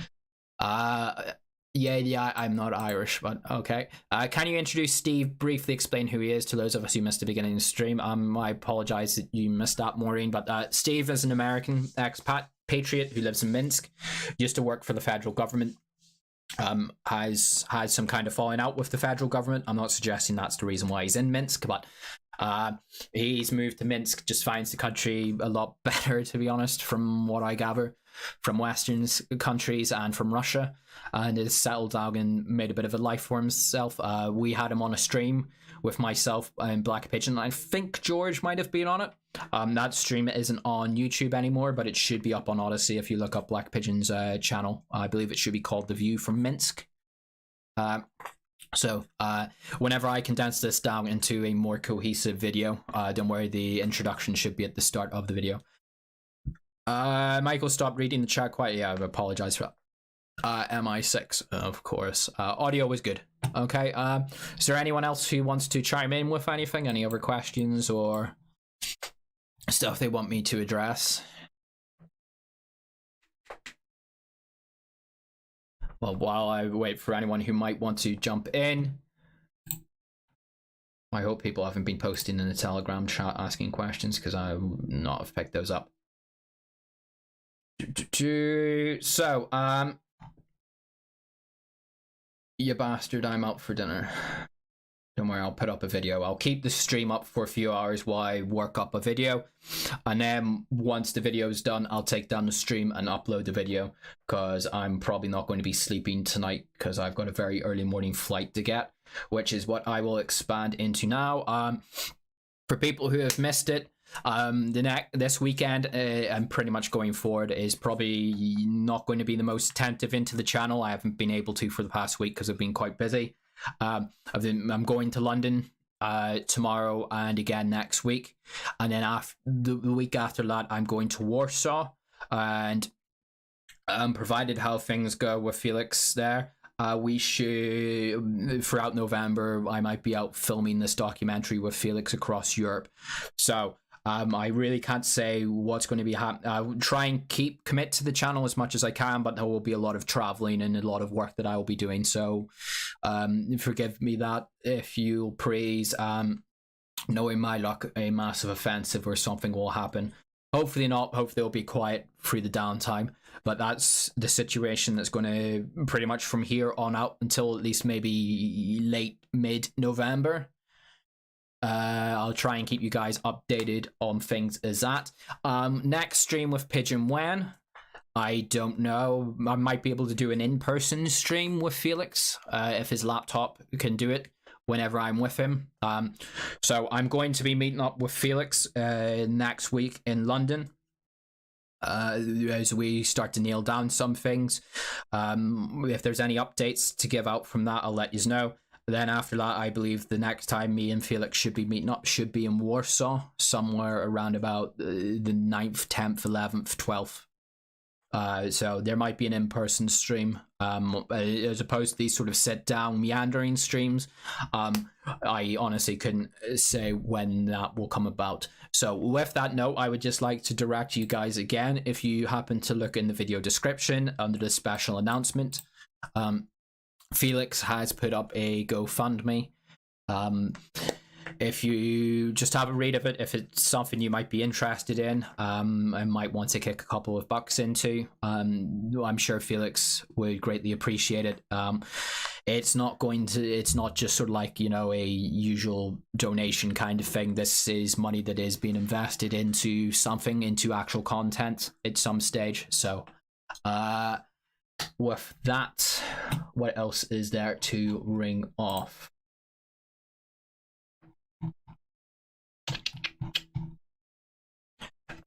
Yeah, I'm not Irish, but okay. Can you introduce Steve, briefly explain who he is to those of us who missed the beginning of the stream? I apologize that you missed that, Maureen, but Steve is an American expat patriot who lives in Minsk, used to work for the federal government, has had some kind of falling out with the federal government. I'm not suggesting that's the reason why he's in Minsk, but he's moved to Minsk, just finds the country a lot better, to be honest, from what I gather from Western countries and from Russia, and has settled down and made a bit of a life for himself. We had him on a stream with myself and Black Pigeon. I think George might have been on it. That stream isn't on YouTube anymore, but it should be up on Odyssey if you look up Black Pigeon's channel. I believe it should be called The View from Minsk. So whenever I condense this down into a more cohesive video, don't worry, the introduction should be at the start of the video. Michael, stop reading the chat quite. Yeah, I apologize for that. MI6, of course. Audio was good. Okay. Is there anyone else who wants to chime in with anything? Any other questions or stuff they want me to address? Well, while I wait for anyone who might want to jump in, I hope people haven't been posting in the Telegram chat asking questions, because I would not have picked those up. So, you bastard, I'm out for dinner. Don't worry, I'll put up a video. I'll keep the stream up for a few hours while I work up a video, and then once the video is done, I'll take down the stream and upload the video, because I'm probably not going to be sleeping tonight because I've got a very early morning flight to get, which is what I will expand into now. For people who have missed it, this weekend and pretty much going forward is probably not going to be the most attentive into the channel. I haven't been able to for the past week because I've been quite busy. I'm going to London tomorrow and again next week, and then after the week after that I'm going to Warsaw, and provided how things go with Felix there, we should, throughout November, I might be out filming this documentary with Felix across Europe. So I really can't say what's going to be happening. I'll try and commit to the channel as much as I can, but there will be a lot of traveling and a lot of work that I will be doing. So forgive me that, if you'll please. Knowing my luck, a massive offensive or something will happen. Hopefully not. Hopefully it'll be quiet through the downtime. But that's the situation that's going to pretty much from here on out until at least maybe late mid-November. I'll try and keep you guys updated on things as that. Next stream with Pigeon when? I don't know. I might be able to do an in-person stream with Felix if his laptop can do it whenever I'm with him. So I'm going to be meeting up with Felix next week in London as we start to nail down some things. If there's any updates to give out from that, I'll let you know. Then after that, I believe the next time me and Felix should be meeting up should be in Warsaw, somewhere around about the 9th, 10th, 11th, 12th. So there might be an in-person stream, as opposed to these sort of sit-down meandering streams. I honestly couldn't say when that will come about. So with that note, I would just like to direct you guys again, if you happen to look in the video description under the special announcement, Felix has put up a GoFundMe. If you just have a read of it, if it's something you might be interested in, and might want to kick a couple of bucks into, I'm sure Felix would greatly appreciate it. it's not just sort of like, you know, a usual donation kind of thing. This is money that is being invested into something, into actual content at some stage. So with that, what else is there to ring off?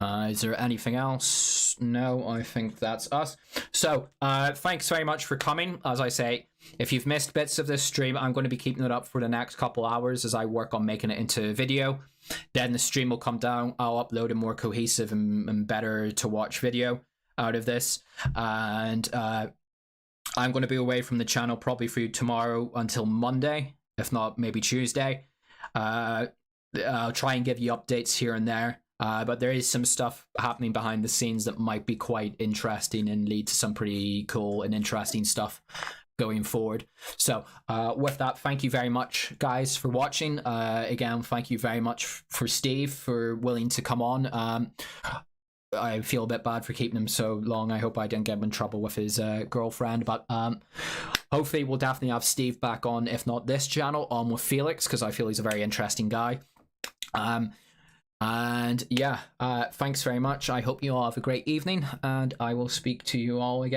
Is there anything else? No, I think that's us. So, thanks very much for coming. As I say, if you've missed bits of this stream, I'm going to be keeping it up for the next couple hours as I work on making it into video. Then the stream will come down. I'll upload a more cohesive and better to watch video out of this. And I'm going to be away from the channel probably for you tomorrow until Monday, if not maybe Tuesday. I'll try and give you updates here and there. But there is some stuff happening behind the scenes that might be quite interesting and lead to some pretty cool and interesting stuff going forward. So with that, thank you very much, guys, for watching. Again, thank you very much for Steve for willing to come on. I feel a bit bad for keeping him so long. I hope I didn't get him in trouble with his girlfriend. But hopefully we'll definitely have Steve back on, if not this channel, on with Felix, because I feel he's a very interesting guy. And yeah, thanks very much. I hope you all have a great evening, and I will speak to you all again.